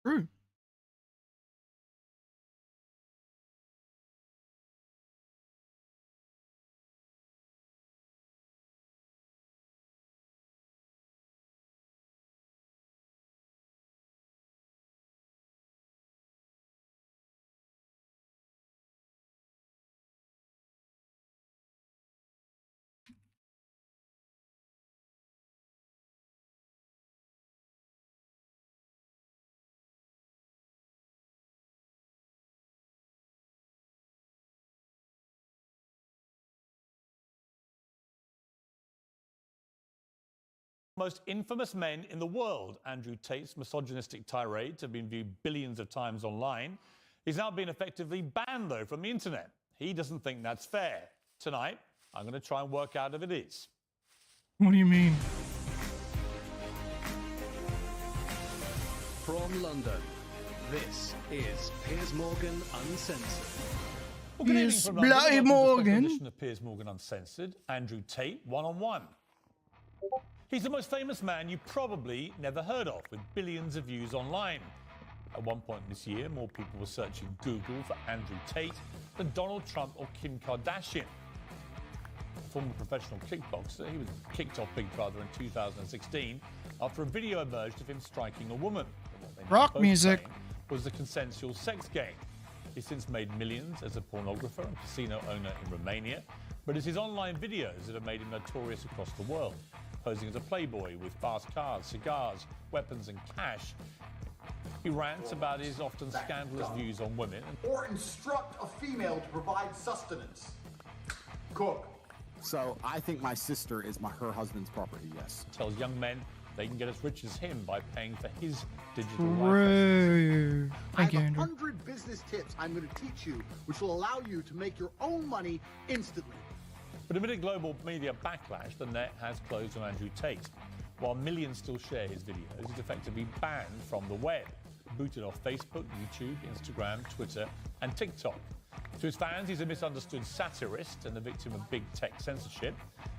True. Most infamous men in the world. Andrew Tate's misogynistic tirades have been viewed billions of times online. He's now been effectively banned, though, from the internet. He doesn't think that's fair. Tonight, I'm going to try and work out if it is. What do you mean? From London, this is Piers Morgan Uncensored. Well, good evening Yes, from London. bloody Welcome to a special Morgan. edition of Piers Morgan Uncensored. Andrew Tate, one-on-one. He's the most famous man you probably never heard of, with billions of views online. At one point this year, more people were searching Google for Andrew Tate than Donald Trump or Kim Kardashian. A former professional kickboxer, he was kicked off Big Brother in 2016 after a video emerged of him striking a woman. What they Rock both music. claimed was a consensual sex game. He's since made millions as a pornographer and casino owner in Romania, but it's his online videos that have made him notorious across the world. Posing as a playboy with fast cars, cigars, weapons and cash. He rants about his often scandalous views on women. Or instruct a female to provide sustenance. Cook. So I think my sister is her husband's property, yes. Tells young men they can get as rich as him by paying for his digital life. True. Thank you, I have Andrew. 100 business tips I'm going to teach you, which will allow you to make your own money instantly. But amid a global media backlash, the net has closed on Andrew Tate. While millions still share his videos, he's effectively banned from the web, booted off Facebook, YouTube, Instagram, Twitter, and TikTok. To his fans, he's a misunderstood satirist and the victim of big tech censorship.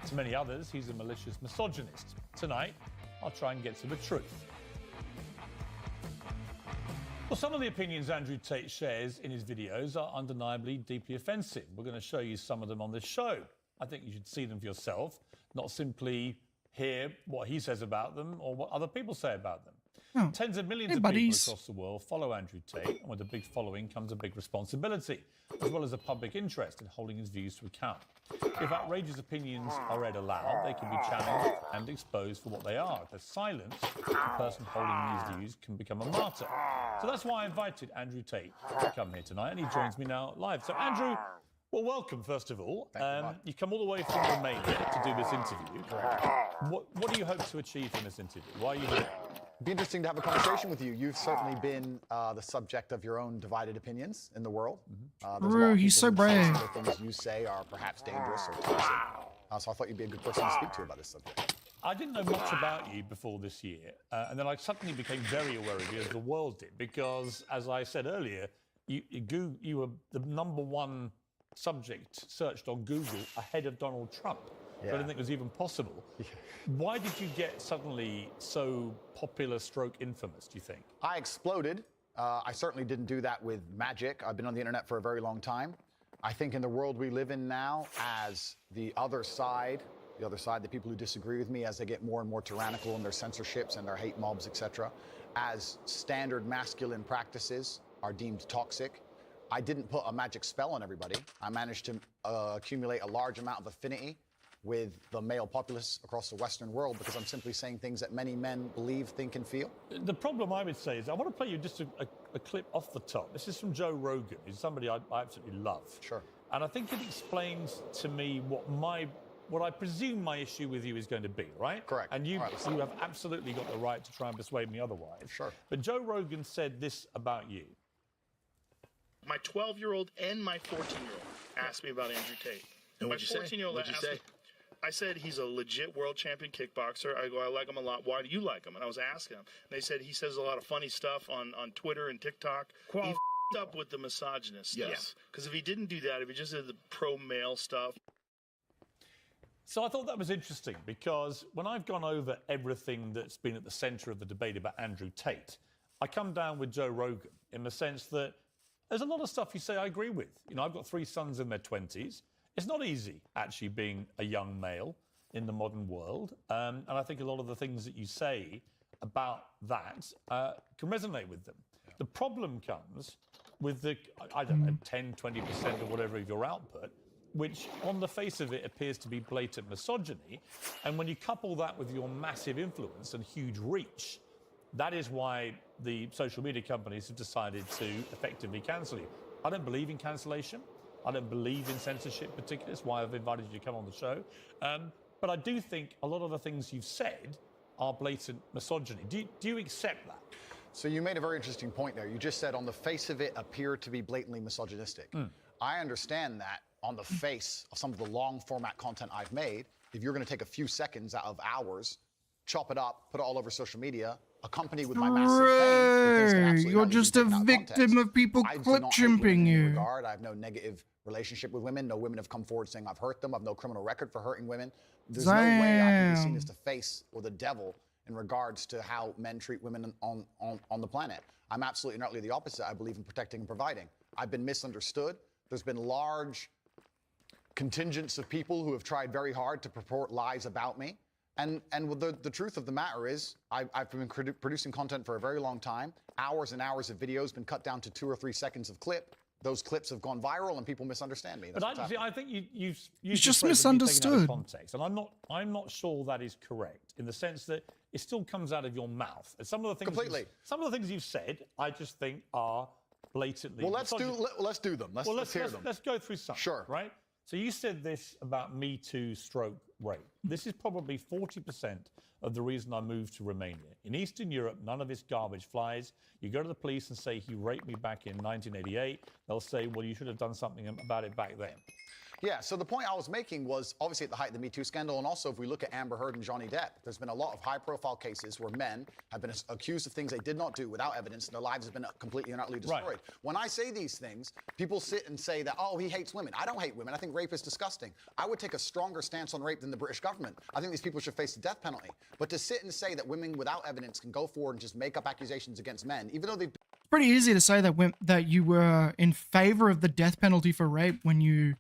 To many others, he's a malicious misogynist. Tonight, I'll try and get to the truth. Well, some of the opinions Andrew Tate shares in his videos are undeniably deeply offensive. We're going to show you some of them on this show. I think you should see them for yourself, not simply hear what he says about them or what other people say about them. Oh. Tens of millions Hey, of buddies. people across the world follow Andrew Tate, and with a big following comes a big responsibility, as well as a public interest in holding his views to account. If outrageous opinions are read aloud, they can be challenged and exposed for what they are. If they're silenced, the person holding these views can become a martyr. So that's why I invited Andrew Tate to come here tonight, and he joins me now live. So, Andrew, well, welcome, first of all. You've come all the way from Romania to do this interview. Correct. What do you hope to achieve from this interview? Why are you here? It'd be interesting to have a conversation with you. You've certainly been the subject of your own divided opinions in the world. There's a lot of True, he's people so who say brave. some of the things you say are perhaps dangerous or toxic. So I thought you'd be a good person to speak to about this subject. I didn't know much about you before this year, and then I suddenly became very aware of you, as the world did, because, as I said earlier, you were the #1 subject searched on Google ahead of Donald Trump. I didn't think it was even possible. Why did you get suddenly so popular stroke infamous, do you think? I exploded. I certainly didn't do that with magic. I've been on the internet for a very long time. I think in the world we live in now, as the other side, the people who disagree with me, as they get more and more tyrannical in their censorships and their hate mobs, etc., as standard masculine practices are deemed toxic, I didn't put a magic spell on everybody. I managed to accumulate a large amount of affinity with the male populace across the Western world because I'm simply saying things that many men believe, think, and feel. The problem I would say is I want to play you just a clip off the top. This is from Joe Rogan, who's somebody I absolutely love. Sure. And I think it explains to me what I presume my issue with you is going to be, right? Correct. And you All right, have absolutely got the right to try and persuade me otherwise. Sure. But Joe Rogan said this about you. My 12-year-old and my 14-year-old asked me about Andrew Tate. And my 14-year-old asked me, I said he's a legit world champion kickboxer. I go, I like him a lot. Why do you like him? And I was asking him. And they said he says a lot of funny stuff on Twitter and TikTok. He f***ed up with the misogynist. Yes. Because if he didn't do that, if he just did the pro-male stuff. So I thought that was interesting because when I've gone over everything that's been at the centre of the debate about Andrew Tate, I come down with Joe Rogan in the sense that there's a lot of stuff you say I agree with. You know, I've got 3 sons in their 20s. It's not easy actually being a young male in the modern world. And I think a lot of the things that you say about that can resonate with them. The problem comes with the, I don't know, 10, 20% or whatever of your output, which on the face of it appears to be blatant misogyny. And when you couple that with your massive influence and huge reach, that is why the social media companies have decided to effectively cancel you. I don't believe in cancellation. I don't believe in censorship particularly. That's why I've invited you to come on the show. But I do think a lot of the things you've said are blatant misogyny. Do you accept that? So you made a very interesting point there. You just said on the face of it appeared to be blatantly misogynistic. I understand that on the face of some of the long format content I've made, if you're going to take a few seconds out of hours, chop it up, put it all over social media, accompanied with my massive fame, things can absolutely You're not be just a taken out of victim context. of people I do clip not hate women chimping in any you. regard. I have no negative relationship with women. No women have come forward saying I've hurt them. I have no criminal record for hurting women. There's no way I can be seen as the face or the devil in regards to how men treat women on the planet. I'm absolutely and utterly the opposite. I believe in protecting and providing. I've been misunderstood. There's been large contingents of people who have tried very hard to purport lies about me. And the truth of the matter is, I've been producing content for a very long time. Hours and hours of videos been cut down to 2 or 3 seconds of clip. Those clips have gone viral, and people misunderstand me. But I think you've just misunderstood. Context, and I'm not sure that is correct in the sense that it still comes out of your mouth. And some of the things Completely. Some of the things you've said, I just think are blatantly. Well, let's do them. Let's hear them. Let's go through some. Sure. Right. So you said this about Me Too stroke rape. This is probably 40% of the reason I moved to Romania. In Eastern Europe, none of this garbage flies. You go to the police and say he raped me back in 1988. They'll say, well, you should have done something about it back then. Yeah, so the point I was making was obviously at the height of the Me Too scandal, and also if we look at Amber Heard and Johnny Depp, there's been a lot of high-profile cases where men have been accused of things they did not do without evidence, and their lives have been completely and utterly destroyed. Right. When I say these things, people sit and say that, oh, he hates women. I don't hate women. I think rape is disgusting. I would take a stronger stance on rape than the British government. I think these people should face the death penalty. But to sit and say that women without evidence can go forward and just make up accusations against men, even though they've It's pretty easy to say that you were in favor of the death penalty for rape when you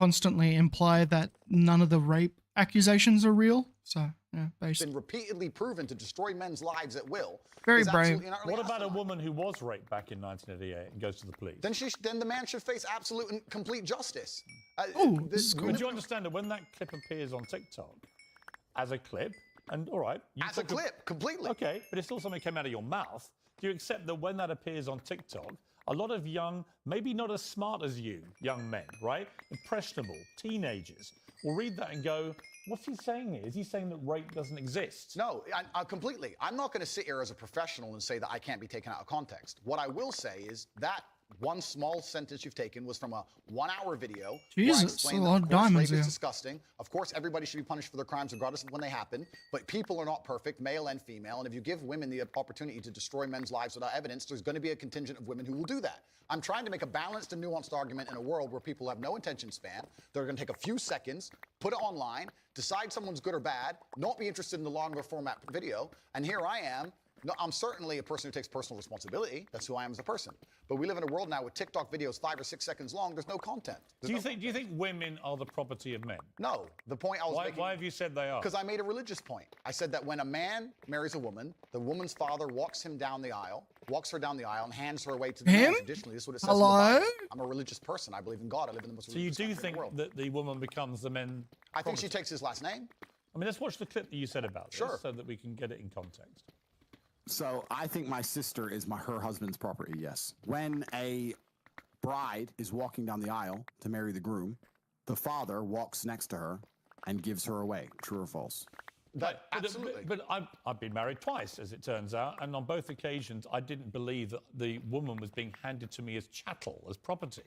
constantly imply that none of the rape accusations are real. So, yeah, basically. been repeatedly proven to destroy men's lives at will. Very is brave. absolutely and utterly What about a asinine. woman who was raped back in 1988 and goes to the police? Then the man should face absolute and complete justice. Oh, this is cool. Would you understand that when that clip appears on TikTok as a clip, and all right, you As a clip, completely. Okay, but it's still something that came out of your mouth. Do you accept that when that appears on TikTok, a lot of young, maybe not as smart as you, young men, right? Impressionable, teenagers, will read that and go, what's he saying here? Is he saying that rape doesn't exist? No, I completely. I'm not going to sit here as a professional and say that I can't be taken out of context. What I will say is that one small sentence you've taken was from a 1-hour video. Jesus, where I explained a that, lot of of course, diamonds rape here. is disgusting. Of course, everybody should be punished for their crimes regardless of when they happen. But people are not perfect, male and female. And if you give women the opportunity to destroy men's lives without evidence, there's going to be a contingent of women who will do that. I'm trying to make a balanced and nuanced argument in a world where people have no attention span. They're going to take a few seconds, put it online, decide someone's good or bad, not be interested in the longer format video. And here I am. No, I'm certainly a person who takes personal responsibility. That's who I am as a person. But we live in a world now with TikTok videos 5 or 6 seconds long. There's no content. Do you think women are the property of men? No. The point I was making... Why have you said they are? Because I made a religious point. I said that when a man marries a woman, the woman's father walks her down the aisle, and hands her away to the man. Traditionally, this is what it says in the Bible. I'm a religious person. I believe in God. I live in the most So you religious do country in think the world. that the woman becomes the men? I think she takes his last name. I mean, let's watch the clip that you said about this Sure. so that we can get it in context. So I think my sister is her husband's property, yes. When a bride is walking down the aisle to marry the groom, the father walks next to her and gives her away. True or false? Absolutely. But I've been married twice, as it turns out, and on both occasions, I didn't believe that the woman was being handed to me as chattel, as property.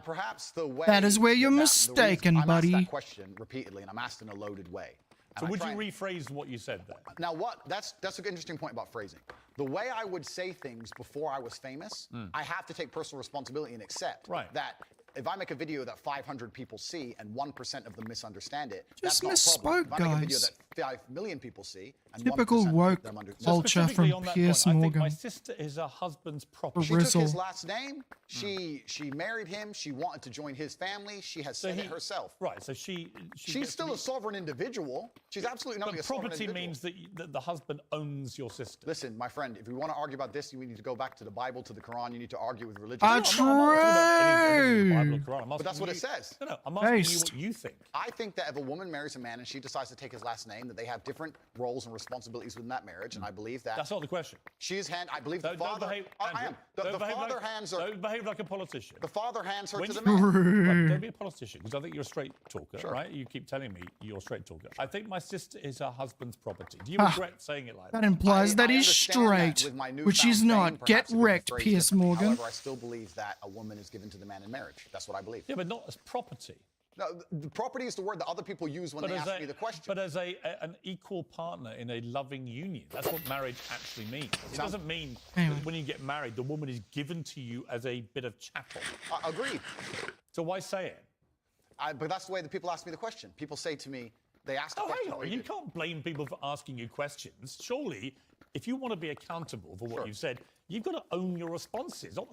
Perhaps the way... That is where you're the mistaken, I'm buddy. asked that question repeatedly, and I'm asked in a loaded way. So would you rephrase what you said there? Now, that's an interesting point about phrasing. The way I would say things before I was famous, I have to take personal responsibility and accept that if I make a video that 500 people see and 1% of them misunderstand it, Just that's not a problem. misspoke, If I make a video guys. that 5 million people see. And Typical 1% of woke them understand. culture Specifically from on that Piers point, I think Morgan. my sister is her husband's property. She took Rizzle. his last name. She married him. She wanted to join his family. She has said it herself. Right, so she's still a sovereign individual. She's absolutely not But a sovereign property individual. means that the husband owns your sister. Listen, my friend, if we want to argue about this, you need to go back to the Bible, to the Quran. You need to argue with religion. Ah, I'm not talking about anything in the Bible or true. Quran. I'm But that's asking what you- it says. No, I'm asking Based. you what you think. I think that if a woman marries a man and she decides to take his last name, that they have different roles and responsibilities within that marriage, and I believe that That's not the question. I believe the Don't father. behave, I Andrew, am. The don't behave father like, hands her. Don't behave like a politician. The father hands her When to the you- man. Right, don't be a politician, because I think you're a straight talker, Sure. right? You keep telling me you're a straight talker. I think my sister is her husband's property. Do you Ah, regret saying it like That that? implies that I he's understand that straight, with my which he's newfound not. fame, Get perhaps it could be wrecked, phrased Piers differently. Morgan. However, I still believe that a woman is given to the man in marriage. That's what I believe. Yeah, but not as property. No, the property is the word that other people use when But they as, ask me the question. but as an equal partner in a loving union. That's what marriage actually means. It doesn't mean Anyway. that when you get married, the woman is given to you as a bit of chattel. Agreed. So why say it? But that's the way that people ask me the question. People say to me, they ask the Oh, question. hang on. You can't blame people for asking you questions. Surely, if you want to be accountable for what Sure. you've said, you've got to own your responses, not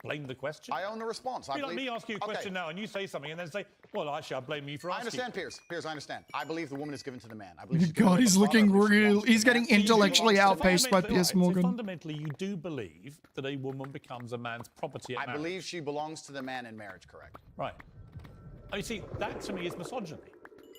blame the question. I own the response. Be like me asking you a question now, and you say something, and then say, "Well, actually, I blame you for I asking." understand, Piers. Piers, I understand. I believe the woman is given to the man. I believe she's given God, to he's the father. looking I believe she real. belongs to He's the getting man. She intellectually belongs to the man. outpaced by Fundamentally, Piers right, so Morgan. fundamentally, you do believe that a woman becomes a man's property at I marriage. believe she belongs to the man in marriage, correct? Right. Oh, you see, that to me is misogyny.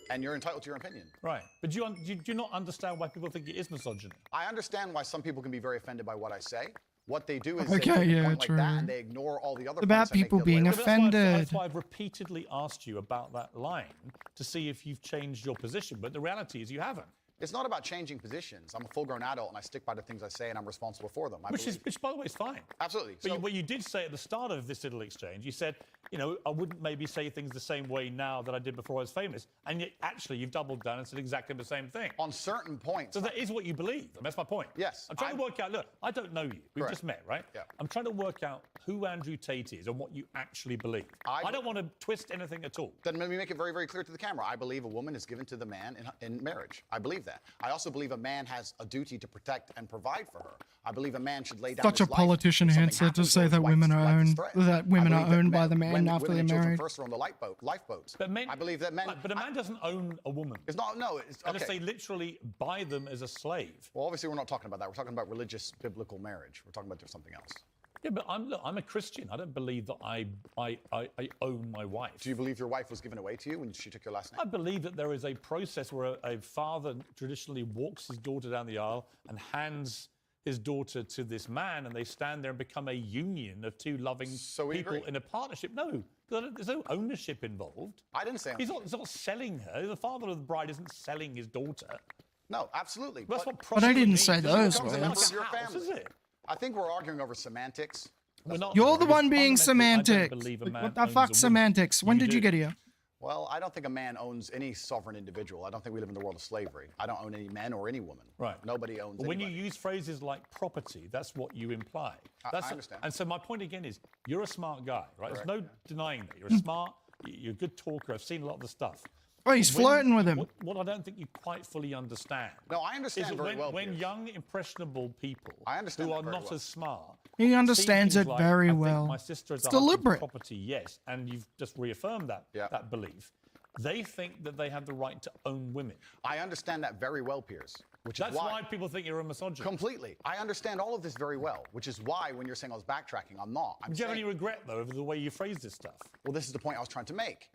And you're entitled to your opinion. Right. But do you not understand why people think it is misogyny? I understand why some people can be very offended by what I say. What they do is Okay, they make a yeah, point like true. that and they ignore all the other About points I make people the other way being around. But that's why offended. that's why I've repeatedly asked you about that line to see if you've changed your position. But the reality is you haven't. It's not about changing positions. I'm a full-grown adult and I stick by the things I say and I'm responsible for them. Which, by the way, is fine. Absolutely. But So- what you did say at the start of this little exchange, you said, I wouldn't maybe say things the same way now that I did before I was famous. And yet, actually, you've doubled down and said exactly the same thing. on certain points. So that is what you believe. And that's my point. Yes, I'm trying to work out, look, I don't know you. We've Correct. just met, right? Yeah. I'm trying to work out who Andrew Tate is and what you actually believe. I- I don't want to twist anything at all. Then let me make it very, very clear to the camera. I believe a woman is given to the man in marriage. I believe that. I also believe a man has a duty to protect and provide for her. I believe a man should lay down Such his a life politician if something answer to happens say or his that wife's women are life is owned- threatened. that women I are believe owned by men- the man women after and they're children married. first are on the lifeboats. But men, I believe that men. But a man doesn't own a woman. It's not. No. It's Unless okay. they literally buy them as a slave. Well, obviously, we're not talking about that. We're talking about religious, biblical marriage. We're talking about something else. Yeah, but I'm a Christian. I don't believe that I own my wife. Do you believe your wife was given away to you when she took your last name? I believe that there is a process where a father traditionally walks his daughter down the aisle and hands his daughter to this man, and they stand there and become a union of two loving So we people agree. in a partnership. No, there's no ownership involved. I didn't say He's ownership. not selling her. The father of the bride isn't selling his daughter. No, absolutely. That's but what But I didn't property say means. It those becomes a like member words. of your house, family. is it? I think we're arguing over semantics. We're not, You're the because one being fundamentally, I don't semantic. believe a man What the owns a fuck woman. semantics? When did you get here? Well, I don't think a man owns any sovereign individual. I don't think we live in the world of slavery. I don't own any men or any woman. Right. Nobody owns But when you anybody. use phrases like property, that's what you imply. I understand. And so my point again is, you're a smart guy, right? There's no denying that. You're a smart, you're a good talker. I've seen a lot of the stuff. Oh, he's flirting with him. What I don't think you quite fully understand. No, I understand is that very when, well, when Piers. young, impressionable people I understand who that are very not well. as smart. He see understands things it like, very I think well. My sister is It's a husband's deliberate. property, yes, and you've just reaffirmed that Yeah. that belief. They think that they have the right to own women. I understand that very well, Piers. Which That's is why people think you're a misogynist. Completely. I understand all of this very well, which is why when you're saying I was backtracking, I'm not. I'm Do you have saying, any regret, though, over the way you phrase this stuff? well, this is the point I was trying to make.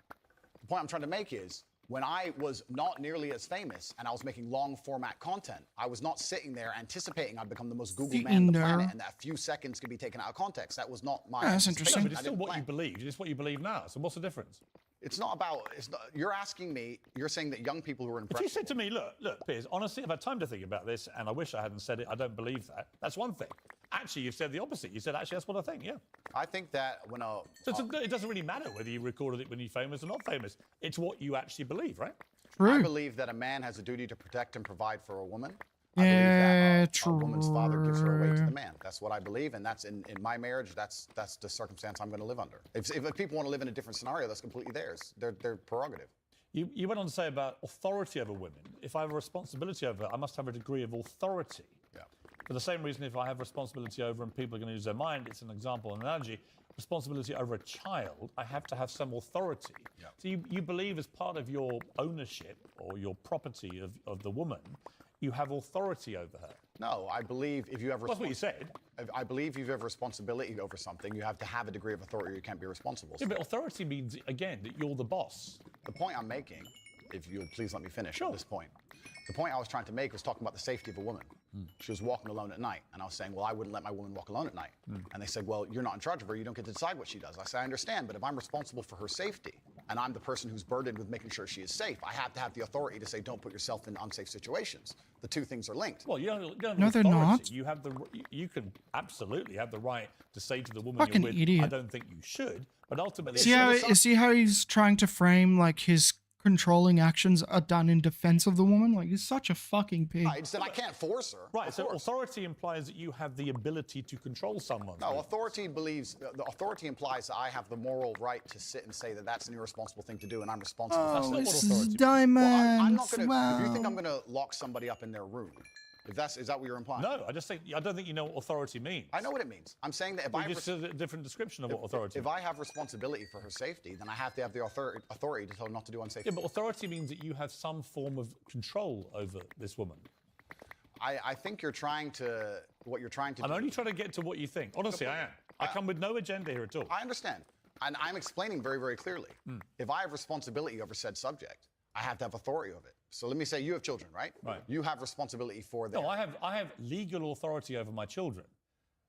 The point I'm trying to make is when I was not nearly as famous and I was making long format content, I was not sitting there anticipating I'd become the most Googled man on the Sitting there. planet and that a few seconds could be taken out of context. That was not my That's anticipation. interesting. No, but I it's still didn't what plan. you believed. It's what you believe now. So what's the difference? It's not about, you're asking me, you're saying that young people who are If impressive. you said to me, look, Piers, honestly, I've had time to think about this, and I wish I hadn't said it. I don't believe that. That's one thing. Actually, you've said the opposite. You said, actually, that's what I think, yeah. I think that when a... So it doesn't really matter whether you recorded it when you're famous or not famous. It's what you actually believe, right? I True. believe that a man has a duty to protect and provide for a woman. Yeah, I believe that a woman's father gives her away to true. the man. That's what I believe, and that's in my marriage. That's the circumstance I'm going to live under. If people want to live in a different scenario, that's completely theirs. Their prerogative. You went on to say about authority over women. If I have a responsibility over her, I must have a degree of authority. Yeah. For the same reason, if I have responsibility over and people are going to use their mind, it's an example, an analogy, responsibility over a child, I have to have some authority. Yeah. So you believe as part of your ownership or your property of the woman, you have authority over her. No, I believe if you have That's what you said. I believe if you have responsibility over something, you have to have a degree of authority or you can't be responsible. Yeah, but authority means, again, that you're the boss. The point I'm making, if you'll please let me finish Sure. at this point. The point I was trying to make was talking about the safety of a woman. She was walking alone at night, and I was saying, well, I wouldn't let my woman walk alone at night. And they said, well, you're not in charge of her, you don't get to decide what she does. I said, I understand, but if I'm responsible for her safety, and I'm the person who's burdened with making sure she is safe, I have to have the authority to say, don't put yourself in unsafe situations. The two things are linked. Well, you don't have No, they're authority. not. You have you can absolutely have the right to say to the woman Fucking you're with, idiot. I don't think you should, but ultimately... See how he's trying to frame like his controlling actions are done in defense of the woman? Like, he's such a fucking pig. I said I can't force her. Right, of so course. authority implies that you have the ability to control someone. No, authority implies that I have the moral right to sit and say that that's an irresponsible thing to do, and I'm responsible. That's not what This authority is means. diamonds. Well, I'm not gonna. Wow. If you think I'm going to lock somebody up in their room, is that what you're implying? No, I don't think you know what authority means. I know what it means. I'm saying that if You I just said a different description of what authority if means. I have responsibility for her safety, then I have to have the authority to tell her not to do unsafe. Yeah, but authority means that you have some form of control over this woman. I think you're trying to. What you're trying to. I'm do. only trying to get to what you think. Honestly, I am. I come with no agenda here at all. I understand, and I'm explaining very, very clearly. If I have responsibility over said subject, I have to have authority over it. So let me say you have children, right? Right. You have responsibility for them. No, I have legal authority over my children.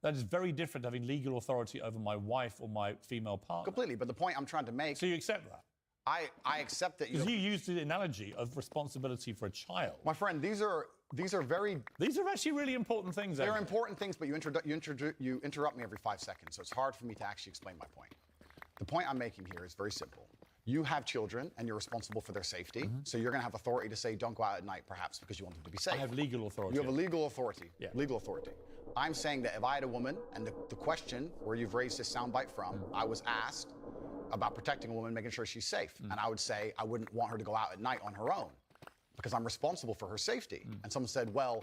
That is very different to having legal authority over my wife or my female partner. Completely. But the point I'm trying to make, So you accept that? I accept that Because you used the analogy of responsibility for a child. My friend, these are very. These are actually really important things. They're Adrian. important things, but you interrupt me every 5 seconds, so it's hard for me to actually explain my point. The point I'm making here is very simple. You have children, and you're responsible for their safety, so you're going to have authority to say, don't go out at night, perhaps, because you want them to be safe. I have legal authority. You have a legal authority. Yeah. Legal authority. I'm saying that if I had a woman, and the question where you've raised this soundbite from, I was asked about protecting a woman, making sure she's safe, and I would say I wouldn't want her to go out at night on her own because I'm responsible for her safety. And someone said, well,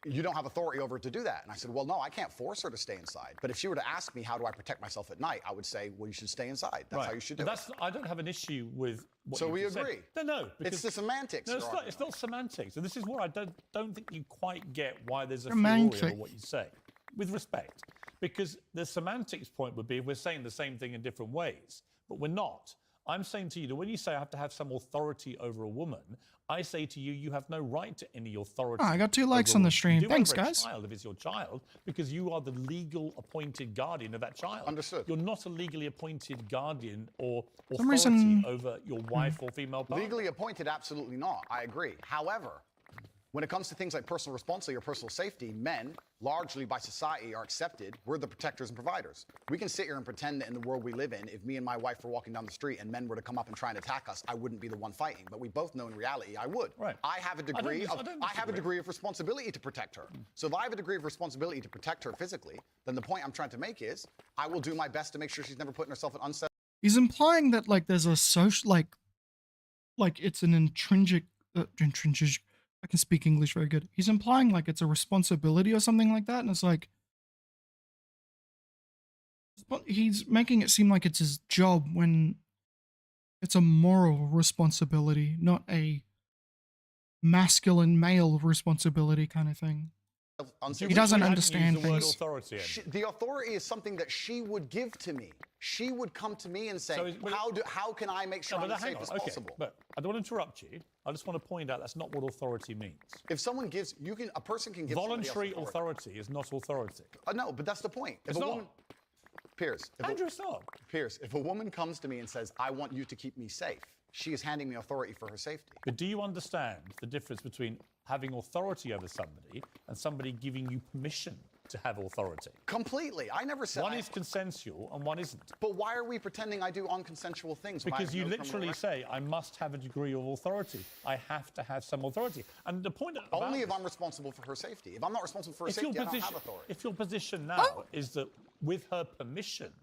you don't have authority over her to do that. And I said, well, no, I can't force her to stay inside. But if she were to ask me, how do I protect myself at night? I would say, well, you should stay inside. That's how you should do it. I don't have an issue with what So you we just agree. Said. No, because It's the semantics. No, you're it's not semantics. And this is what I don't think you quite get why there's a Semantic. fury over what you say. With respect. Because the semantics point would be if we're saying the same thing in different ways. But we're not. I'm saying to you that when you say I have to have some authority over a woman, I say to you, you have no right to any authority. Oh, I got 2 likes over a on the woman. stream. You do Thanks, over a guys. child if it's your child, because you are the legal appointed guardian of that child. Understood. You're not a legally appointed guardian or some authority reason- over your wife or female partner. Legally appointed, absolutely not. I agree. However, when it comes to things like personal responsibility or personal safety, men, largely by society, are accepted. We're the protectors and providers. We can sit here and pretend that in the world we live in, if me and my wife were walking down the street and men were to come up and try and attack us, I wouldn't be the one fighting. But we both know in reality I would. Right. I have a degree don't I have a disagree. degree of responsibility to protect her. So if I have a degree of responsibility to protect her physically, then the point I'm trying to make is I will do my best to make sure she's never putting herself in unsettled. He's implying that like there's a social like it's an intrinsic. I can speak English very good. He's implying like it's a responsibility or something like that, and it's like he's making it seem like it's his job when it's a moral responsibility, not a masculine male responsibility kind of thing. He doesn't You hadn't understand used the word things. authority, Andy. The authority is something that she would give to me. She would come to me and say, So is- how can I make sure No, I'm but as hang safe on, as okay. possible? But I don't want to interrupt you. I just want to point out that's not what authority means. If someone gives, a person can give somebody else Voluntary authority is not authority. No, but that's the point. If It's a not. woman, Piers, Andrew, it's not. Piers, if a woman comes to me and says, I want you to keep me safe, she is handing me authority for her safety. But do you understand the difference between having authority over somebody and somebody giving you permission to have authority? Completely. I never said. One is consensual and one isn't. But why are we pretending I do unconsensual things? when I Because have you no criminal literally record? say, I must have a degree of authority. I have to have some authority. And the point about Only if this- I'm responsible for her safety. If I'm not responsible for her if safety, your I don't position, have authority. if your position now is that with her permission,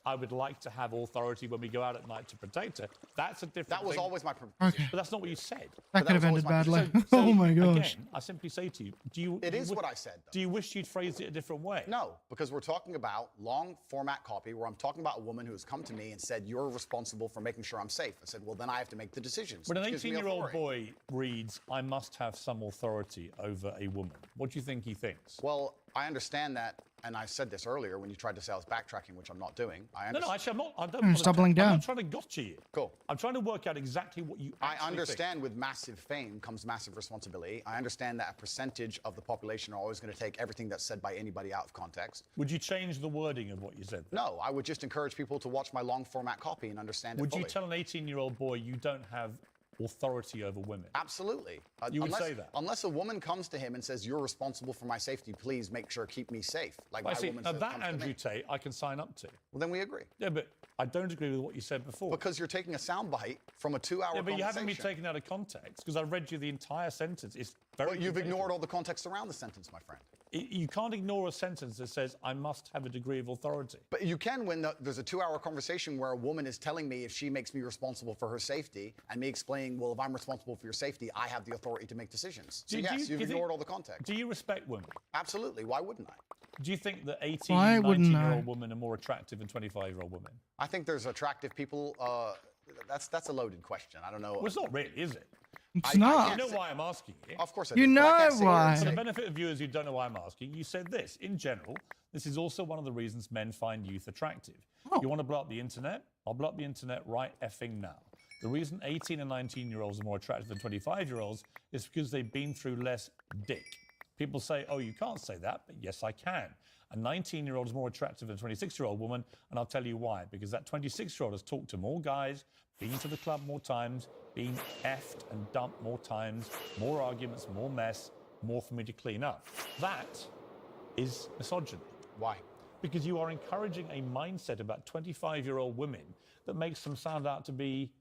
I would like to have authority when we go out at night to protect her. That's a different That was thing. always my Okay. But that's not what you said. That could have was ended always my badly. So, Oh my gosh. Again, I simply say to you, It is what I said, though. Do you wish you'd phrased it a different way? No, because we're talking about long format copy where I'm talking about a woman who has come to me and said, you're responsible for making sure I'm safe. I said, well, then I have to make the decisions. When an which gives me 18-year-old authority. boy reads, I must have some authority over a woman, what do you think he thinks? Well, I understand that, and I said this earlier when you tried to say I was backtracking, which I'm not doing. I No, understand. no, actually, I'm not. I don't. Just doubling I'm down. not trying to gotcha you. Cool. I'm trying to work out exactly what you I actually understand with massive fame comes massive responsibility. I understand that a percentage of the population are always going to take everything that's said by anybody out of context. Think. Would you change the wording of what you said? No, I would just encourage people to watch my long format copy and understand it Would you fully. tell an 18-year-old boy you don't have authority over women? Absolutely. You would unless, say that? Unless a woman comes to him and says, you're responsible for my safety, please make sure, keep me safe. Like I my see. woman Now says, that comes to Andrew me. Tate, I can sign up to. Well, then we agree. Yeah, but I don't agree with what you said before. Because you're taking a soundbite from a 2-hour yeah, but conversation. you haven't been taken out of context because I read you the entire sentence. It's very. But you've confusing. ignored all the context around the sentence, my friend. You can't ignore a sentence that says I must have a degree of authority. But you can when there's a 2-hour conversation where a woman is telling me if she makes me responsible for her safety and me explaining, well, if I'm responsible for your safety, I have the authority to make decisions. So yes, you've ignored all the context. Do you respect women? Absolutely. Why wouldn't I? Do you think that 18, Why wouldn't 19-year-old I? women are more attractive than 25-year-old women? I think there's attractive people. That's a loaded question. I don't know. Well, it's not really, is it? It's I not. You can't know why I'm asking you? Of course I You do, but I know can't sit here and why. For the say- benefit of viewers who don't know why I'm asking, you said this. In general, this is also one of the reasons men find youth attractive. Oh. You want to blow up the internet? I'll blow up the internet right effing now. The reason 18 and 19-year-olds are more attractive than 25-year-olds is because they've been through less dick. People say, oh, you can't say that, but yes, I can. A 19-year-old is more attractive than a 26-year-old woman, and I'll tell you why. Because that 26-year-old has talked to more guys, been to the club more times, been effed and dumped more times, more arguments, more mess, more for me to clean up. That is misogyny. Why? Because you are encouraging a mindset about 25-year-old women that makes them sound out to be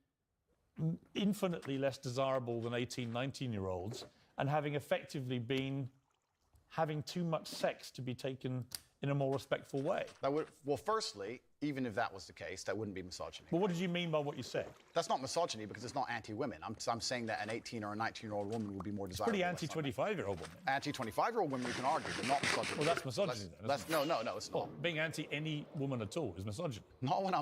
infinitely less desirable than 18, 19-year-olds and having effectively been having too much sex to be taken in a more respectful way. That would, well, firstly, even if that was the case, that wouldn't be misogyny. But what did you mean by what you said? That's not misogyny because it's not anti-women. I'm saying that an 18 or a 19-year-old woman would be more desirable. Pretty by some men. anti-25-year-old woman. Anti-25-year-old women, we can argue, but not misogyny. Well, that's misogyny then, isn't it? No, it's not. Being anti any woman at all is misogyny. Not when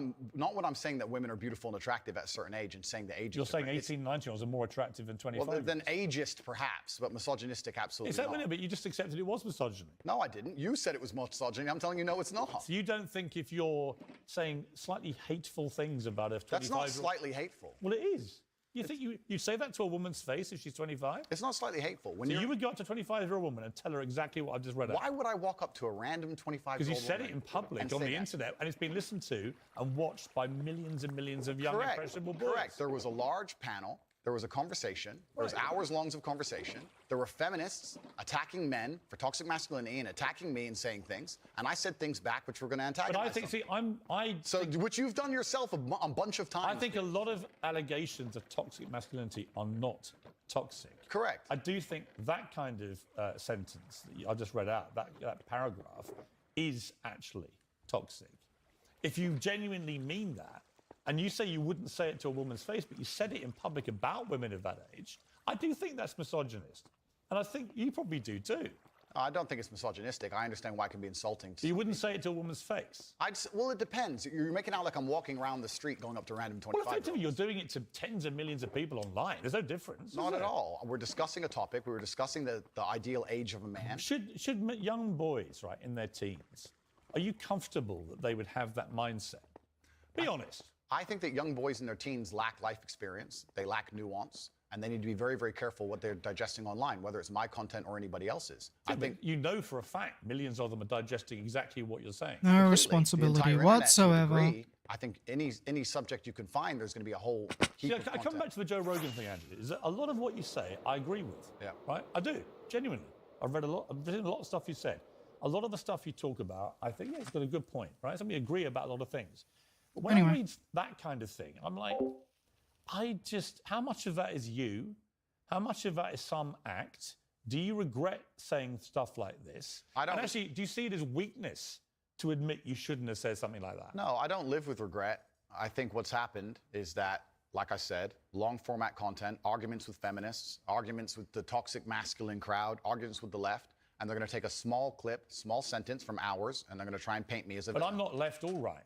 I'm saying that women are beautiful and attractive at a certain age and saying the age You're is saying different. 18, 19-year-olds are more attractive than 25. Well, then ageist perhaps, but misogynistic absolutely Is that not. what but you just accepted it was misogyny. No, I didn't. You said it was misogyny. I'm telling you, no, it's not. So you don't think if you're saying slightly hateful things about a 25-year-old... That's not slightly hateful. Well, it is. You think you say that to a woman's face if she's 25? It's not slightly hateful. When So you're, you would go up to a 25-year-old woman and tell her exactly what I just read out. why would I walk up to a random 25-year-old Because you said woman it in public and on say the that? internet, and it's been listened to and watched by millions and millions of young, impressionable boys. Correct. There was a large panel. There was a conversation. There was hours long of conversation. There were feminists attacking men for toxic masculinity and attacking me and saying things. And I said things back which were going to antagonize But I think, them. Which you've done yourself a bunch of times. I think a lot of allegations of toxic masculinity are not toxic. Correct. I do think that kind of sentence that I just read out, that paragraph, is actually toxic. If you genuinely mean that, and you say you wouldn't say it to a woman's face, but you said it in public about women of that age, I do think that's misogynist. And I think you probably do too. I don't think it's misogynistic. I understand why it can be insulting. So you wouldn't say it to a woman's face? Well, it depends. You're making out like I'm walking around the street going up to random 25 Well, effectively, you're doing it to tens of millions of people online. There's no difference. Not is at there? all. We're discussing a topic. We were discussing the ideal age of a man. Should young boys, right, in their teens, are you comfortable that they would have that mindset? Be honest. I think that young boys in their teens lack life experience. They lack nuance. And they need to be very, very careful what they're digesting online, whether it's my content or anybody else's. Yeah, I think you know for a fact millions of them are digesting exactly what you're saying. No completely, responsibility the entire internet, to a whatsoever. degree, I think any subject you can find, there's going to be a whole heap See, of I come content. back to the Joe Rogan thing, Andrew. Is that a lot of what you say, I agree with. Yeah. Right? I do, genuinely. I've written a lot of stuff you said. A lot of the stuff you talk about, I think, yeah, it's got a good point, right? So we agree about a lot of things. But when I Anyway. read that kind of thing, I'm like, how much of that is you? How much of that is some act? Do you regret saying stuff like this? I don't- And actually, do you see it as weakness to admit you shouldn't have said something like that? No, I don't live with regret. I think what's happened is that, like I said, long format content, arguments with feminists, arguments with the toxic masculine crowd, arguments with the left, and they're going to take a small clip, small sentence from ours, and they're going to try and paint me as a But villain. I'm not left or right.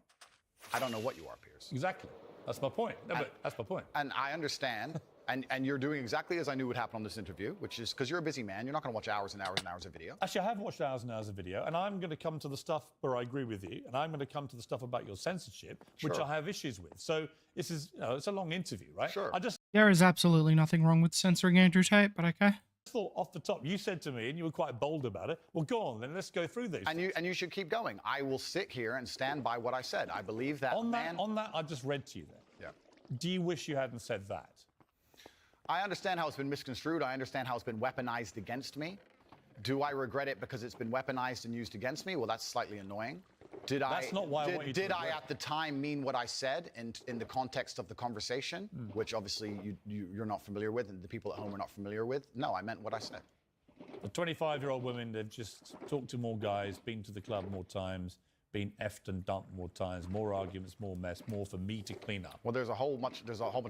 I don't know what you are, Piers. Exactly. That's my point. No, but that's my point. And I understand, and you're doing exactly as I knew would happen on this interview, which is because you're a busy man. You're not going to watch hours and hours and hours of video. Actually, I have watched hours and hours of video, and I'm going to come to the stuff where I agree with you, and I'm going to come to the stuff about your censorship, which Sure. I have issues with. So this is, it's a long interview, right? Sure. I just There is absolutely nothing wrong with censoring Andrew Tate, but okay. thought off the top, you said to me, and you were quite bold about it, well, go on, then let's go through these. And you should keep going. I will sit here and stand by what I said. I believe that on man. that, I just read to you then. Yeah. Do you wish you hadn't said that? I understand how it's been misconstrued. I understand how it's been weaponized against me. Do I regret it because it's been weaponized and used against me? Well, that's slightly annoying. That's not why I want you to Did I regret. at the time mean what I said in the context of the conversation, which obviously you're not familiar with and the people at home are not familiar with? No, I meant what I said. The 25-year-old women, they've just talked to more guys, been to the club more times, been effed and dumped more times, more arguments, more mess, more for me to clean up. Well, there's a whole bunch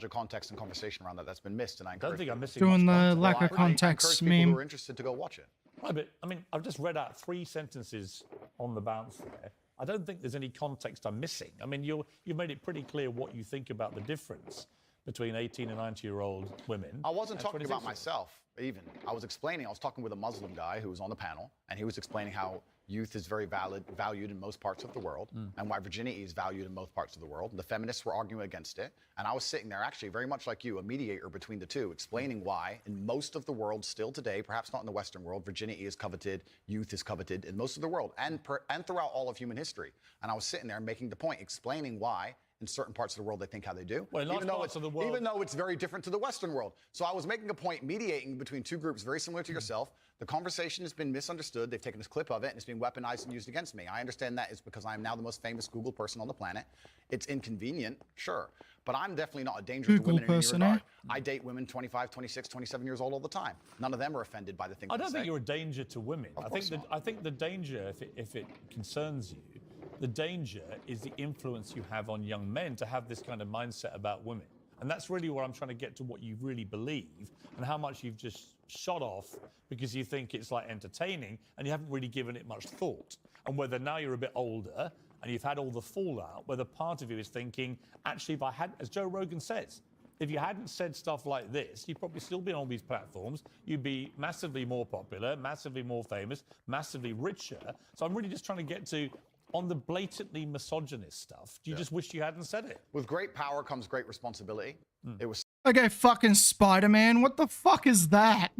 of context and conversation around that's been missed, and I I don't encourage think I'm missing Doing much the content. lack of I context encourage people meme. who are interested to go watch it. Right, but I mean, I've just read out 3 sentences on the bounce there. I don't think there's any context I'm missing. I mean, you've made it pretty clear what you think about the difference between 18 and 90-year-old women. I wasn't and talking about 26-year-olds. myself, even. I was talking with a Muslim guy who was on the panel, and he was explaining how youth is very valued in most parts of the world, and why virginity is valued in most parts of the world. And the feminists were arguing against it. And I was sitting there, actually, very much like you, a mediator between the two, explaining why, in most of the world still today, perhaps not in the Western world, virginity is coveted, youth is coveted in most of the world, and throughout all of human history. And I was sitting there making the point, explaining why in certain parts of the world they think how they do, Well, in large parts of the world- even though it's very different to the Western world. So I was making a point, mediating between two groups very similar to yourself. The conversation has been misunderstood. They've taken this clip of it, and it's being weaponized and used against me. I understand that is because I am now the most famous Google person on the planet. It's inconvenient, sure, but I'm definitely not a danger to Google women in any person, regard. eh? I date women 25, 26, 27 years old all the time. None of them are offended by the things I don't say. think you're a danger to women. Of I course think not. I think the danger, if it concerns you, the danger is the influence you have on young men to have this kind of mindset about women. And that's really where I'm trying to get to what you really believe and how much you've just shot off because you think it's like entertaining and you haven't really given it much thought. And whether now you're a bit older and you've had all the fallout, whether part of you is thinking, actually, if I had, as Joe Rogan says, if you hadn't said stuff like this, you'd probably still be on these platforms. You'd be massively more popular, massively more famous, massively richer. So I'm really just trying to get to, on the blatantly misogynist stuff, do you just wish you hadn't said it? With great power comes great responsibility. It was Okay, fucking Spider-Man, what the fuck is that?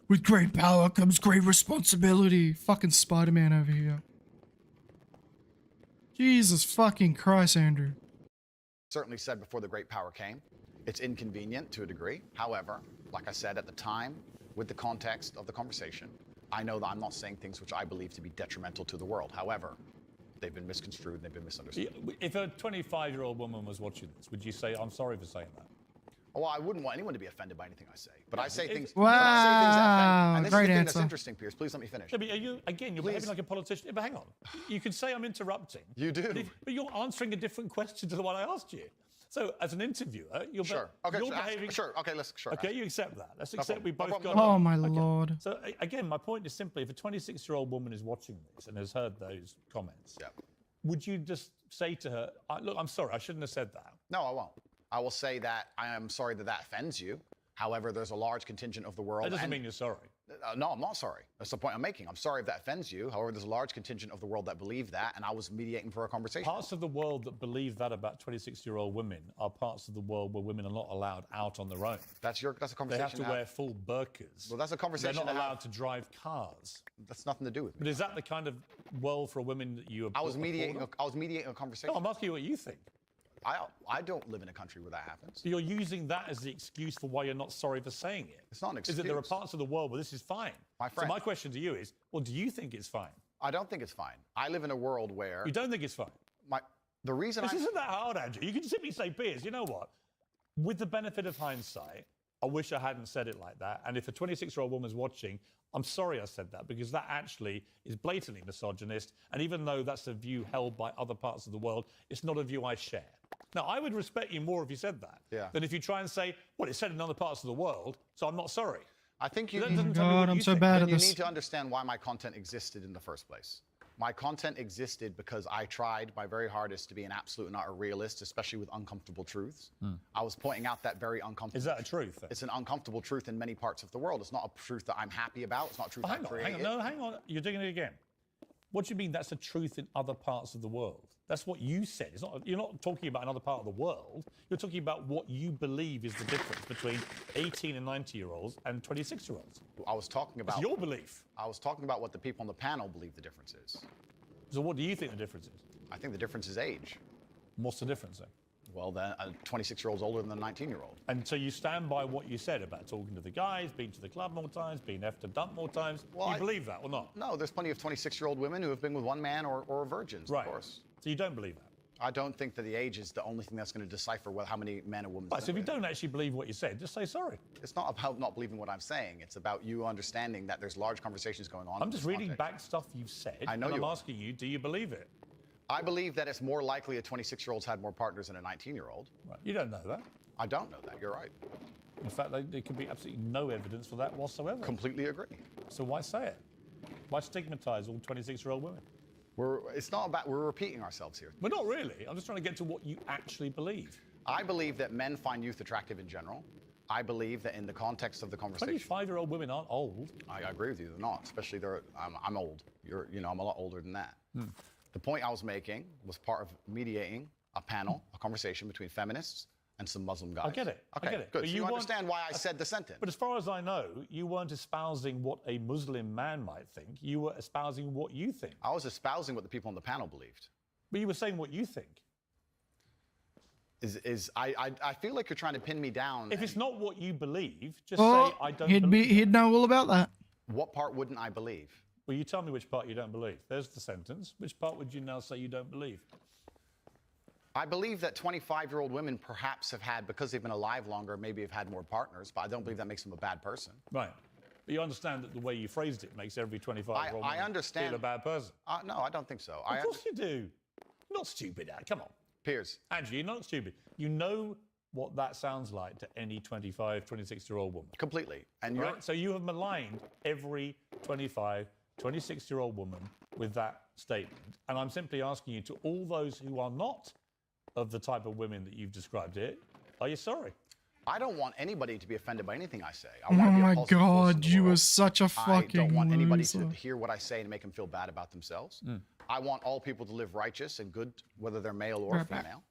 With great power comes great responsibility. Fucking Spider-Man over here. Jesus fucking Christ, Andrew. certainly said before the great power came. It's inconvenient to a degree. However, like I said at the time, with the context of the conversation, I know that I'm not saying things which I believe to be detrimental to the world. However, they've been misconstrued and they've been misunderstood. If a 25-year-old woman was watching this, would you say, I'm sorry for saying that? Well, I wouldn't want anyone to be offended by anything I say, but I say if- things. Wow, but I say things that offend. And this great is the thing answer. that's interesting, Piers. Please let me finish. Yeah, but are you, again, you're Please. behaving like a politician. But hang on. You could say I'm interrupting. You do. But you're answering a different question to the one I asked you. So, as an interviewer, you're, Sure. Okay. you're Sure. behaving... Sure. Okay. Let's. Sure. Okay, you accept that. Let's No accept we problem. both No got problem. Oh my Okay. lord. So, again, my point is simply, if a 26-year-old woman is watching this and has heard those comments, Yeah. would you just say to her, look, I'm sorry, I shouldn't have said that? No, I won't. I will say that I am sorry that that offends you. However, there's a large contingent of the world. That doesn't and- mean you're sorry. No, I'm not sorry. That's the point I'm making. I'm sorry if that offends you. However, there's a large contingent of the world that believe that, and I was mediating for a conversation. Parts of the world that believe that about 26-year-old women are parts of the world where women are not allowed out on their own. That's a They conversation. have to wear full burqas. Well, that's a conversation They're not to have. allowed to drive cars. That's nothing to do with But me. is that the kind of world for a woman that you I was mediating. applaud? I was mediating a conversation. No, I'm asking you what you think. I don't live in a country where that happens. So you're using that as the excuse for why you're not sorry for saying it. It's not an Is that there are excuse. parts of the world where this is fine. My So friend. my question to you is, well, do you think it's fine? I don't think it's fine. I live in a world where You don't think it's fine? the reason This I isn't that hard, Andrew. You can simply say, Piers, you know what? With the benefit of hindsight, I wish I hadn't said it like that. And if a 26-year-old woman's watching, I'm sorry I said that, because that actually is blatantly misogynist. And even though that's a view held by other parts of the world, it's not a view I share. Now, I would respect you more if you said that than if you try and say, well, it's said in other parts of the world, so I'm not sorry. I think you That need, doesn't tell me what God, I'm you so think. bad then at you this. need to understand why my content existed in the first place. My content existed because I tried my very hardest to be an absolute and utter realist, especially with uncomfortable truths. I was pointing out that very uncomfortable. Is that a truth, then? It's an uncomfortable truth in many parts of the world. It's not a truth that I'm happy about. It's not a truth I created. Hang on. You're doing it again. What do you mean that's a truth in other parts of the world? That's what you said. It's not, you're not talking about another part of the world. You're talking about what you believe is the difference between 18 and 90-year-olds and 26-year-olds. I was talking about It's your belief. I was talking about what the people on the panel believe the difference is. So what do you think the difference is? I think the difference is age. What's the difference then? Well, then a 26-year-old's older than a 19-year-old. And so you stand by what you said about talking to the guys, being to the club more times, being effed and dumped more times. Well, Do you I- believe that or not? No, there's plenty of 26-year-old women who have been with one man or virgins, Right. of course. So you don't believe that? I don't think that the age is the only thing that's going to decipher how many men and women. Right, so if you don't actually believe what you said, just say sorry. It's not about not believing what I'm saying. It's about you understanding that there's large conversations going on. I'm in just this reading context. back stuff you've said. I know and you I'm are. asking you, do you believe it? I believe that it's more likely a 26-year-old's had more partners than a 19-year-old. Right. You don't know that. I don't know that. You're right. In fact, there could be absolutely no evidence for that whatsoever. Completely agree. So why say it? Why stigmatise all 26-year-old women? It's not about, we're repeating ourselves here. We're not really. I'm just trying to get to what you actually believe. I believe that men find youth attractive in general. I believe that in the context of the conversation. 25-year-old women aren't old. I agree with you. They're not, especially I'm old. I'm a lot older than that. The point I was making was part of mediating a panel, a conversation between feminists and some Muslim guys. I get it. Okay, I get it. good. But So you understand why I said the sentence. But as far as I know, you weren't espousing what a Muslim man might think. You were espousing what you think. I was espousing what the people on the panel believed. But you were saying what you think. I feel like you're trying to pin me down. If it's not what you believe, just Oh, say, I don't believe it. he'd know all about that. What part wouldn't I believe? Well, you tell me which part you don't believe. There's the sentence. Which part would you now say you don't believe? I believe that 25-year-old women perhaps have had, because they've been alive longer, maybe have had more partners, but I don't believe that makes them a bad person. Right. But you understand that the way you phrased it makes every 25-year-old I woman understand. feel a bad person. No, I don't think so. Of course you do. You're not stupid, Ad. Come on. Piers, Andrew, you're not stupid. You know what that sounds like to any 25, 26-year-old woman. completely. And you're Right? So you have maligned every 25, 26-year-old woman with that statement. And I'm simply asking you, to all those who are not of the type of women that you've described here, are you sorry? I don't want anybody to be offended by anything I say. I Oh want to be a my positive force in God, the you world. are such a I fucking don't want anybody loser. to hear what I say and make them feel bad about themselves. I want all people to live righteous and good, whether they're male or Right back. female.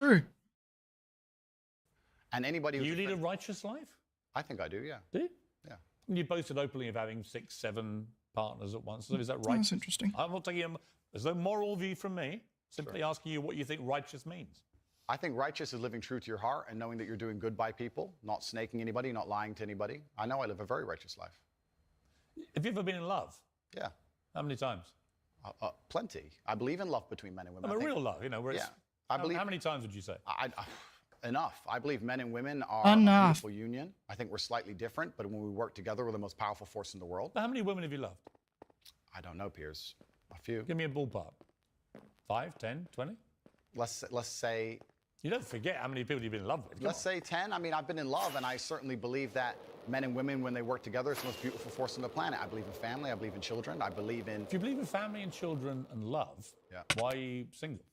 True. And anybody Do who's you lead a righteous life? I think I do, yeah. Do you? Yeah. You boasted openly of having 6, 7 partners at once. So is that Oh, right? that's interesting. I'm not taking there's no moral view from me. Simply asking you what you think righteous means. I think righteous is living true to your heart and knowing that you're doing good by people, not snaking anybody, not lying to anybody. I know I live a very righteous life. Have you ever been in love? Yeah. How many times? Plenty. I believe in love between men and women. I I mean, think- real love, you know, where it's... Yeah. I believe... How many times would you say? Enough. I believe men and women are Enough. a beautiful union. I think we're slightly different, but when we work together, we're the most powerful force in the world. How many women have you loved? I don't know, Piers. A few. Give me a ballpark. 5, 10, 20? Let's say... You don't forget how many people you've been in love with. Come Let's on. say 10. I mean, I've been in love, and I certainly believe that men and women, when they work together, it's the most beautiful force on the planet. I believe in family. I believe in children. I believe in... If you believe in family and children and love, Yeah. why are you single?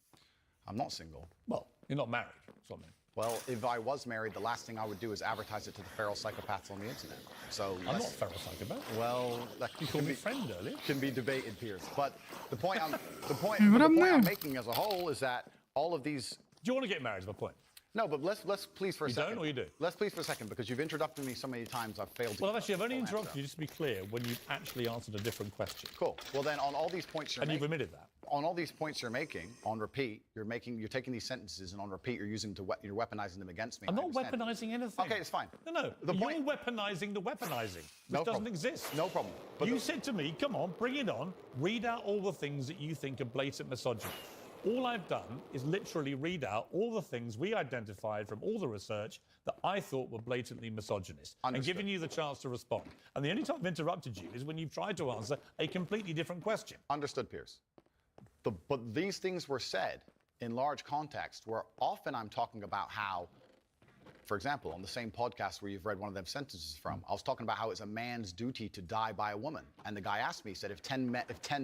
I'm not single. Well, you're not married. That's what I mean. Well, if I was married, the last thing I would do is advertise it to the feral psychopaths on the internet. So I'm not a feral psychopath. Well, that You called me friend earlier. can be debated, Piers. But the point I'm What I'm I'm there. making as a whole is that all of these... Do you want to get married is my point. No, but let's please for a You second. don't or you do? Let's please for a second, because you've interrupted me so many times I've failed to... Well, actually, I've only answer. interrupted you, just to be clear, when you've actually answered a different question. Cool. Well, then, on all these points you're And you've making... admitted that. On all these points you're making, on repeat, you're taking these sentences and on repeat you're using you're weaponizing them against me. I'm I not understand. weaponizing anything. Okay, it's fine. No. The You're point- weaponizing the weaponizing, which No doesn't problem. exist. No problem. But You said to me, come on, bring it on, read out all the things that you think are blatant misogyny. All I've done is literally read out all the things we identified from all the research that I thought were blatantly misogynist and Understood. given you the chance to respond. And the only time I've interrupted you is when you've tried to answer a completely different question. Understood, Piers. But these things were said in large context where often I'm talking about how, for example, on the same podcast where you've read one of them sentences from, I was talking about how it's a man's duty to die by a woman. And the guy asked me, he said, if 10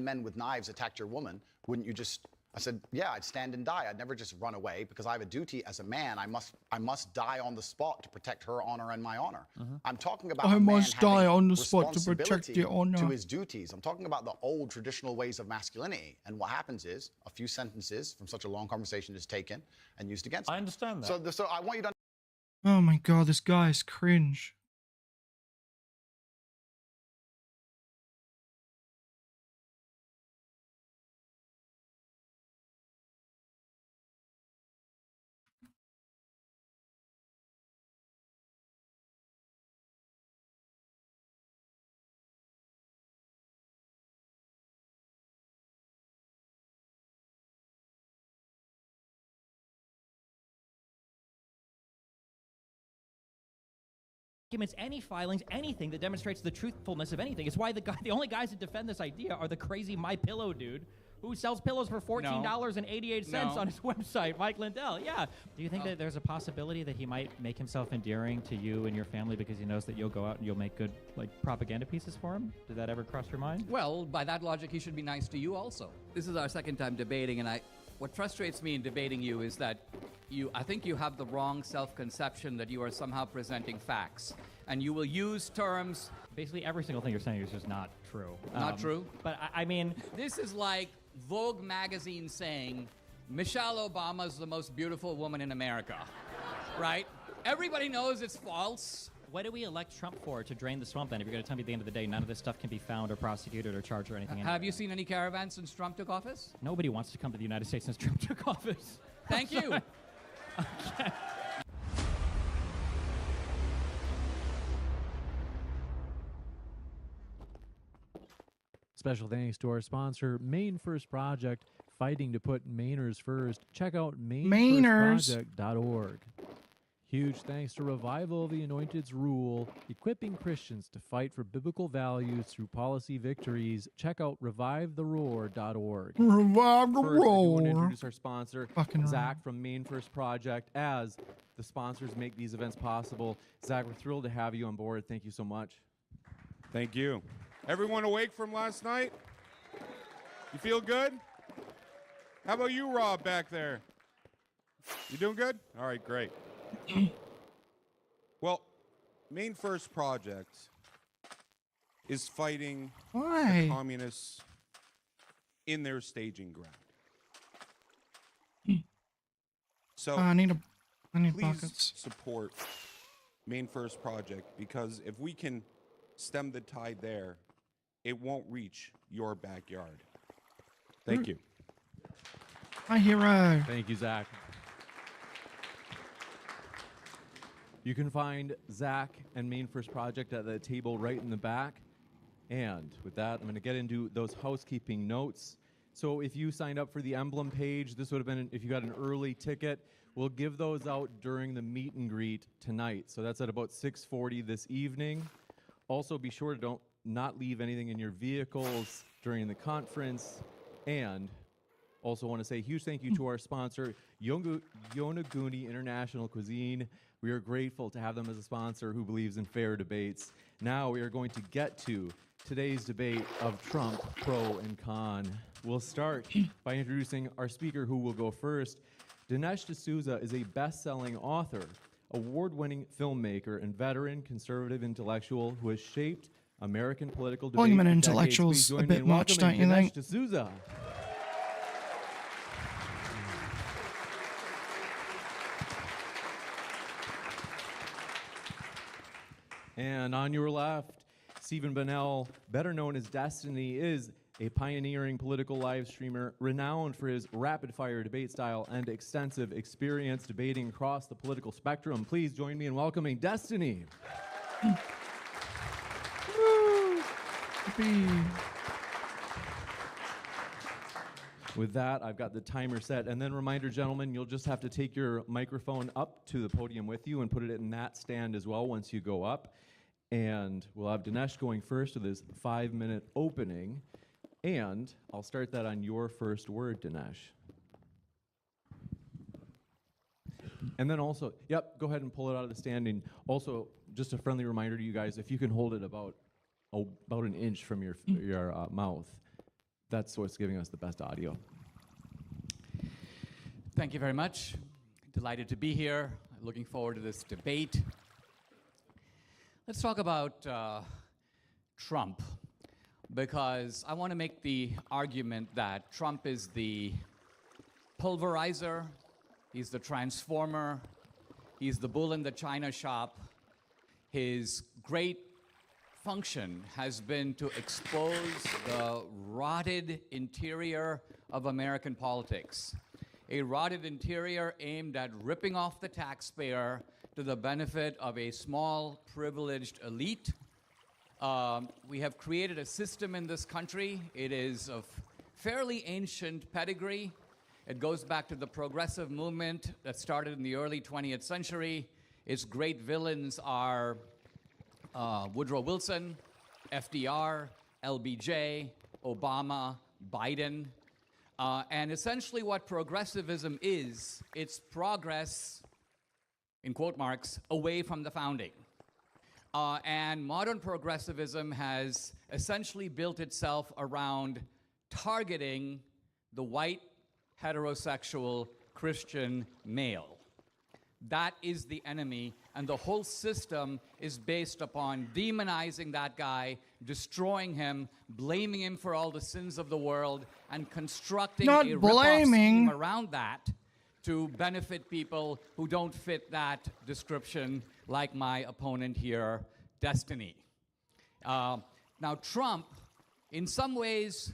men with knives attacked your woman, wouldn't you just... I said, yeah, I'd stand and die. I'd never just run away because I have a duty as a man. I must die on the spot to protect her honor and my honor. I'm talking about I a man must die having on the spot to protect responsibility your honor. to his duties. I'm talking about the old traditional ways of masculinity. And what happens is a few sentences from such a long conversation is taken and used against me. I understand that. So I want you to Oh my god, this guy is cringe. Documents, any filings, anything that demonstrates the truthfulness of anything. It's why the only guys that defend this idea are the crazy My Pillow dude who sells pillows for $14.88 on his website, Mike Lindell. Yeah. Do you think that there's a possibility that he might make himself endearing to you and your family because he knows that you'll go out and you'll make good propaganda pieces for him? Did that ever cross your mind? Well, by that logic, he should be nice to you also. This is our second time debating, and what frustrates me in debating you is that I think you have the wrong self-conception that you are somehow presenting facts, and you will use terms. Basically, every single thing you're saying is just not true. Not true? But I mean, This is like Vogue magazine saying Michelle Obama is the most beautiful woman in America, right? Everybody knows it's false. what do we elect Trump for to drain the swamp then? If you're going to tell me at the end of the day none of this stuff can be found or prosecuted or charged or anything. Have you seen any caravans since Trump took office? Nobody wants to come to the United States since Trump took office. Thank you. Special thanks to our sponsor, Maine First Project, fighting to put Mainers first. Check out MaineFirstProject.org. Huge thanks to Revival of the Anointed's Rule, equipping Christians to fight for biblical values through policy victories. Check out ReviveTheRoar.org. Revive the First, I do want to roar. introduce our sponsor, Fucking Zach from Maine First Project. As the sponsors make these events possible, Zach, we're thrilled to have you on board. Thank you so much. Thank you. Everyone awake from last night? You feel good? How about you, Rob, back there? You doing good? All right, great. Well, Maine First Project is fighting the Why? communists in their staging ground. So I need please buckets. support Maine First Project, because if we can stem the tide there, it won't reach your backyard. Thank you. My hero. Thank you, Zach. You can find Zach and Maine First Project at the table right in the back. And with that, I'm going to get into those housekeeping notes. So if you signed up for the emblem page, this would have been, if you got an early ticket, we'll give those out during the meet and greet tonight. So that's at about 6:40 this evening. Also, be sure to not leave anything in your vehicles during the conference. And also want to say a huge thank you to our sponsor, Yonaguni International Cuisine. We are grateful to have them as a sponsor who believes in fair debates. Now we are going to get to today's debate of Trump, pro and con. We'll start by introducing our speaker who will go first. Dinesh D'Souza is a best-selling author, award-winning filmmaker, and veteran conservative intellectual who has shaped American political debate. Calling him an for decades. intellectual Please is a join me bit in much, don't welcoming you Dinesh think? D'Souza. And on your left, Stephen Bunnell, better known as Destiny, is a pioneering political live streamer renowned for his rapid-fire debate style and extensive experience debating across the political spectrum. Please join me in welcoming Destiny. With that, I've got the timer set. And then reminder, gentlemen, you'll just have to take your microphone up to the podium with you and put it in that stand as well once you go up. And we'll have Dinesh going first with his 5-minute opening. And I'll start that on your first word, Dinesh. And then also, yep, go ahead and pull it out of the stand. And also, just a friendly reminder to you guys, if you can hold it about an inch from your mouth, that's what's giving us the best audio. Thank you very much. Delighted to be here. Looking forward to this debate. Let's talk about Trump, because I want to make the argument that Trump is the pulverizer, he's the transformer, he's the bull in the china shop. His great function has been to expose the rotted interior of American politics. A rotted interior aimed at ripping off the taxpayer to the benefit of a small, privileged elite. We have created a system in this country. It is of fairly ancient pedigree. It goes back to the progressive movement that started in the early 20th century. Its great villains are Woodrow Wilson, FDR, LBJ, Obama, Biden. And essentially what progressivism is, it's progress, in quote marks, away from the founding. And modern progressivism has essentially built itself around targeting the white, heterosexual, Christian male. That is the enemy, and the whole system is based upon demonizing that guy, destroying him, blaming him for all the sins of the world, and constructing a rip-off scheme around that to benefit people who don't fit that description, like my opponent here, Destiny. Now, Trump, in some ways,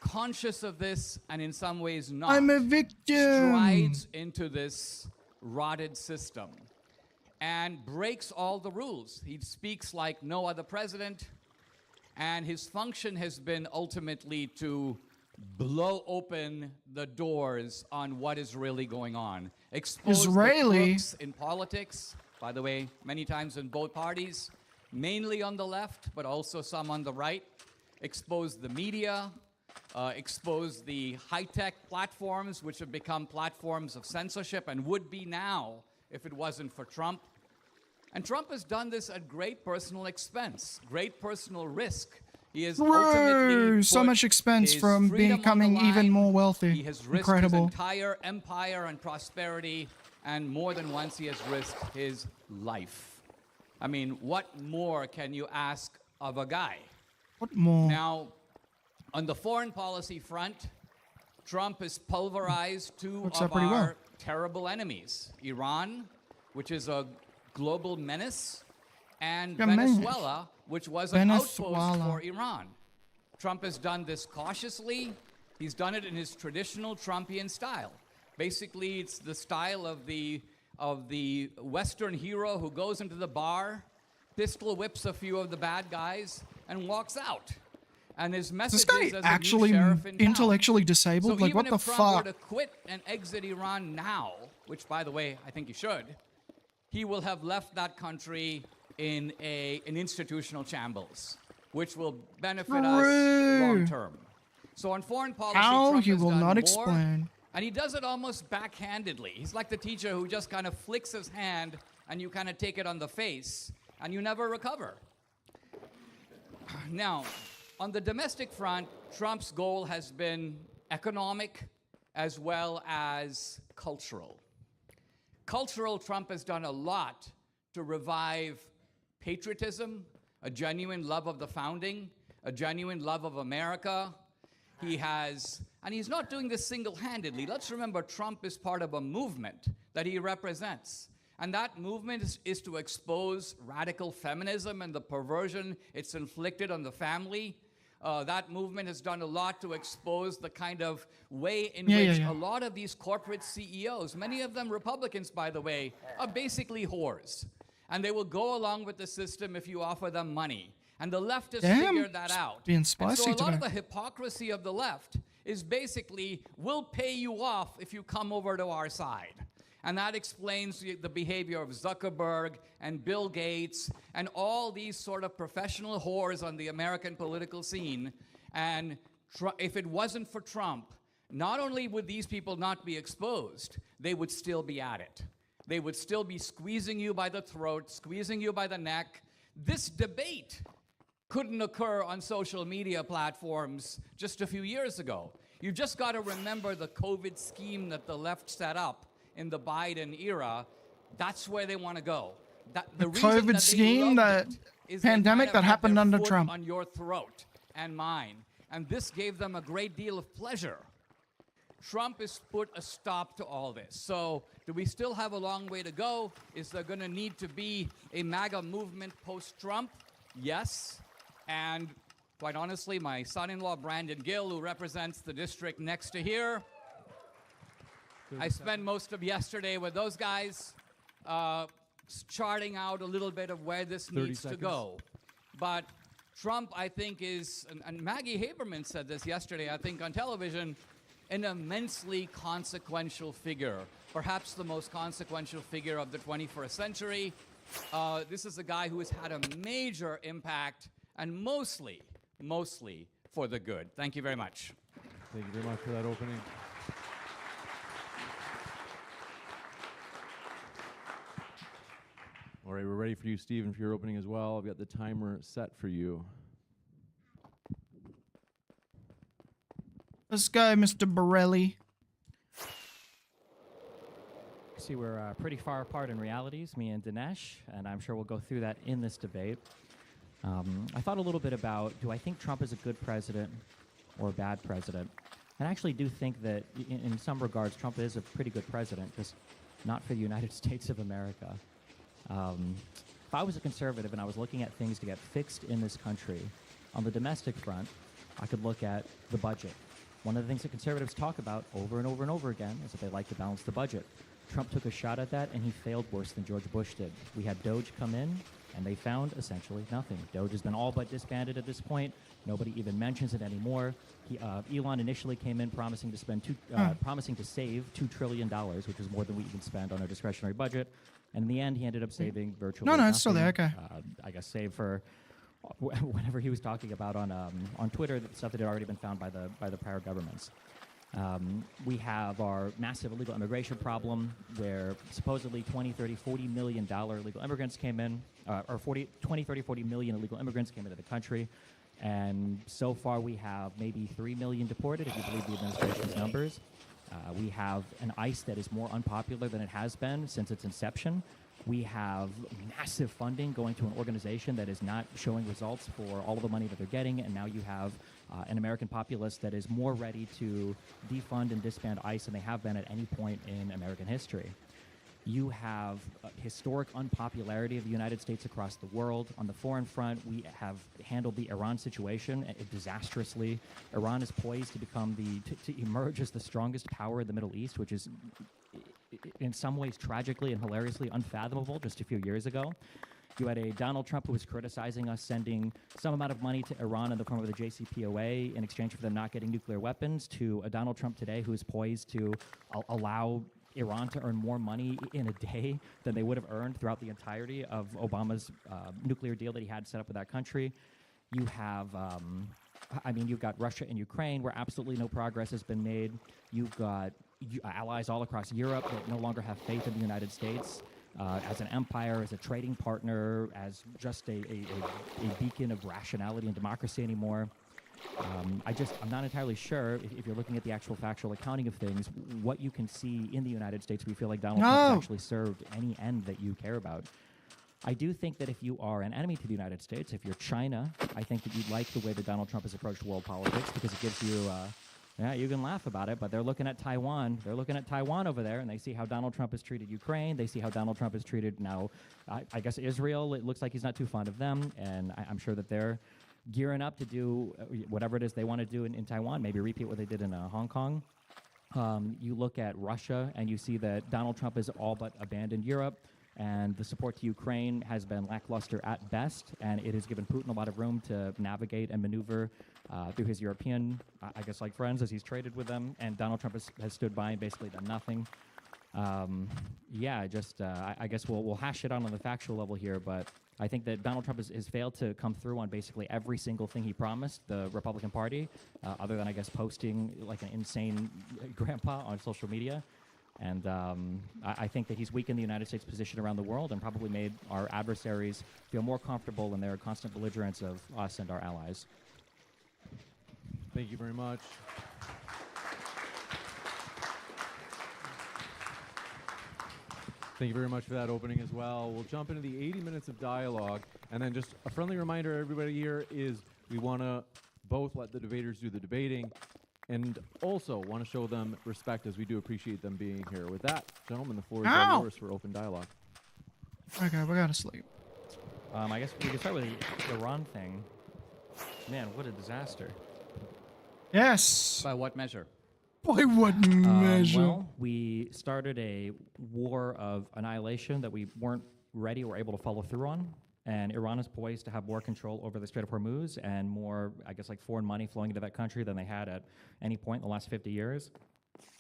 conscious of this, and in some ways not, I'm a victim. Strides into this rotted system and breaks all the rules. He speaks like no other president, and his function has been ultimately to blow open the doors on what is really going on. Expose the crooks in politics, by the way, many times in both parties, mainly on the left, but also some on the right. Expose the media, expose the high-tech platforms, which have become platforms of censorship and would be now if it wasn't for Trump. And Trump has done this at great personal expense, great personal risk. He has ultimately so much expense from becoming even more wealthy. He has risked his entire empire and prosperity, and more than once he has risked his life. I mean, what more can you ask of a guy? What more? Now, on the foreign policy front, Trump has pulverized two of our terrible enemies: Iran, which is a global menace, and Yeah, menace. Venezuela, which was an outpost Venezuela. for Iran. Trump has done this cautiously. He's done it in his traditional Trumpian style. Basically, it's the style of the Western hero who goes into the bar, pistol whips a few of the bad guys, and walks out. And his message Is this guy is as actually a new sheriff in town. intellectually disabled? So Like, even what the if Trump fuck? were to quit and exit Iran now, which, by the way, I think he should, he will have left that country in an institutional shambles, which will benefit us long term. So on foreign policy, How? Trump He has will done not more, explain. and he does it almost backhandedly. He's like the teacher who just kind of flicks his hand, and you kind of take it on the face, and you never recover. Now, on the domestic front, Trump's goal has been economic as well as cultural. Cultural, Trump has done a lot to revive patriotism, a genuine love of the founding, a genuine love of America. And he's not doing this single-handedly. Let's remember, Trump is part of a movement that he represents. And that movement is to expose radical feminism and the perversion it's inflicted on the family. That movement has done a lot to expose the kind of way in which a lot of these corporate CEOs, many of them Republicans, by the way, are basically whores. And they will go along with the system if you offer them money. And the left has figured that out. Being And spicy so a lot today. of the hypocrisy of the left is basically, we'll pay you off if you come over to our side. And that explains the behavior of Zuckerberg and Bill Gates and all these sort of professional whores on the American political scene. And if it wasn't for Trump, not only would these people not be exposed, they would still be at it. They would still be squeezing you by the throat, squeezing you by the neck. This debate couldn't occur on social media platforms just a few years ago. You just got to remember the COVID scheme that the left set up in the Biden era. That's where they want to go. The reason COVID that they scheme, loved the it is they pandemic kind of that had happened their under foot Trump. on your throat and mine. And this gave them a great deal of pleasure. Trump has put a stop to all this. So do we still have a long way to go? Is there going to need to be a MAGA movement post-Trump? Yes. And quite honestly, my son-in-law, Brandon Gill, who represents the district next to here, I spent most of yesterday with those guys charting out a little bit of where this needs to go. But Trump, I think, is, and Maggie Haberman said this yesterday, I think, on television, an immensely consequential figure, perhaps the most consequential figure of the 21st century. This is a guy who has had a major impact, and mostly for the good. Thank you very much. Thank you very much for that opening. All right, we're ready for you, Stephen, for your opening as well. I've got the timer set for you. This guy, Mr. Borelli. See, we're pretty far apart in realities, me and Dinesh, and I'm sure we'll go through that in this debate. I thought a little bit about, do I think Trump is a good president or a bad president? And I actually do think that, in some regards, Trump is a pretty good president, just not for the United States of America. If I was a conservative and I was looking at things to get fixed in this country, on the domestic front, I could look at the budget. One of the things that conservatives talk about over and over and over again is that they like to balance the budget. Trump took a shot at that, and he failed worse than George Bush did. We had Doge come in, and they found essentially nothing. Doge has been all but disbanded at this point. Nobody even mentions it anymore. Elon initially came in promising to spend promising to save $2 trillion, which is more than we even spend on our discretionary budget. And in the end, he ended up saving virtually nothing. No, it's still there. Okay. I guess save for whenever he was talking about on Twitter, the stuff that had already been found by the prior governments. We have our massive illegal immigration problem, where supposedly 20, 30, $40 million illegal immigrants came in, or 20, 30, 40 million illegal immigrants came into the country. And so far we have maybe 3 million deported, if you believe the administration's numbers. We have an ICE that is more unpopular than it has been since its inception. We have massive funding going to an organization that is not showing results for all of the money that they're getting, and now you have an American populace that is more ready to defund and disband ICE than they have been at any point in American history. You have historic unpopularity of the United States across the world. On the foreign front, we have handled the Iran situation disastrously. Iran is poised to become to emerge as the strongest power in the Middle East, which is in some ways tragically and hilariously unfathomable just a few years ago. You had a Donald Trump who was criticizing us sending some amount of money to Iran in the form of the JCPOA in exchange for them not getting nuclear weapons, to a Donald Trump today who is poised to allow Iran to earn more money in a day than they would have earned throughout the entirety of Obama's nuclear deal that he had set up with that country. You have, you've got Russia and Ukraine where absolutely no progress has been made. You've got allies all across Europe that no longer have faith in the United States as an empire, as a trading partner, as just a beacon of rationality and democracy anymore. I'm not entirely sure if you're looking at the actual factual accounting of things, what you can see in the United States. We feel like Donald Trump has actually served any end that you care about. I do think that if you are an enemy to the United States, if you're China, I think that you'd like the way that Donald Trump has approached world politics because it gives you, you can laugh about it, but they're looking at Taiwan. They're looking at Taiwan over there, and they see how Donald Trump has treated Ukraine. They see how Donald Trump has treated now, I guess, Israel. It looks like he's not too fond of them, and I'm sure that they're gearing up to do whatever it is they want to do in Taiwan, maybe repeat what they did in Hong Kong. You look at Russia, and you see that Donald Trump has all but abandoned Europe, and the support to Ukraine has been lackluster at best, and it has given Putin a lot of room to navigate and maneuver through his European, like friends, as he's traded with them, and Donald Trump has stood by and basically done nothing. I guess we'll hash it out on the factual level here, but I think that Donald Trump has failed to come through on basically every single thing he promised the Republican Party, other than, I guess, posting like an insane grandpa on social media. And I think that he's weakened the United States' position around the world and probably made our adversaries feel more comfortable in their constant belligerence of us and our allies. Thank you very much. Thank you very much for that opening as well. We'll jump into the 80 minutes of dialogue. And then just a friendly reminder, everybody here, is we want to both let the debaters do the debating and also want to show them respect as we do appreciate them being here. With that, gentlemen, the floor is all yours for open dialogue. Okay, we gotta sleep. I guess we can start with the Iran thing. Man, what a disaster. Yes. By what measure? By what measure? Well, we started a war of annihilation that we weren't ready or able to follow through on. And Iran is poised to have more control over the Strait of Hormuz and more, I guess, like foreign money flowing into that country than they had at any point in the last 50 years.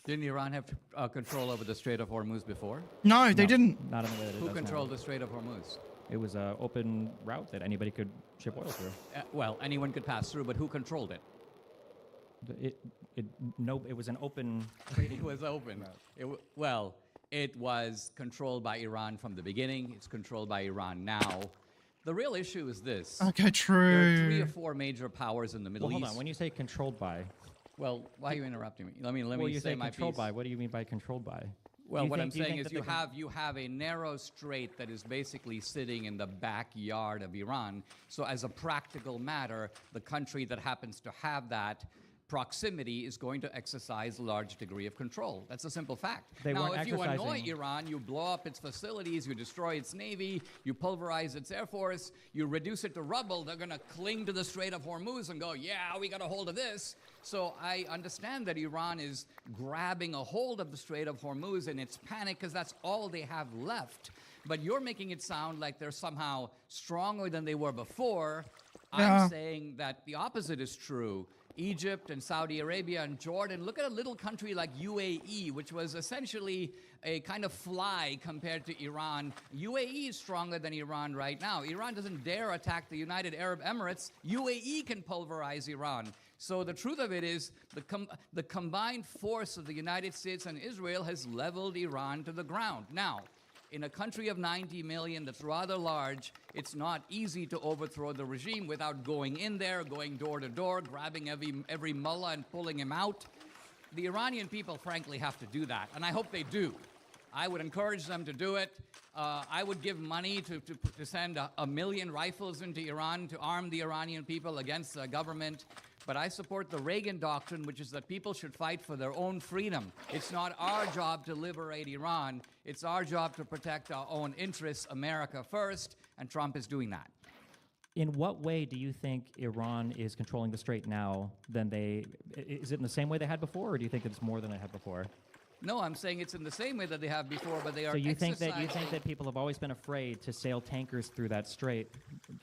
Didn't Iran have control over the Strait of Hormuz before? No, they didn't. Not in the way that it Who does controlled now. the Strait of Hormuz? It was an open route that anybody could ship oil through. Well, anyone could pass through, but who controlled it? It was an open trading. It was open. It was controlled by Iran from the beginning. It's controlled by Iran now. The real issue is this. Okay, true. There are 3 or 4 major powers in the Middle Well, East. hold on. When you say controlled by, well, why are you interrupting me? Let well, me you say say my controlled piece. by. What do you mean by controlled by? Well, what I'm Do you saying think is that you have a narrow strait that is basically sitting in the backyard of Iran. So as a practical matter, the country that happens to have that proximity is going to exercise a large degree of control. That's a simple fact. They now, weren't if you annoy exercising- Iran, you blow up its facilities, you destroy its navy, you pulverize its air force, you reduce it to rubble, they're going to cling to the Strait of Hormuz and go, yeah, we got a hold of this. So I understand that Iran is grabbing a hold of the Strait of Hormuz in its panic because that's all they have left. But you're making it sound like they're somehow stronger than they were before. Yeah. I'm saying that the opposite is true. Egypt and Saudi Arabia and Jordan, look at a little country like UAE, which was essentially a kind of fly compared to Iran. UAE is stronger than Iran right now. Iran doesn't dare attack the United Arab Emirates. UAE can pulverize Iran. So the truth of it is the combined force of the United States and Israel has leveled Iran to the ground. Now, in a country of 90 million that's rather large, it's not easy to overthrow the regime without going in there, going door to door, grabbing every mullah and pulling him out. The Iranian people, frankly, have to do that, and I hope they do. I would encourage them to do it. I would give money to send a million rifles into Iran to arm the Iranian people against the government. but I support the Reagan doctrine, which is that people should fight for their own freedom. It's not our job to liberate Iran. It's our job to protect our own interests, America first, and Trump is doing that. In what way do you think Iran is controlling the strait now than is it in the same way they had before, or do you think it's more than they had before? No, I'm saying it's in the same way that they have before, but they are So you think exercising- that people have always been afraid to sail tankers through that strait,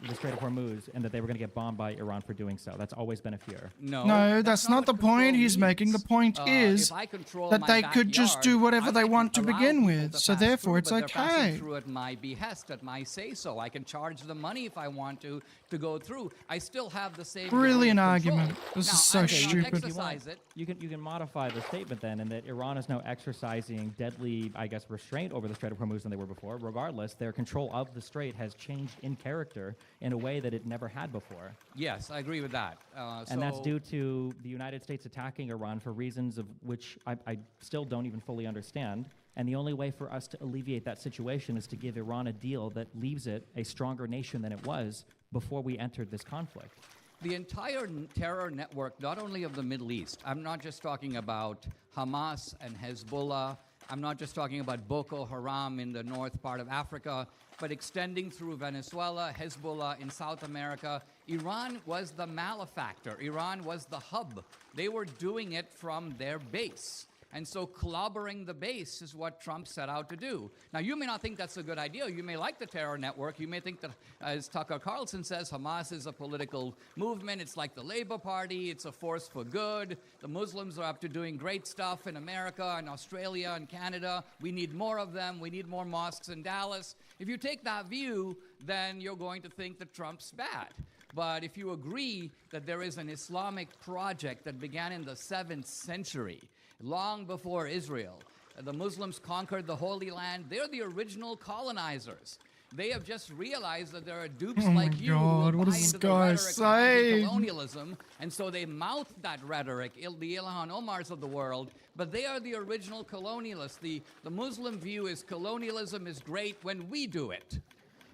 the Strait of Hormuz, and that they were going to get bombed by Iran for doing so? That's always been a fear. No, that's not the point he's making. The point is if I control that my they could just backyard, do whatever I they can want to allow begin people with, to so pass therefore through, it's but they're passing okay. through at my behest, at my say-so. I can charge them money if I want to go through. I still have the same Brilliant degree of argument. control. This now, is so I cannot stupid. exercise it. You can modify the statement then, in that Iran is now exercising deadly, I guess, restraint over the Strait of Hormuz than they were before. Regardless, their control of the strait has changed in character in a way that it never had before. Yes, I agree with that. And that's due to the United States attacking Iran for reasons of which I still don't even fully understand. And the only way for us to alleviate that situation is to give Iran a deal that leaves it a stronger nation than it was before we entered this conflict. The entire terror network, not only of the Middle East, I'm not just talking about Hamas and Hezbollah, I'm not just talking about Boko Haram in the north part of Africa, but extending through Venezuela, Hezbollah in South America. Iran was the malefactor. Iran was the hub. They were doing it from their base. And so clobbering the base is what Trump set out to do. Now, you may not think that's a good idea. You may like the terror network. You may think that, as Tucker Carlson says, Hamas is a political movement. It's like the Labour Party. It's a force for good. The Muslims are up to doing great stuff in America and Australia and Canada. We need more of them. We need more mosques in Dallas. If you take that view, then you're going to think that Trump's bad. But if you agree that there is an Islamic project that began in the 7th century, long before Israel, the Muslims conquered the Holy Land. They're the original colonizers. They have just realized that there are dupes like you God, who what buy is this into the guy rhetoric of saying? colonialism, and so they mouth that rhetoric, the Ilhan Omars of the world, but they are the original colonialists. The Muslim view is colonialism is great when we do it,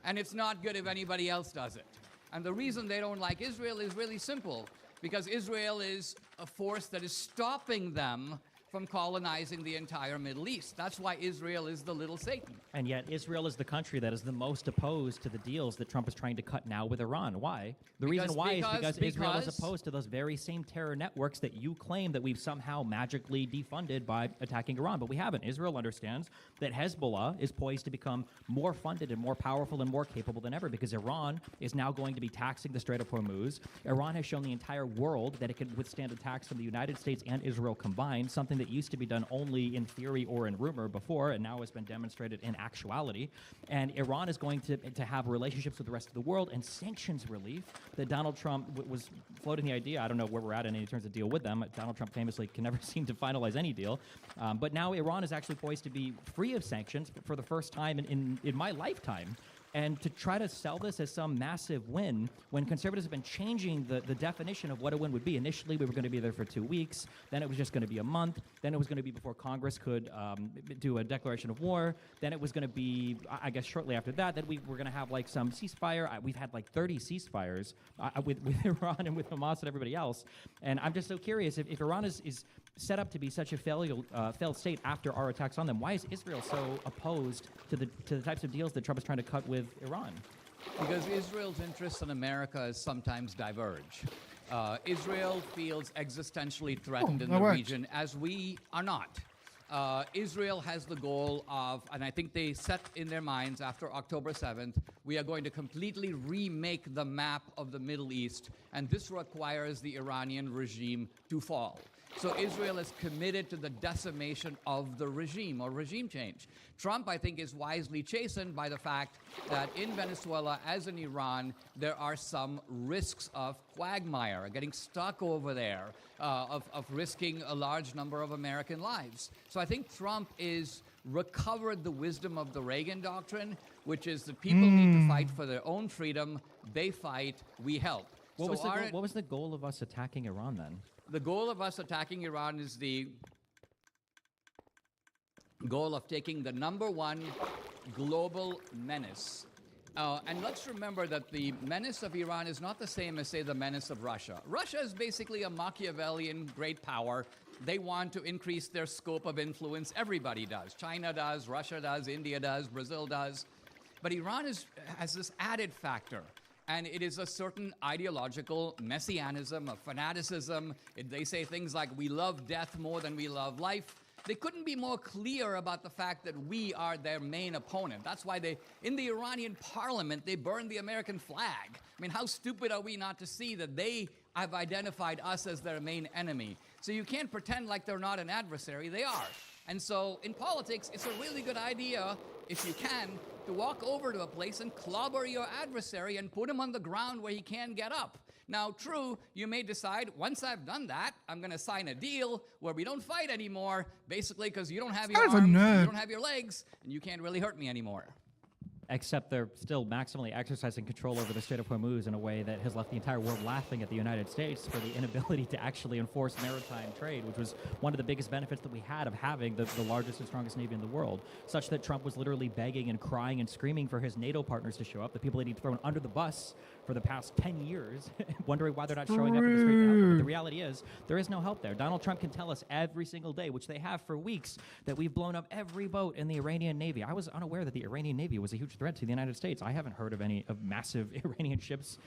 and it's not good if anybody else does it. And the reason they don't like Israel is really simple, because Israel is a force that is stopping them from colonizing the entire Middle East. That's why Israel is the little Satan. And yet Israel is the country that is the most opposed to the deals that Trump is trying to cut now with Iran. Why? The reason why is because Israel is opposed to those very same terror networks that you claim that we've somehow magically defunded by attacking Iran. But we haven't. Israel understands that Hezbollah is poised to become more funded and more powerful and more capable than ever, because Iran is now going to be taxing the Strait of Hormuz. Iran has shown the entire world that it can withstand attacks from the United States and Israel combined, something that used to be done only in theory or in rumor before, and now has been demonstrated in actuality. And Iran is going to have relationships with the rest of the world, and sanctions relief that Donald Trump was floating the idea. I don't know where we're at in any terms of deal with them. Donald Trump famously can never seem to finalize any deal. But now Iran is actually poised to be free of sanctions for the first time in my lifetime. And to try to sell this as some massive win, when conservatives have been changing the definition of what a win would be. Initially, we were going to be there for 2 weeks. Then it was just going to be a month. Then it was going to be before Congress could do a declaration of war. Then it was going to be, I guess, shortly after that we were going to have like some ceasefire. We've had like 30 ceasefires with Iran and with Hamas and everybody else. And I'm just so curious, if Iran is set up to be such a failed state after our attacks on them, why is Israel so opposed to the types of deals that Trump is trying to cut with Iran? Because Israel's interests in America sometimes diverge. Israel feels existentially threatened in the region, as we are not. Israel has the goal of, and I think they set in their minds after October 7th, we are going to completely remake the map of the Middle East, and this requires the Iranian regime to fall. So Israel is committed to the decimation of the regime or regime change. Trump, I think, is wisely chastened by the fact that in Venezuela, as in Iran, there are some risks of quagmire, getting stuck over there, of risking a large number of American lives. So I think Trump is recovered the wisdom of the Reagan doctrine, which is that people need to fight for their own freedom. They fight, we help. What was the goal of us attacking Iran then? The goal of us attacking Iran is the goal of taking the #1 global menace And let's remember that the menace of Iran is not the same as, say, the menace of Russia. Russia is basically a Machiavellian great power. They want to increase their scope of influence. Everybody does. China does, Russia does, India does, Brazil does. But Iran has this added factor. And it is a certain ideological messianism, a fanaticism. They say things like, we love death more than we love life. They couldn't be more clear about the fact that we are their main opponent. That's why in the Iranian parliament, they burned the American flag. I mean, how stupid are we not to see that they have identified us as their main enemy? So you can't pretend like they're not an adversary. They are. And so in politics, it's a really good idea, if you can, to walk over to a place and clobber your adversary and put him on the ground where he can't get up. Now, true, you may decide, once I've done that, I'm going to sign a deal where we don't fight anymore, basically because you don't have your arms, you don't have your legs, and you can't really hurt me anymore. Except they're still maximally exercising control over the Strait of Hormuz in a way that has left the entire world laughing at the United States for the inability to actually enforce maritime trade, which was one of the biggest benefits that we had of having the largest and strongest navy in the world, such that Trump was literally begging and crying and screaming for his NATO partners to show up, the people that he'd thrown under the bus for the past 10 years, wondering why they're not showing up in the Strait to help them. But the reality is, there is no help there. Donald Trump can tell us every single day, which they have for weeks, that we've blown up every boat in the Iranian Navy. I was unaware that the Iranian Navy was a huge threat to the United States. I haven't heard of any of massive Iranian ships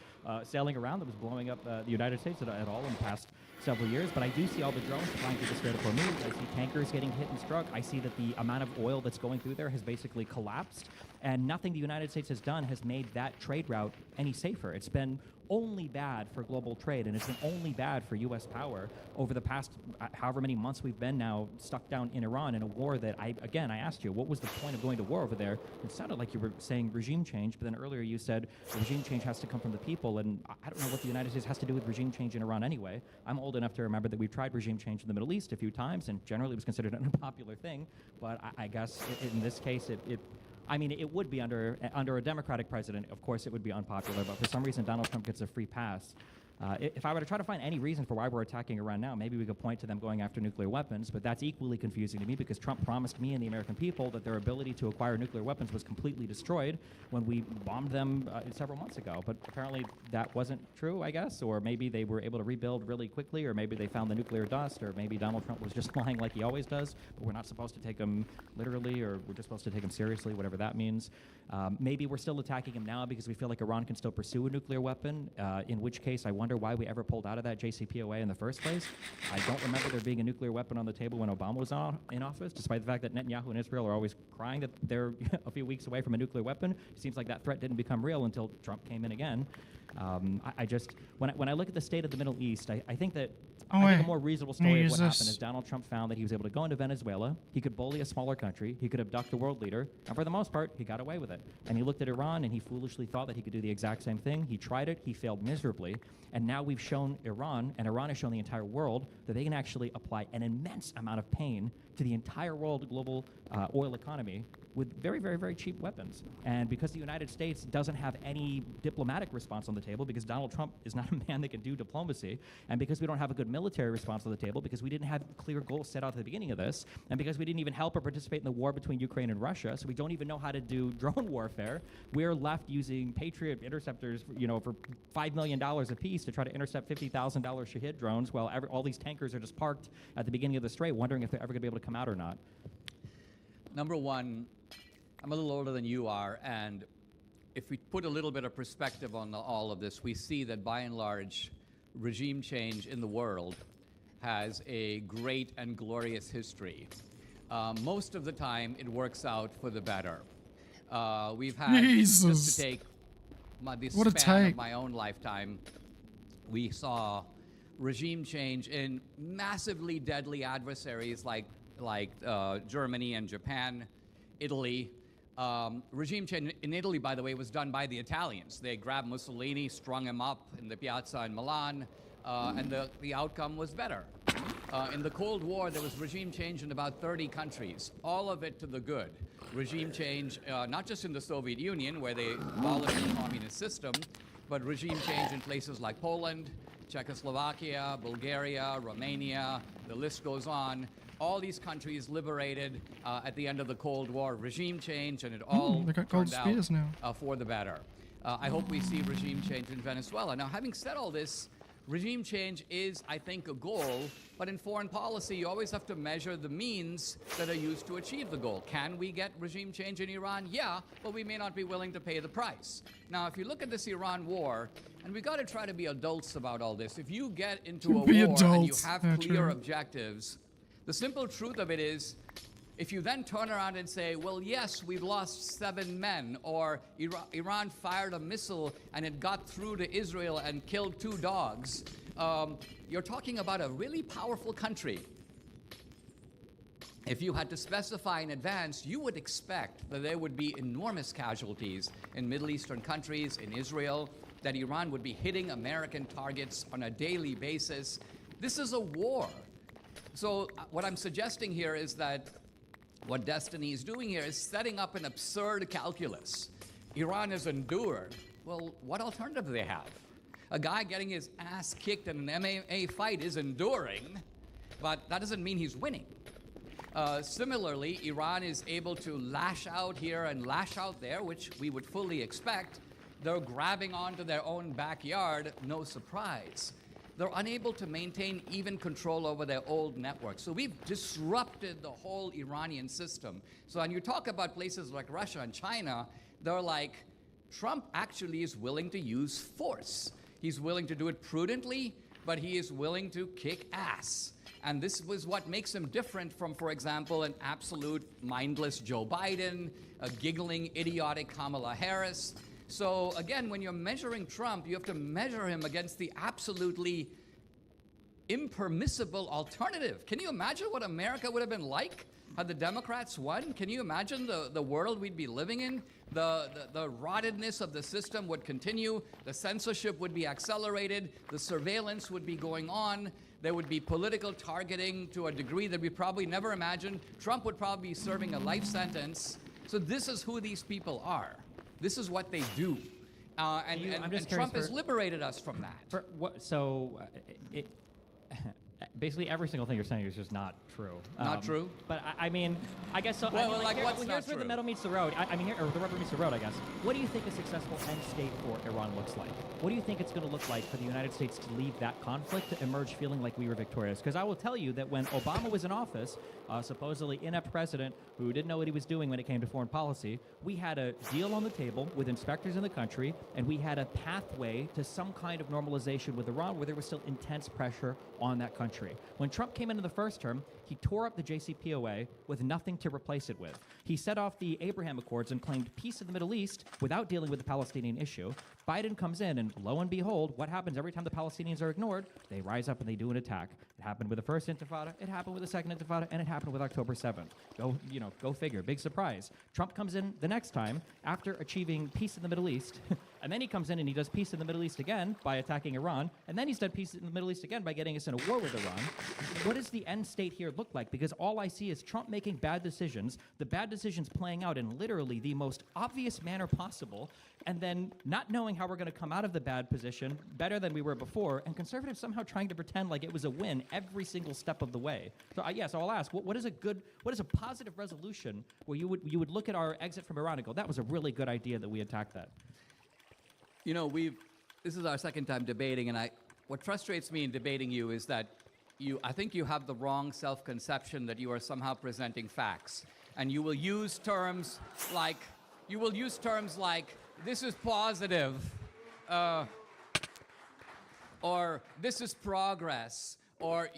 sailing around that was blowing up the United States at all in the past several years, but I do see all the drones flying through the Strait of Hormuz. I see tankers getting hit and struck. I see that the amount of oil that's going through there has basically collapsed, and nothing the United States has done has made that trade route any safer. It's been only bad for global trade, and it's been only bad for U.S. power over the past however many months we've been now stuck down in Iran in a war that I asked you, what was the point of going to war over there? It sounded like you were saying regime change, but then earlier you said regime change has to come from the people, and I don't know what the United States has to do with regime change in Iran anyway. I'm old enough to remember that we've tried regime change in the Middle East a few times, and generally it was considered an unpopular thing, but I guess in this case it would be under a Democratic president. Of course, it would be unpopular, but for some reason, Donald Trump gets a free pass. If I were to try to find any reason for why we're attacking Iran now, maybe we could point to them going after nuclear weapons, but that's equally confusing to me because Trump promised me and the American people that their ability to acquire nuclear weapons was completely destroyed when we bombed them several months ago. But apparently that wasn't true, I guess, or maybe they were able to rebuild really quickly, or maybe they found the nuclear dust, or maybe Donald Trump was just lying like he always does, but we're not supposed to take him literally, or we're just supposed to take him seriously, whatever that means. Maybe we're still attacking him now because we feel like Iran can still pursue a nuclear weapon, in which case I wonder why we ever pulled out of that JCPOA in the first place. I don't remember there being a nuclear weapon on the table when Obama was in office, despite the fact that Netanyahu and Israel are always crying that they're a few weeks away from a nuclear weapon. It seems like that threat didn't become real until Trump came in again. When I look at the state of the Middle East, I think that I think a more reasonable story of what happened is Donald Trump found that he was able to go into Venezuela, he could bully a smaller country, he could abduct a world leader, and for the most part, he got away with it. And he looked at Iran, and he foolishly thought that he could do the exact same thing. He tried it, he failed miserably, and now we've shown Iran, and Iran has shown the entire world, that they can actually apply an immense amount of pain to the entire world global oil economy with very, very, very cheap weapons. And because the United States doesn't have any diplomatic response on the table, because Donald Trump is not a man that can do diplomacy, and because we don't have a good military response on the table, because we didn't have clear goals set out at the beginning of this, and because we didn't even help or participate in the war between Ukraine and Russia, so we don't even know how to do drone warfare, we're left using Patriot interceptors, for $5 million a piece to try to intercept $50,000 Shahid drones while all these tankers are just parked at the beginning of the strait wondering if they're ever going to be able to come out or not. Number one, I'm a little older than you are, and if we put a little bit of perspective on all of this, we see that by and large, regime change in the world has a great and glorious history. Most of the time, it works out for the better. We've had, just to take the span of my own lifetime, we saw regime change in massively deadly adversaries like Germany and Japan, Italy. Regime change in Italy, by the way, was done by the Italians. They grabbed Mussolini, strung him up in the piazza in Milan, and the outcome was better. In the Cold War, there was regime change in about 30 countries, all of it to the good. Regime change, not just in the Soviet Union, where they abolished the communist system, but regime change in places like Poland, Czechoslovakia, Bulgaria, Romania, the list goes on. all these countries liberated at the end of the Cold War, regime change, and it all they got gold turned spears now. for the better. I hope we see regime change in Venezuela. Now, having said all this, regime change is, I think, a goal, but in foreign policy, you always have to measure the means that are used to achieve the goal. Can we get regime change in Iran? Yeah, but we may not be willing to pay the price. Now, if you look at this Iran war, and we got to try to be adults about all this. If you get into a war and you have clear objectives, the simple truth of it is, if you then turn around and say, well, yes, we've lost 7 men, or Iran fired a missile and it got through to Israel and killed 2 dogs, you're talking about a really powerful country. If you had to specify in advance, you would expect that there would be enormous casualties in Middle Eastern countries, in Israel, that Iran would be hitting American targets on a daily basis. This is a war. So what I'm suggesting here is that what Destiny is doing here is setting up an absurd calculus. Iran has endured. Well, what alternative do they have? A guy getting his ass kicked in an MMA fight is enduring, but that doesn't mean he's winning. Similarly, Iran is able to lash out here and lash out there, which we would fully expect. They're grabbing onto their own backyard, no surprise. They're unable to maintain even control over their old network. So we've disrupted the whole Iranian system. So when you talk about places like Russia and China, they're like, Trump actually is willing to use force. He's willing to do it prudently, but he is willing to kick ass. And this was what makes him different from, for example, an absolute mindless Joe Biden, a giggling, idiotic Kamala Harris. So again, when you're measuring Trump, you have to measure him against the absolutely impermissible alternative. Can you imagine what America would have been like had the Democrats won? Can you imagine the world we'd be living in? The rottenness of the system would continue. The censorship would be accelerated. The surveillance would be going on. There would be political targeting to a degree that we probably never imagined. Trump would probably be serving a life sentence. So this is who these people are. This is what they do. And Trump has liberated us from that. Basically, every single thing you're saying is just not true. Not true? But I mean, I guess so. Well, I mean, what's here's not where true? the metal meets the road. I mean, or the rubber meets the road, I guess. What do you think a successful end state for Iran looks like? What do you think it's going to look like for the United States to leave that conflict to emerge feeling like we were victorious? Because I will tell you that when Obama was in office, supposedly inept president who didn't know what he was doing when it came to foreign policy, we had a deal on the table with inspectors in the country, and we had a pathway to some kind of normalization with Iran where there was still intense pressure on that country. When Trump came into the first term, he tore up the JCPOA with nothing to replace it with. He set off the Abraham Accords and claimed peace in the Middle East without dealing with the Palestinian issue. Biden comes in, and lo and behold, what happens every time the Palestinians are ignored? They rise up and they do an attack. It happened with the first Intifada, it happened with the second Intifada, and it happened with October 7th. Go figure. Big surprise. Trump comes in the next time after achieving peace in the Middle East, and then he comes in and he does peace in the Middle East again by attacking Iran, and then he's done peace in the Middle East again by getting us in a war with Iran. What does the end state here look like? Because all I see is Trump making bad decisions, the bad decisions playing out in literally the most obvious manner possible, and then not knowing how we're going to come out of the bad position better than we were before, and conservatives somehow trying to pretend like it was a win every single step of the way. So so I'll ask, what is a positive resolution where you would look at our exit from Iran and go, that was a really good idea that we attacked that? You know, this is our second time debating, and what frustrates me in debating you is that I think you have the wrong self-conception that you are somehow presenting facts, and you will use terms like this is positive, or this is progress, or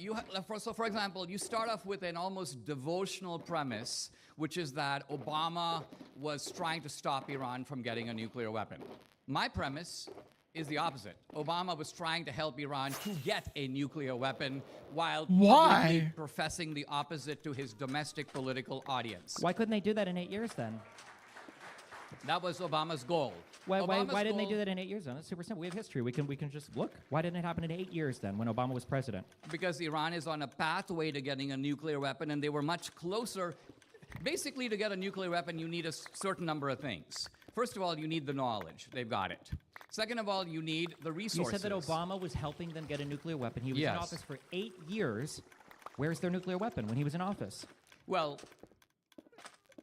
for example, you start off with an almost devotional premise, which is that Obama was trying to stop Iran from getting a nuclear weapon. My premise is the opposite. Obama was trying to help Iran to get a nuclear weapon while publicly professing the opposite to his domestic political audience. Why couldn't they do that in 8 years then? That was Obama's goal. Why didn't they do that in 8 years then? That's super simple. We have history. We can just look. Why didn't it happen in 8 years then when Obama was president? Because Iran is on a pathway to getting a nuclear weapon, and they were much closer. Basically, to get a nuclear weapon, you need a certain number of things. First of all, you need the knowledge. They've got it. Second of all, you need the resources. You said that Obama was helping them get a nuclear weapon. He was in office for 8 years. Where's their nuclear weapon when he was in office? Well,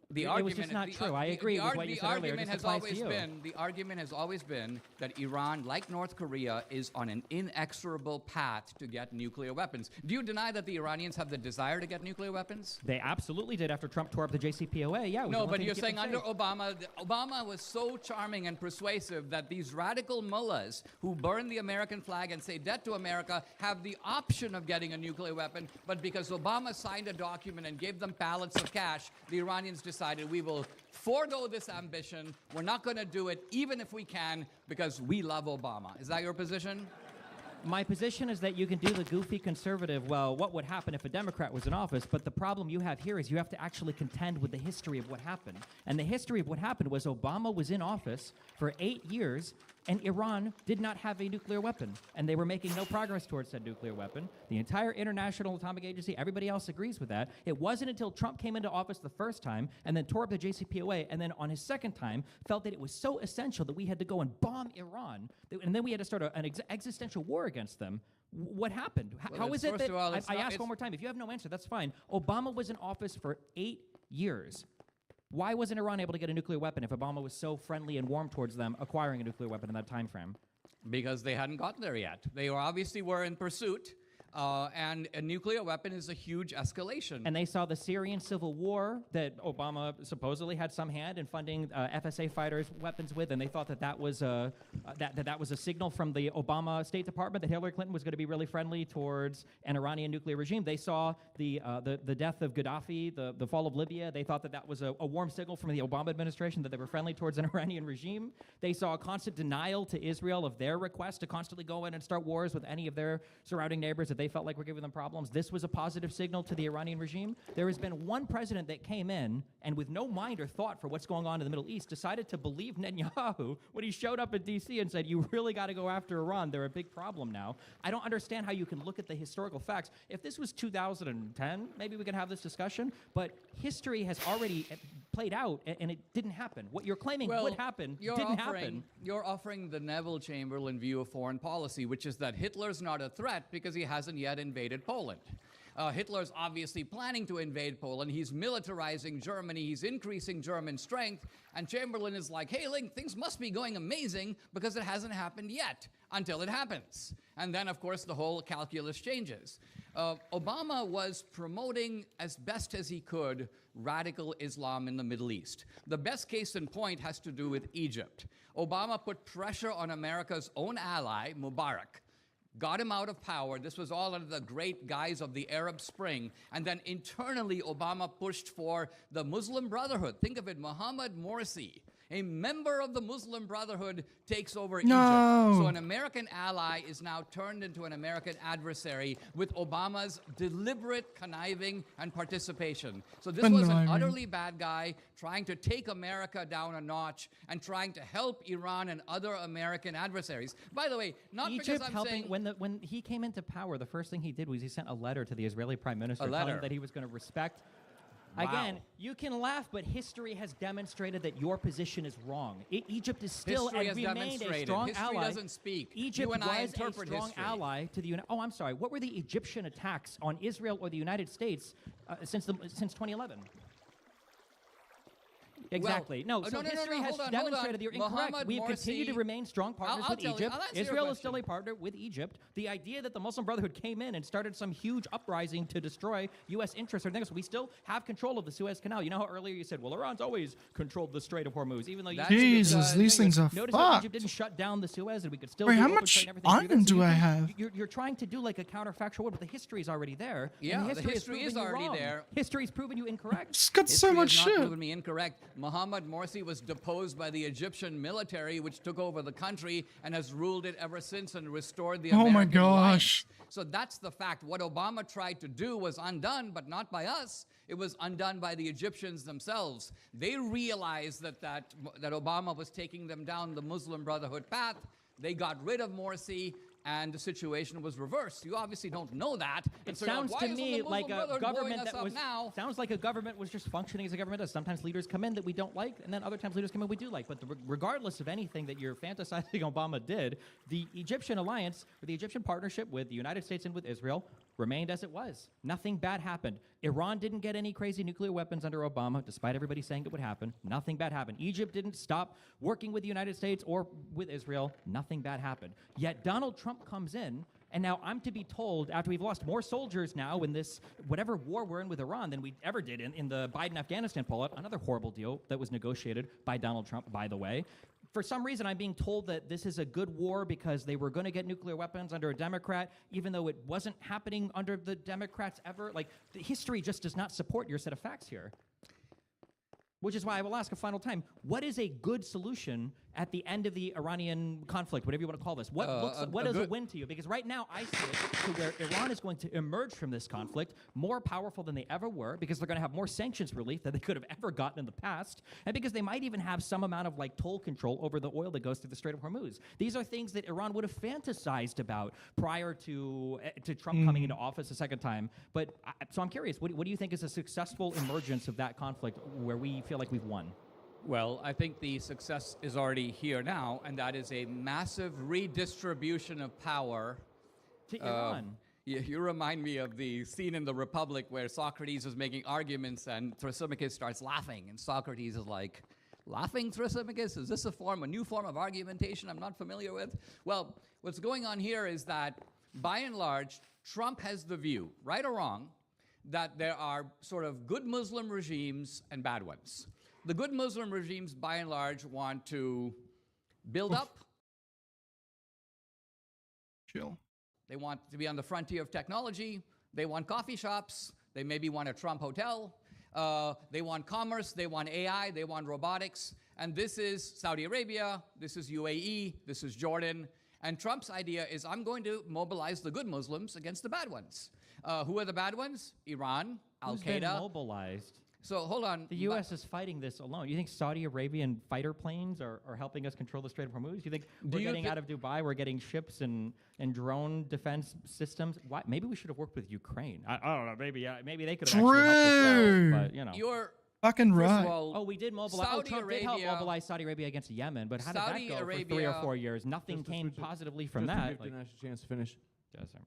the It argument was just not the- true. I the- agree the with arg- what you the said earlier. It argument just has applies to always you. been the argument has always been that Iran, like North Korea, is on an inexorable path to get nuclear weapons. Do you deny that the Iranians have the desire to get nuclear weapons? They absolutely did after Trump tore up the JCPOA. Yeah. It was the No, one but thing you're to keep saying them under safe. Obama was so charming and persuasive that these radical mullahs who burn the American flag and say debt to America have the option of getting a nuclear weapon, but because Obama signed a document and gave them pallets of cash, the Iranians decided we will forego this ambition. We're not going to do it even if we can because we love Obama. Is that your position? My position is that you can do the goofy conservative, well, what would happen if a Democrat was in office? But the problem you have here is you have to actually contend with the history of what happened. And the history of what happened was Obama was in office for 8 years, and Iran did not have a nuclear weapon. And they were making no progress towards said nuclear weapon. The entire International Atomic Agency, everybody else agrees with that. It wasn't until Trump came into office the first time and then tore up the JCPOA, and then on his second time felt that it was so essential that we had to go and bomb Iran, and then we had to start an existential war against them. What happened? Well, How is it first that, of all, it's I not- ask it's- one more time, if you have no answer, that's fine. Obama was in office for 8 years. Why wasn't Iran able to get a nuclear weapon if Obama was so friendly and warm towards them acquiring a nuclear weapon in that time frame? Because they hadn't gotten there yet. They obviously were in pursuit, and a nuclear weapon is a huge escalation. And they saw the Syrian civil war that Obama supposedly had some hand in funding FSA fighters' weapons with, and they thought that that was a signal from the Obama State Department that Hillary Clinton was going to be really friendly towards an Iranian nuclear regime. They saw the death of Gaddafi, the fall of Libya. They thought that that was a warm signal from the Obama administration that they were friendly towards an Iranian regime. They saw a constant denial to Israel of their request to constantly go in and start wars with any of their surrounding neighbors that they felt like were giving them problems. This was a positive signal to the Iranian regime. There has been one president that came in and with no mind or thought for what's going on in the Middle East decided to believe Netanyahu when he showed up at D.C. and said, you really got to go after Iran. They're a big problem now. I don't understand how you can look at the historical facts. If this was 2010, maybe we could have this discussion, but history has already played out and it didn't happen. What you're claiming would happen didn't happen. You're offering the Neville Chamberlain view of foreign policy, which is that Hitler's not a threat because he hasn't yet invaded Poland. Hitler's obviously planning to invade Poland. He's militarizing Germany. He's increasing German strength. And Chamberlain is like, hey, Link, things must be going amazing because it hasn't happened yet until it happens. And then, of course, the whole calculus changes. Obama was promoting as best as he could radical Islam in the Middle East. The best case in point has to do with Egypt. Obama put pressure on America's own ally, Mubarak, got him out of power. This was all under the great guise of the Arab Spring. And then internally, Obama pushed for the Muslim Brotherhood. Think of it, Mohammed Morsi, a member of the Muslim Brotherhood, takes over Egypt. So an American ally is now turned into an American adversary with Obama's deliberate conniving and participation. So this was an utterly bad guy trying to take America down a notch and trying to help Iran and other American adversaries. By the way, not Egypt because I'm helping saying... when he came into power, the first thing he did was he sent a letter to the Israeli prime minister telling him that he was going to respect. Again, you can laugh, but history has demonstrated that your position is wrong. Egypt is still and remained a strong ally. History doesn't speak. Egypt You and I was a interpret strong history. ally to the United. Oh, I'm sorry. What were the Egyptian attacks on Israel or the United States since 2011? Exactly. Well, So history has hold on, demonstrated that you're incorrect. Mohammed We've continued to Morsi- remain strong partners I'll with tell you, Egypt. I'll answer your Israel is question. still a partner with Egypt. The idea that the Muslim Brotherhood came in and started some huge uprising to destroy U.S. interests or things, we still have control of the Suez Canal. You know how earlier you said, well, Iran's always controlled the Strait of Hormuz, even though you Jesus, these things are notice how fucked. Egypt didn't shut down the Suez and we could still Wait, do how open much trade and everything through iron that. So do I have? You're trying to do like a counterfactual word, but the history is already there. Yeah, and the history has is proven you already wrong. there. History's proven you incorrect. Just got so History much has not shit. proven me incorrect. Mohammed Morsi was deposed by the Egyptian military, which took over the country and has ruled it ever since and restored the Oh my American gosh. alliance. So that's the fact. What Obama tried to do was undone, but not by us. It was undone by the Egyptians themselves. They realized that Obama was taking them down the Muslim Brotherhood path. They got rid of Morsi, and the situation was reversed. You obviously don't know that. And It so you're sounds why to isn't me the Muslim like a Brotherhood government blowing us that up was now? sounds like a government was just functioning as a government does. Sometimes leaders come in that we don't like, and then other times leaders come in we do like. But regardless of anything that you're fantasizing Obama did, the Egyptian alliance or the Egyptian partnership with the United States and with Israel remained as it was. Nothing bad happened. Iran didn't get any crazy nuclear weapons under Obama, despite everybody saying it would happen. Nothing bad happened. Egypt didn't stop working with the United States or with Israel. Nothing bad happened. Yet Donald Trump comes in, and now I'm to be told, after we've lost more soldiers now in this whatever war we're in with Iran than we ever did in the Biden-Afghanistan pullout, another horrible deal that was negotiated by Donald Trump, by the way. For some reason, I'm being told that this is a good war because they were going to get nuclear weapons under a Democrat, even though it wasn't happening under the Democrats ever. Like, the history just does not support your set of facts here. Which is why I will ask a final time, what is a good solution at the end of the Iranian conflict, whatever you want to call this? What is a win to you? Because right now I see it to where Iran is going to emerge from this conflict more powerful than they ever were, because they're going to have more sanctions relief than they could have ever gotten in the past, and because they might even have some amount of like toll control over the oil that goes through the Strait of Hormuz. These are things that Iran would have fantasized about prior to Trump coming into office a second time. But so I'm curious, what do you think is a successful emergence of that conflict where we feel like we've won? Well, I think the success is already here now, and that is a massive redistribution of power to Iran. You remind me of the scene in The Republic where Socrates is making arguments and Thrasymachus starts laughing, and Socrates is like, laughing, Thrasymachus? Is this a new form of argumentation I'm not familiar with? Well, what's going on here is that, by and large, Trump has the view, right or wrong, that there are sort of good Muslim regimes and bad ones. The good Muslim regimes, by and large, want to build up. Chill. They want to be on the frontier of technology. They want coffee shops. They maybe want a Trump hotel. They want commerce. They want AI. They want robotics. And this is Saudi Arabia. This is UAE. This is Jordan. And Trump's idea is, I'm going to mobilize the good Muslims against the bad ones. Who are the bad ones? Iran, Al-Qaeda. Who's been mobilized? So hold on. The U.S. is fighting this alone. You think Saudi Arabian fighter planes are helping us control the Strait of Hormuz? You think we're getting out of Dubai, we're getting ships and drone defense systems? Why? Maybe we should have worked with Ukraine. I don't know. Maybe they could have actually helped us out, but you know. You're fucking right. Oh, we did mobilize. Trump did help mobilize Saudi Arabia against Yemen, but how did that go for 3 or 4 years? Nothing came positively from that. Give Dinesh a chance to finish. Yes, sir.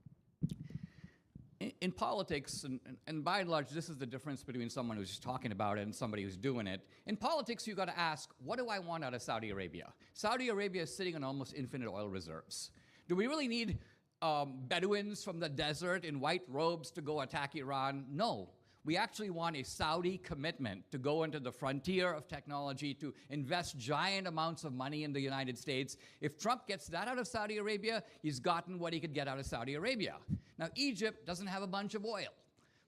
In politics, and by and large, this is the difference between someone who's just talking about it and somebody who's doing it. In politics, you got to ask, what do I want out of Saudi Arabia? Saudi Arabia is sitting on almost infinite oil reserves. Do we really need Bedouins from the desert in white robes to go attack Iran? No. We actually want a Saudi commitment to go into the frontier of technology, to invest giant amounts of money in the United States. If Trump gets that out of Saudi Arabia, he's gotten what he could get out of Saudi Arabia. Now, Egypt doesn't have a bunch of oil.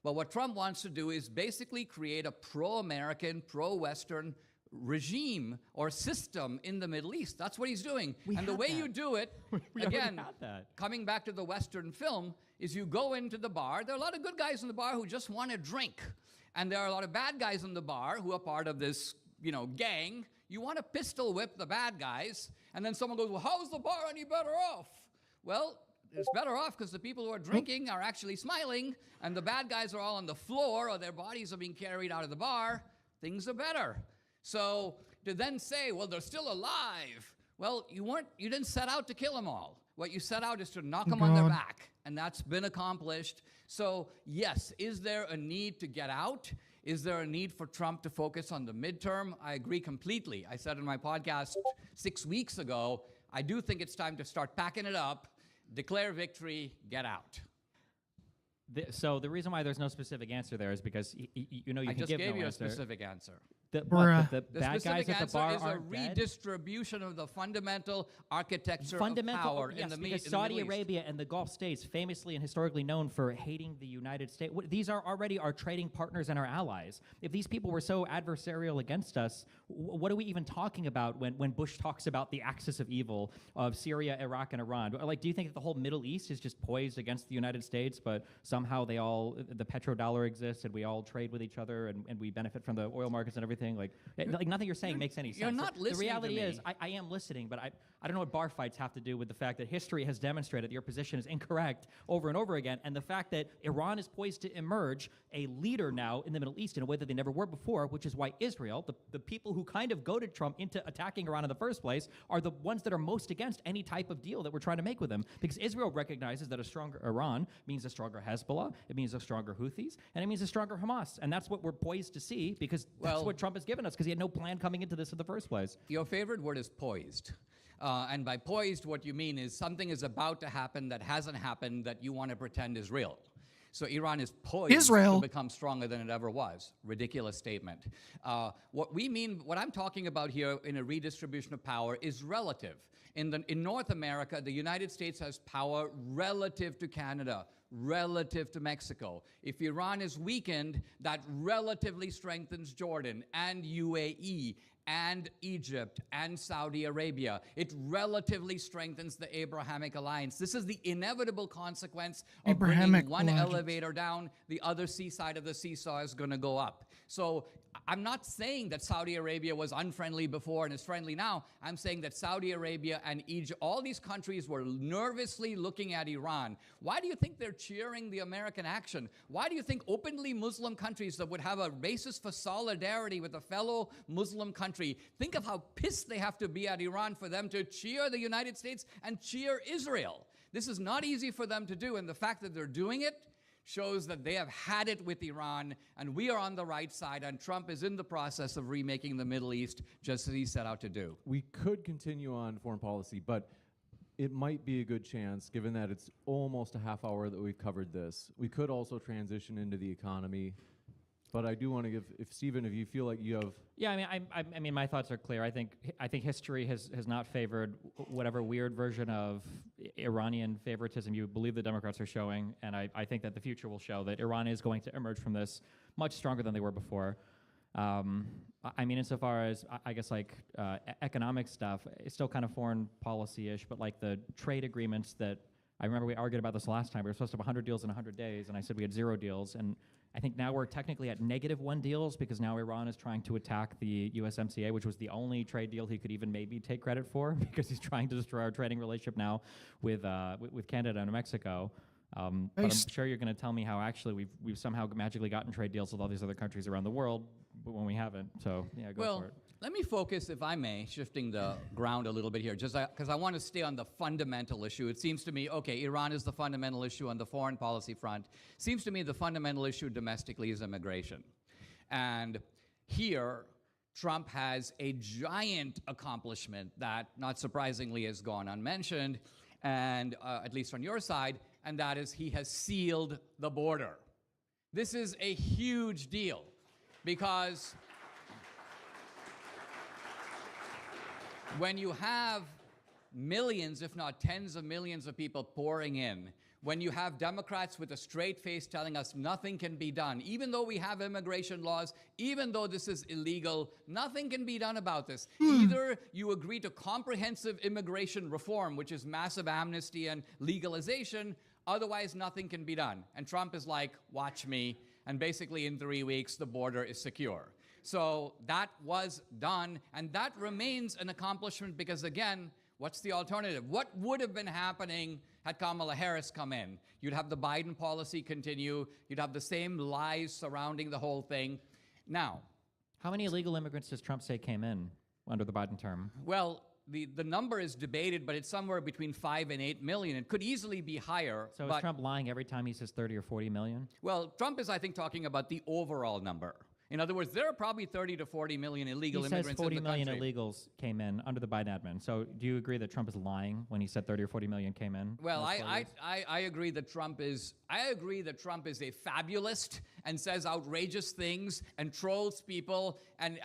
But what Trump wants to do is basically create a pro-American, pro-Western regime or system in the Middle East. That's what he's doing. And the way you do it, again, coming back to the Western film, is you go into the bar. There are a lot of good guys in the bar who just want to drink. And there are a lot of bad guys in the bar who are part of this, gang. You want to pistol whip the bad guys. And then someone goes, well, how's the bar any better off? Well, it's better off because the people who are drinking are actually smiling, and the bad guys are all on the floor, or their bodies are being carried out of the bar. Things are better. So to then say, well, they're still alive. Well, you didn't set out to kill them all. What you set out is to knock them on their back, and that's been accomplished. So yes, is there a need to get out? Is there a need for Trump to focus on the midterm? I agree completely. I said in my podcast 6 weeks ago, I do think it's time to start packing it up, declare victory, get out. So the reason why there's no specific answer there is because you can give no answer. I just gave you a specific answer. The bad guys at the bar is a redistribution of the fundamental architecture of power in the Middle East. Because Saudi Arabia and the Gulf states, famously and historically known for hating the United States, these are already our trading partners and our allies. If these people were so adversarial against us, what are we even talking about when Bush talks about the axis of evil of Syria, Iraq, and Iran? Like, do you think that the whole Middle East is just poised against the United States, but somehow the petrodollar exists and we all trade with each other and we benefit from the oil markets and everything? everything. Like nothing you're saying makes any sense. You're not listening The reality to me. is, I am listening, but I don't know what bar fights have to do with the fact that history has demonstrated that your position is incorrect over and over again, and the fact that Iran is poised to emerge a leader now in the Middle East in a way that they never were before, which is why Israel, the people who kind of goaded Trump into attacking Iran in the first place, are the ones that are most against any type of deal that we're trying to make with them. Because Israel recognizes that a stronger Iran means a stronger Hezbollah, it means a stronger Houthis, and it means a stronger Hamas. And that's what we're poised to see, because that's what Trump has given us, because he had no plan coming into this in the first place. Your favorite word is poised. And by poised, what you mean is something is about to happen that hasn't happened that you want to pretend is real. So Iran is poised to become stronger than it ever was. Ridiculous statement. What I'm talking about here in a redistribution of power is relative. In North America, the United States has power relative to Canada, relative to Mexico. If Iran is weakened, that relatively strengthens Jordan and UAE and Egypt and Saudi Arabia. It relatively strengthens the Abrahamic alliance. This is the inevitable consequence of bringing one elevator down, the other seaside of the seesaw is going to go up. So I'm not saying that Saudi Arabia was unfriendly before and is friendly now. I'm saying that Saudi Arabia and Egypt, all these countries were nervously looking at Iran. Why do you think they're cheering the American action? Why do you think openly Muslim countries that would have a basis for solidarity with a fellow Muslim country, think of how pissed they have to be at Iran for them to cheer the United States and cheer Israel? This is not easy for them to do, and the fact that they're doing it shows that they have had it with Iran, and we are on the right side, and Trump is in the process of remaking the Middle East just as he set out to do. We could continue on foreign policy, but it might be a good chance, given that it's almost a half hour that we've covered this. We could also transition into the economy. But I do want to give, Stephen, if you feel like you have... Yeah, I mean, my thoughts are clear. I think history has not favored whatever weird version of Iranian favoritism you believe the Democrats are showing, and I think that the future will show that Iran is going to emerge from this much stronger than they were before. I mean, insofar as, I guess, like, economic stuff, it's still kind of foreign policy-ish, but like the trade agreements that, I remember we argued about this last time. We were supposed to have 100 deals in 100 days, and I said we had 0 deals, and I think now we're technically at -1 deals because now Iran is trying to attack the USMCA, which was the only trade deal he could even maybe take credit for because he's trying to destroy our trading relationship now with Canada and Mexico. But I'm sure you're going to tell me how actually we've somehow magically gotten trade deals with all these other countries around the world, but when we haven't. So yeah, go for it. Let me focus, if I may, shifting the ground a little bit here, just because I want to stay on the fundamental issue. It seems to me, okay, Iran is the fundamental issue on the foreign policy front. Seems to me the fundamental issue domestically is immigration. And here, Trump has a giant accomplishment that, not surprisingly, has gone unmentioned, and at least on your side, and that is he has sealed the border. This is a huge deal because when you have millions, if not tens of millions of people pouring in, when you have Democrats with a straight face telling us nothing can be done, even though we have immigration laws, even though this is illegal, nothing can be done about this. Either you agree to comprehensive immigration reform, which is massive amnesty and legalization, otherwise nothing can be done. And Trump is like, watch me, and basically in 3 weeks the border is secure. So that was done, and that remains an accomplishment because, again, what's the alternative? What would have been happening had Kamala Harris come in? You'd have the Biden policy continue. You'd have the same lies surrounding the whole thing. Now, how many illegal immigrants does Trump say came in under the Biden term? Well, the number is debated, but it's somewhere between 5 and 8 million. It could easily be higher. So is Trump lying every time he says 30 or 40 million? Well, Trump is, I think, talking about the overall number. In other words, there are probably 30 to 40 million illegal immigrants in the country. He says 40 million illegals came in under the Biden admin. So do you agree that Trump is lying when he said 30 or 40 million came in? Well, I agree that Trump is a fabulist and says outrageous things and trolls people and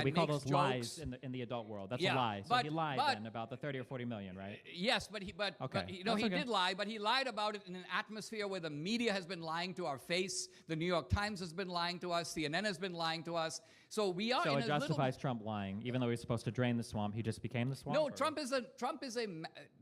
we call makes those jokes. lies in the adult world. That's a lie. So he lied then about the 30 or 40 million, right? Yes, but he did lie, but he lied about it in an atmosphere where the media has been lying to our face, the New York Times has been lying to us, CNN has been lying to us. So we are So in it a little... justifies Trump lying, even though he's supposed to drain the swamp. He just became the swamp. No, or-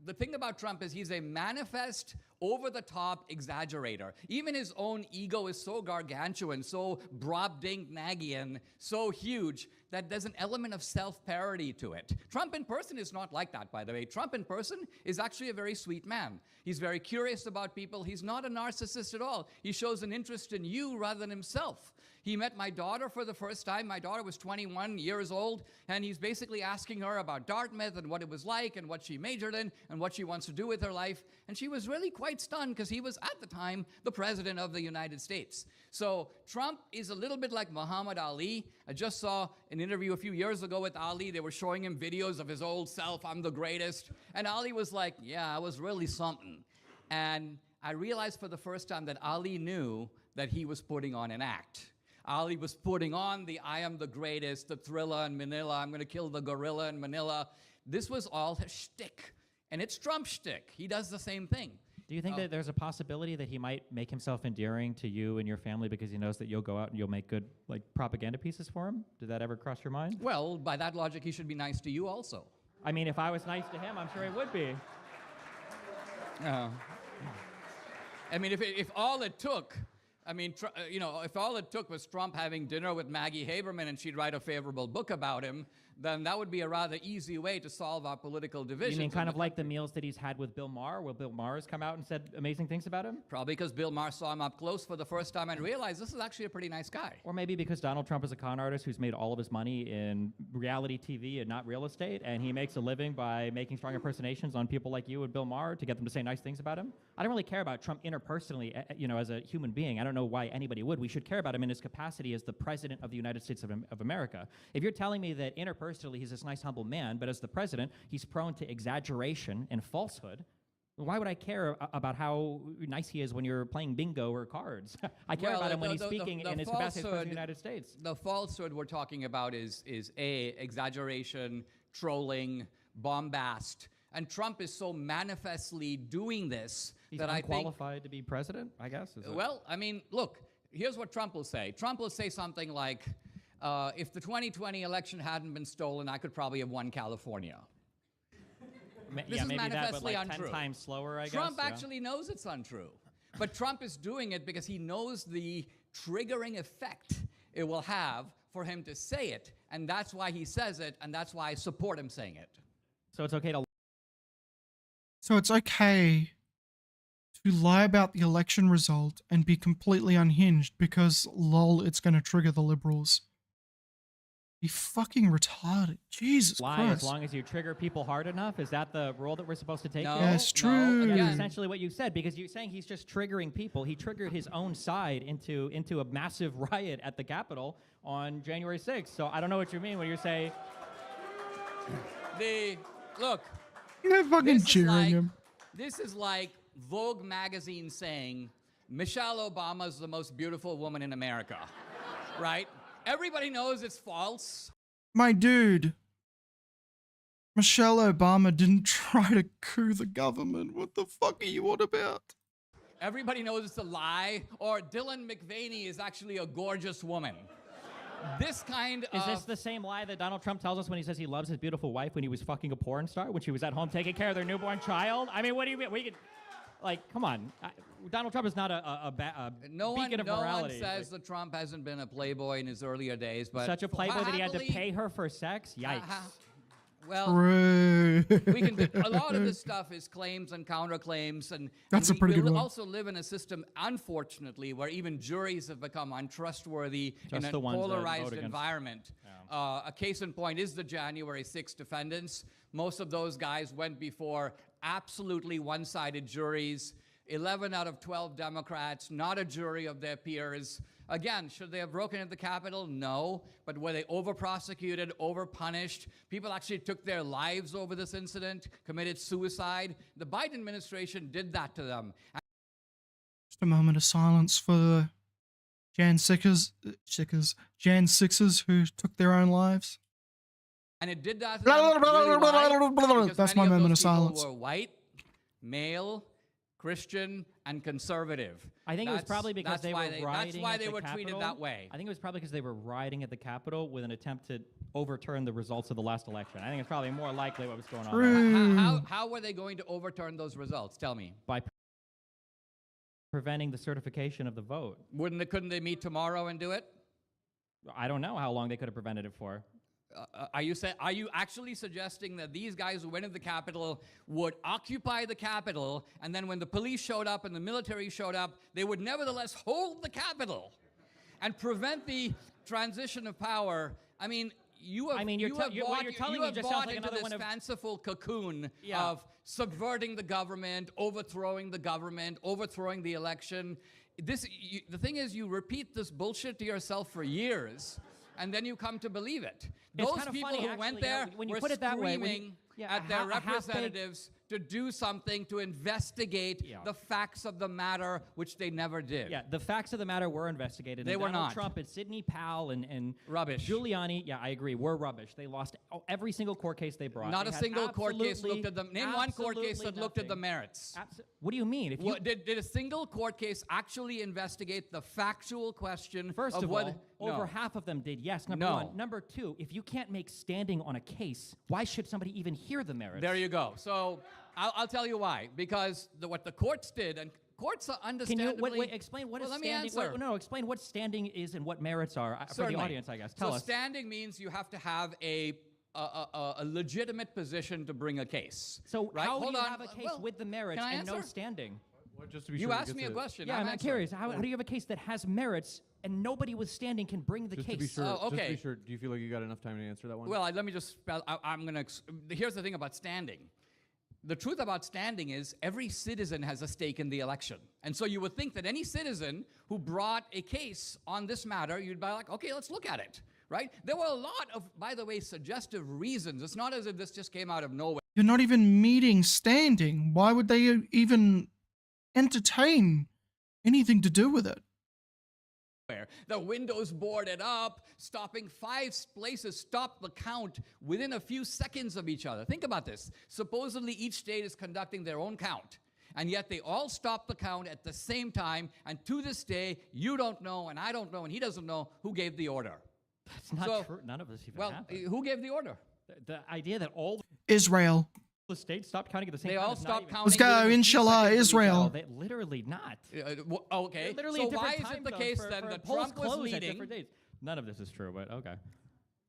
the thing about Trump is he's a manifest, over-the-top exaggerator. Even his own ego is so gargantuan, so Brobdingnagian, so huge that there's an element of self-parody to it. Trump in person is not like that, by the way. Trump in person is actually a very sweet man. He's very curious about people. He's not a narcissist at all. He shows an interest in you rather than himself. He met my daughter for the first time. My daughter was 21 years old, and he's basically asking her about Dartmouth and what it was like and what she majored in and what she wants to do with her life. And she was really quite stunned because he was, at the time, the president of the United States. So Trump is a little bit like Muhammad Ali. I just saw an interview a few years ago with Ali. They were showing him videos of his old self, I'm the greatest. And Ali was like, yeah, I was really something. And I realized for the first time that Ali knew that he was putting on an act. Ali was putting on the I am the greatest, the thriller in Manila, I'm going to kill the gorilla in Manila. This was all his shtick. And it's Trump's shtick. He does the same thing. Do you think that there's a possibility that he might make himself endearing to you and your family because he knows that you'll go out and you'll make good like propaganda pieces for him? Did that ever cross your mind? Well, by that logic, he should be nice to you also. I mean, if I was nice to him, I'm sure he would be. I mean, if all it took... I mean, if all it took was Trump having dinner with Maggie Haberman and she'd write a favorable book about him, then that would be a rather easy way to solve our political divisions. You mean kind of like the meals that he's had with Bill Maher, where Bill Maher has come out and said amazing things about him? Probably because Bill Maher saw him up close for the first time and realized this is actually a pretty nice guy. Or maybe because Donald Trump is a con artist who's made all of his money in reality TV and not real estate, and he makes a living by making strong impersonations on people like you and Bill Maher to get them to say nice things about him. I don't really care about Trump interpersonally, as a human being. I don't know why anybody would. We should care about him in his capacity as the president of the United States of America. If you're telling me that interpersonally he's this nice, humble man, but as the president, he's prone to exaggeration and falsehood, why would I care about how nice he is when you're playing bingo or cards? I care about him when he's speaking in his capacity as president of the United States. The falsehood we're talking about is exaggeration, trolling, bombast. And Trump is so manifestly doing this that I think... He's unqualified to be president, I guess? Well, I mean, look, here's what Trump will say. Trump will say something like, if the 2020 election hadn't been stolen, I could probably have won California. This is maybe manifestly that, but like untrue. 10 times slower, I guess. Trump actually knows it's untrue. But Trump is doing it because he knows the triggering effect it will have for him to say it. And that's why he says it, and that's why I support him saying it. So it's okay to... So it's okay to lie about the election result and be completely unhinged because, lol, it's going to trigger the liberals. Be fucking retarded. Jesus lie Christ. as long as you trigger people hard enough? Is that the rule that we're supposed to take? No, Yes, true. That's again, essentially what you said, because you're saying he's just triggering people. He triggered his own side into a massive riot at the Capitol on January 6th. So I don't know what you mean when you say... Look, They're fucking cheering him. this is like Vogue magazine saying, Michelle Obama is the most beautiful woman in America, right? Everybody knows it's false. My dude, Michelle Obama didn't try to coup the government. What the fuck are you on about? Everybody knows it's a lie. Or Dylan McVaney is actually a gorgeous woman. This kind of... Is this the same lie that Donald Trump tells us when he says he loves his beautiful wife when he was fucking a porn star, when she was at home taking care of their newborn child? I mean, what do you mean? We could... Like, come on. Donald Trump is not a beacon of morality. No one says that Trump hasn't been a playboy in his earlier days, but... Such a playboy that he had to pay her for sex? Yikes. Well, True. we can. A lot of this stuff is claims and counterclaims, and That's a pretty good we one. also live in a system, unfortunately, where even juries have become untrustworthy in Just a the ones that vote polarized against. environment. A case in point is the January 6 defendants. Most of those guys went before absolutely one-sided juries. 11 out of 12 Democrats, not a jury of their peers. Again, should they have broken into the Capitol? No. But were they over-prosecuted, over-punished? People actually took their lives over this incident, committed suicide. The Biden administration did that to them. Just a moment of silence for Jan 6ers who took their own lives. And it did that to Blah, them. blah, blah, Really blah, blah, why? blah, blah, blah. Because That's many my of moment those of people silence. were white, male, Christian, and conservative. I think it was probably because they were riding That's why at they the were treated Capitol. that way. I think it was probably because they were riding at the Capitol with an attempt to overturn the results of the last election. I think it's probably more likely what was going on there. How were they going to overturn those results? Tell me. By preventing the certification of the vote. Couldn't they meet tomorrow and do it? I don't know how long they could have prevented it for. Are you actually suggesting that these guys who went into the Capitol would occupy the Capitol, and then when the police showed up and the military showed up, they would nevertheless hold the Capitol and prevent the transition of power? I mean, you have bought into this fanciful cocoon of subverting the government, overthrowing the election. The thing is, you repeat this bullshit to yourself for years, and then you come to believe it. Those people who went there were screaming at their representatives to do something to investigate the facts of the matter, which they never did. Yeah, the facts of the matter were investigated. They were Donald not. Trump and Sidney Powell and rubbish. Giuliani, yeah, I agree, were rubbish. They lost every single court case they brought. Not They a had single court case looked at them. Name one court case that absolutely looked at the nothing. merits. What do you mean? If you Did a single court case actually investigate the factual question? First of what, all, over no. half of them did, yes, number No. one. Number two, if you can't make standing on a case, why should somebody even hear the merits? There you go. So I'll tell you why. Because what the courts did, and courts are understandably... Can you explain what is let standing? me answer. No, explain what standing is and what merits are for the Certainly. audience, I guess. Tell us. Standing means you have to have a legitimate position to bring a case. So right? how do Hold you on. have a case Well, with the merits can I and no answer? standing? Well, just to be You sure asked get me a to- question. Yeah, I'm answering. curious. How do you have a case that has merits and nobody with standing can bring the Just case? to be sure. Oh, Just to okay. be sure. Do you feel like you got enough time to answer that one? Well, let me just... I'm going to... Here's the thing about standing. The truth about standing is every citizen has a stake in the election. And so you would think that any citizen who brought a case on this matter, you'd be like, okay, let's look at it, right? There were a lot of, by the way, suggestive reasons. It's not as if this just came out of nowhere. You're not even meeting standing. Why would they even entertain anything to do with it? The windows boarded up, stopping 5 places, stopped the count within a few seconds of each other. Think about this. Supposedly each state is conducting their own count, and yet they all stop the count at the same time, and to this day, you don't know, and I don't know, and he doesn't know who gave the order. That's not true. None of this even happened. Who gave the order? The idea that all Israel. the states stopped counting at the same They time. all is not stopped even- counting. Let's go, within a few inshallah, seconds of each Israel. No, they literally not. Okay, Literally so at different why is time it the zones case for- then for that polls Trump was close at leading? different dates. None of this is true, but okay.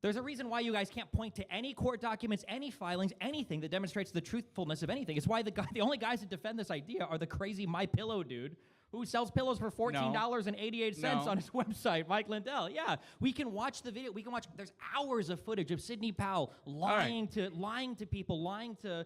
There's a reason why you guys can't point to any court documents, any filings, anything that demonstrates the truthfulness of anything. It's why the only guys that defend this idea are the crazy My Pillow dude who sells pillows for $14.88 No. on his website, Mike Lindell. Yeah, we can watch the video. We can watch. There's hours of footage of Sidney Powell lying to people, lying to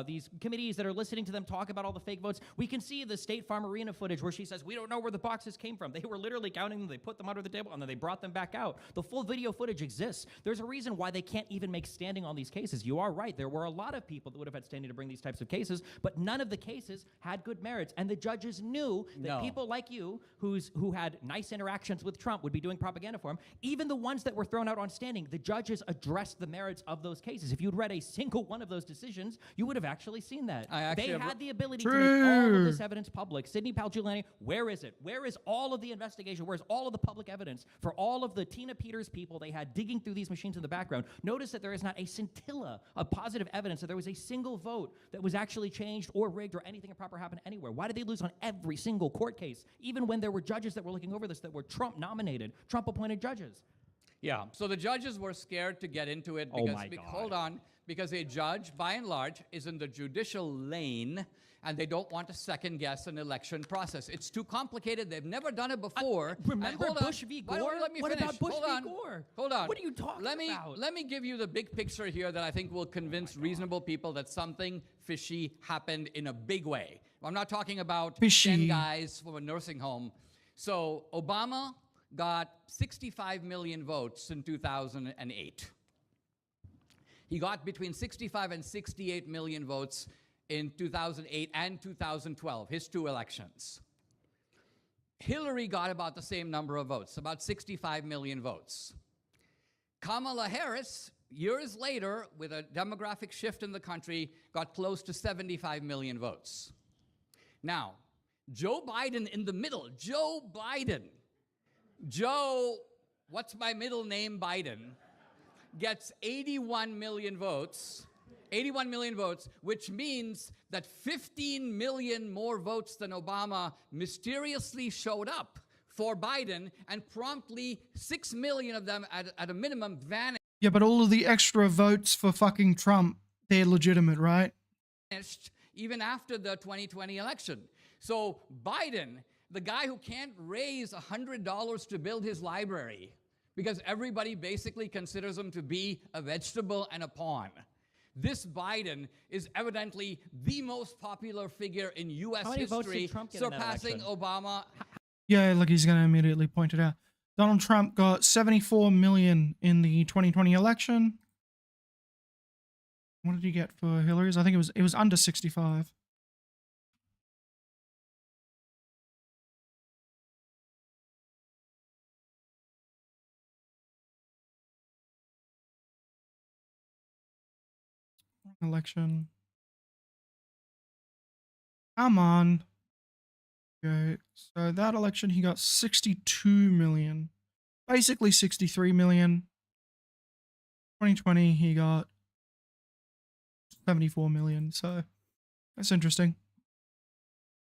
these committees that are listening to them talk about all the fake votes. We can see the State Farm Arena footage where she says, "We don't know where the boxes came from. They were literally counting them. They put them under the table and then they brought them back out." The full video footage exists. There's a reason why they can't even make standing on these cases. You are right. There were a lot of people that would have had standing to bring these types of cases, but none of the cases had good merits, and the judges knew that people like you, who had nice interactions with Trump, would be doing propaganda for him. Even the ones that were thrown out on standing, the judges addressed the merits of those cases. If you'd read a single one of those decisions, you would have actually seen that. They had the ability to make all of this evidence public. Sidney Powell, Giuliani, where is it? Where is all of the investigation? Where's all of the public evidence for all of the Tina Peters people they had digging through these machines in the background? Notice that there is not a scintilla of positive evidence that there was a single vote that was actually changed or rigged or anything improper happened anywhere. Why did they lose on every single court case, even when there were judges that were looking over this that were Trump-nominated, Trump-appointed judges? Yeah, so the judges were scared to get into it because, hold on, because a judge, by and large, is in the judicial lane, and they don't want to second-guess an election process. It's too complicated. They've never done it before. Remember Bush v. Gore? Let me What finish. about Bush Hold v. on. Gore? Hold on. What are you talking about? Let me give you the big picture here that I think will convince reasonable people that something fishy happened in a big way. I'm not talking about 10 guys from a nursing home. So Obama got 65 million votes in 2008. He got between 65 and 68 million votes in 2008 and 2012, his 2 elections. Hillary got about the same number of votes, about 65 million votes. Kamala Harris, years later, with a demographic shift in the country, got close to 75 million votes. Now, Joe Biden in the middle. Joe Biden. Joe, what's my middle name, Biden, gets 81 million votes. 81 million votes, which means that 15 million more votes than Obama mysteriously showed up for Biden, and promptly 6 million of them at a minimum vanished. Yeah, but all of the extra votes for fucking Trump, they're legitimate, right? Even after the 2020 election. So Biden, the guy who can't raise $100 to build his library because everybody basically considers him to be a vegetable and a pawn. This Biden is evidently the most popular figure in U.S. history, surpassing Obama. Yeah, look, he's going to immediately point it out. Donald Trump got 74 million in the 2020 election. What did he get for Hillary's? I think it was under 65. Election. Come on. Okay, so that election he got 62 million. Basically 63 million. 2020 he got 74 million. So that's interesting.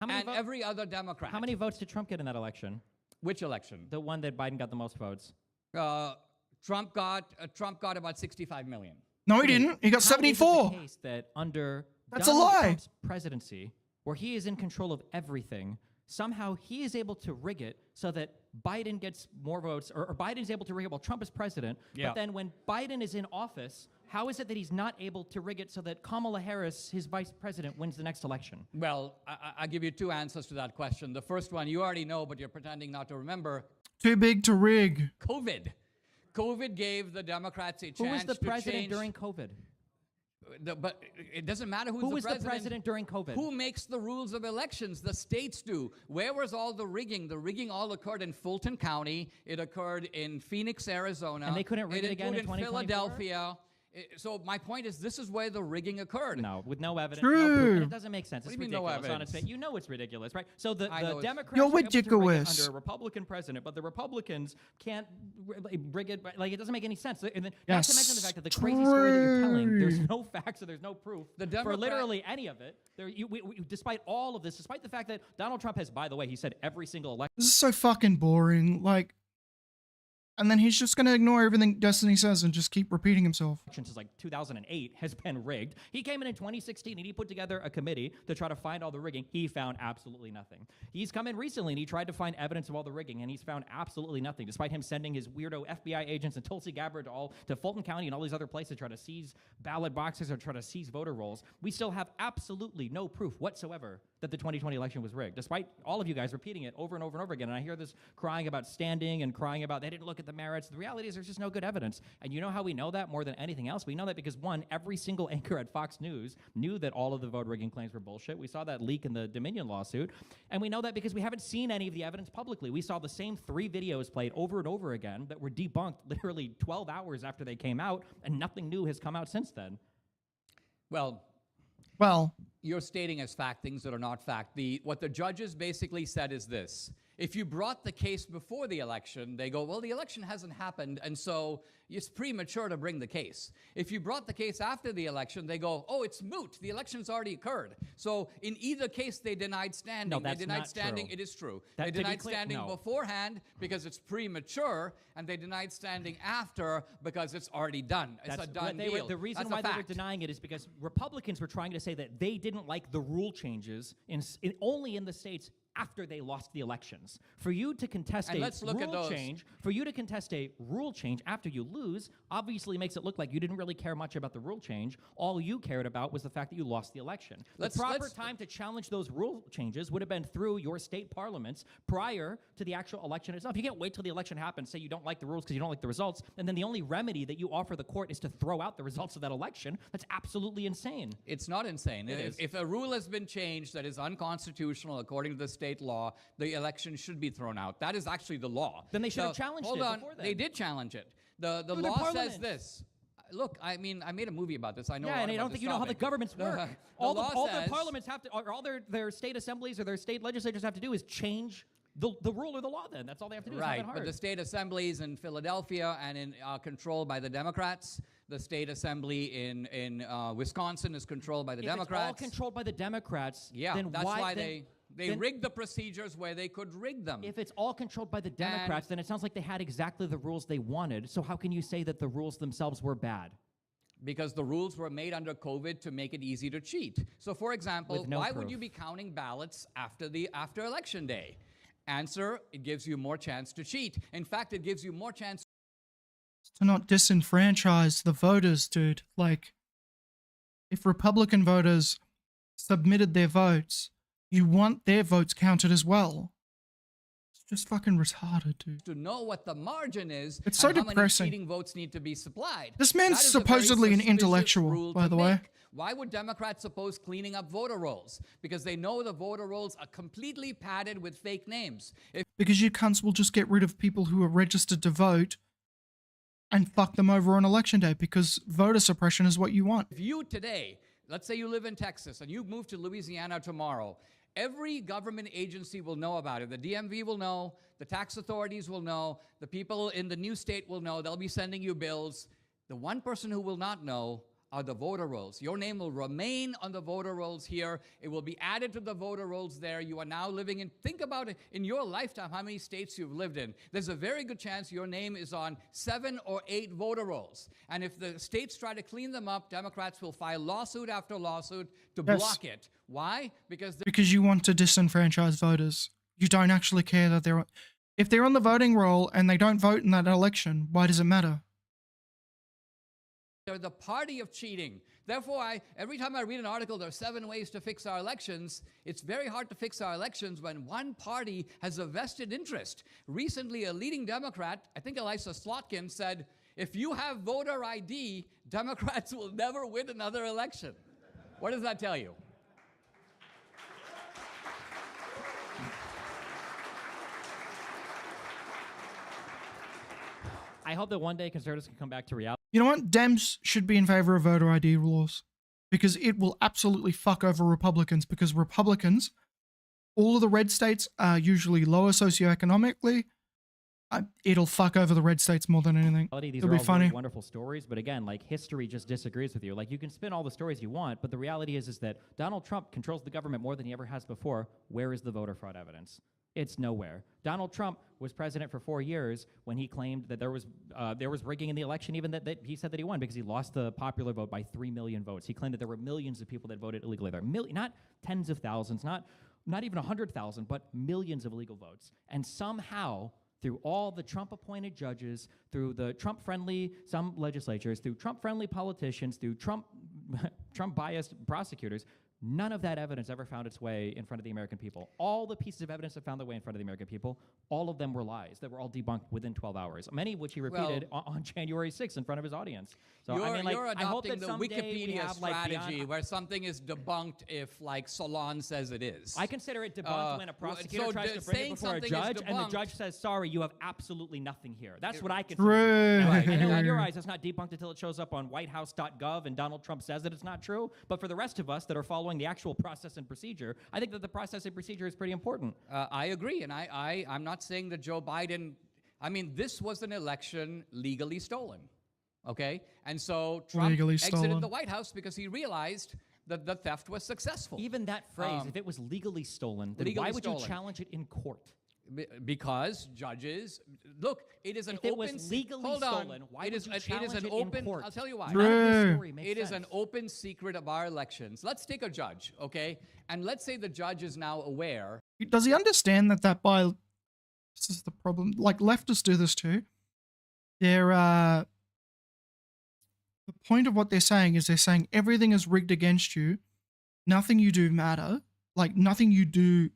And every other Democrat. How many votes did Trump get in that election? Which election? The one that Biden got the most votes. Trump got about 65 million. No, he didn't. He got 74. How is it the case that under Donald Trump's presidency, where he is in control of everything, somehow he is able to rig it so that Biden gets more votes, or Biden is able to rig it while Trump is president. Yeah. But then when Biden is in office, how is it that he's not able to rig it so that Kamala Harris, his vice president, wins the next election? Well, I'll give you two answers to that question. The first one you already know, but you're pretending not to remember. Too big to rig. COVID. COVID gave the Democrats a chance to change. Who was the president during COVID? But it doesn't matter who was the president during COVID. Who makes the rules of elections? The states do. Where was all the rigging? The rigging all occurred in Fulton County. It occurred in Phoenix, Arizona. And they couldn't rig it again in 2024? Philadelphia. So my point is, this is where the rigging occurred. No, with no evidence. True. No proof. And it doesn't make sense. What it's do you mean, ridiculous. no On its evidence? face. You know it's ridiculous, right? So the Democrats You're are able to rig it ridiculous. under a Republican president, but the Republicans can't rig it. Like, it doesn't make any sense. And then, not Yes. to mention the fact that the crazy story that you're telling, there's True. no facts or there's no proof The for literally any of it. Despite all of this, despite the fact that Donald Trump has, by the way, he said every single election. This is so fucking boring. Like, and then he's just going to ignore everything Destiny says and just keep repeating himself. Since like 2008 has been rigged. He came in 2016 and he put together a committee to try to find all the rigging. He found absolutely nothing. He's come in recently and he tried to find evidence of all the rigging and he's found absolutely nothing, despite him sending his weirdo FBI agents and Tulsi Gabbard to Fulton County and all these other places to try to seize ballot boxes or try to seize voter rolls. We still have absolutely no proof whatsoever that the 2020 election was rigged, despite all of you guys repeating it over and over and over again. And I hear this crying about standing and crying about they didn't look at the merits. The reality is there's just no good evidence. And you know how we know that more than anything else? We know that because, one, every single anchor at Fox News knew that all of the vote rigging claims were bullshit. We saw that leak in the Dominion lawsuit. And we know that because we haven't seen any of the evidence publicly. We saw the same 3 videos played over and over again that were debunked literally 12 hours after they came out, and nothing new has come out since then. Well, you're stating as fact things that are not fact. What the judges basically said is this. If you brought the case before the election, they go, well, the election hasn't happened, and so it's premature to bring the case. If you brought the case after the election, they go, oh, it's moot. The election's already occurred. So in either case, they denied standing. No, that's they denied not standing. true. It is true. That, they to be denied clear, standing no. beforehand because it's premature, and they denied standing after because it's already done. It's a done deal. The reason That's why a they were fact. denying it is because Republicans were trying to say that they didn't like the rule changes only in the states after they lost the elections. For you to contest And let's look at those. for you to contest a rule change after you lose, obviously makes it look like you didn't really care much about the rule change. All you cared about was the fact that you lost the election. The proper time to challenge those rule changes would have been through your state parliaments prior to the actual election itself. You can't wait till the election happens, say you don't like the rules because you don't like the results, and then the only remedy that you offer the court is to throw out the results of that election. That's absolutely insane. It's not insane. It is. If a rule has been changed that is unconstitutional according to the state law, the election should be thrown out. That is actually the law. Then they should have challenged hold it on. before then. They did challenge it. The Through their law says parliament. this. Look, I mean, I made a movie about this. I know. Yeah, and I don't think you know how the governments work. all law their says- parliaments have to, or all their state assemblies or their state legislatures have to do is change the rule or the law. Then that's all they have to do. It's not Right, that hard. but the state assemblies in Philadelphia and in controlled by the Democrats. The state assembly in Wisconsin is controlled by the Democrats. If it's all controlled by the Democrats, Yeah, then that's why they then- rigged the procedures where they could rig them. If it's all controlled by the Democrats, then it sounds like they had exactly the rules they wanted. So how can you say that the rules themselves were bad? Because the rules were made under COVID to make it easy to cheat. So, for example, With no why would proof. you be counting ballots after election day? Answer: it gives you more chance to cheat. In fact, it gives you more chance To not disenfranchise the voters, dude. Like, if Republican voters submitted their votes, you want their votes counted as well. It's just fucking retarded, dude. to know what the margin is. It's so and how depressing. many cheating votes need to be supplied. This man's That is a very supposedly an suspicious intellectual, rule by to the way. make. Why would Democrats oppose cleaning up voter rolls? Because they know the voter rolls are completely padded with fake names. Because you cunts will just get rid of people who are registered to vote and fuck them over on election day, because voter suppression is what you want. If you today, let's say you live in Texas and you move to Louisiana tomorrow, every government agency will know about it. The DMV will know, the tax authorities will know, the people in the new state will know, they'll be sending you bills. The one person who will not know are the voter rolls. Your name will remain on the voter rolls here. It will be added to the voter rolls there. You are now living in, think about it, in your lifetime, how many states you've lived in. There's a very good chance your name is on 7 or 8 voter rolls. And if the states try to clean them up, Democrats will file lawsuit after lawsuit to Yes. block it. Why? Because Because you want to disenfranchise voters. You don't actually care that they're... If they're on the voting roll and they don't vote in that election, why does it matter? they're the party of cheating. Therefore, every time I read an article, there are 7 ways to fix our elections. It's very hard to fix our elections when one party has a vested interest. Recently, a leading Democrat, I think Elisa Slotkin, said, if you have voter ID, Democrats will never win another election. What does that tell you? I hope that one day conservatives can come back to reality. You know what? Dems should be in favor of voter ID laws, because it will absolutely fuck over Republicans, because Republicans, all of the red states are usually lower socioeconomically. It'll fuck over the red states more than anything. These It'll are be all funny. really wonderful stories, but again, like, history just disagrees with you. Like, you can spin all the stories you want, but the reality is that Donald Trump controls the government more than he ever has before. Where is the voter fraud evidence? It's nowhere. Donald Trump was president for 4 years when he claimed that there was rigging in the election, even that he said that he won because he lost the popular vote by 3 million votes. He claimed that there were millions of people that voted illegally there. Not tens of thousands, not even 100,000, but millions of illegal votes. And somehow, through all the Trump-appointed judges, through the Trump-friendly, some legislatures, through Trump-friendly politicians, through Trump-biased prosecutors, none of that evidence ever found its way in front of the American people. All the pieces of evidence that found their way in front of the American people, all of them were lies that were all debunked within 12 hours, many of which he repeated on January 6th in front of his audience. So, you're, I mean, like, you're I hope adopting that the someday we Wikipedia have, like, strategy beyond... where something is debunked if, like, Salon says it is. I consider it debunked when a prosecutor so tries to bring it saying before a something is judge, and the debunked- judge says, sorry, you have absolutely nothing here. That's what I consider. True. Now, I know in your eyes it's not debunked until it shows up on whitehouse.gov and Donald Trump says that it's not true, but for the rest of us that are following the actual process and procedure, I think that the process and procedure is pretty important. I agree, and I'm not saying that Joe Biden... I mean, this was an election legally stolen, okay? And so Trump Legally exited stolen. the White House because he realized that the theft was successful. Even that phrase, if it was legally stolen, then legally why would stolen. you challenge it in court? Because judges... Look, it is an If it open... was legally hold on. stolen, why it would is, you it is challenge an it in open... court? I'll tell you why. True. None of this story makes It is sense. an open secret of our elections. Let's take a judge, okay? And let's say the judge is now aware... Does he understand that by... This is the problem. Like, leftists do this too. They're, the point of what they're saying is they're saying everything is rigged against you. Nothing you do matter. Like, nothing you do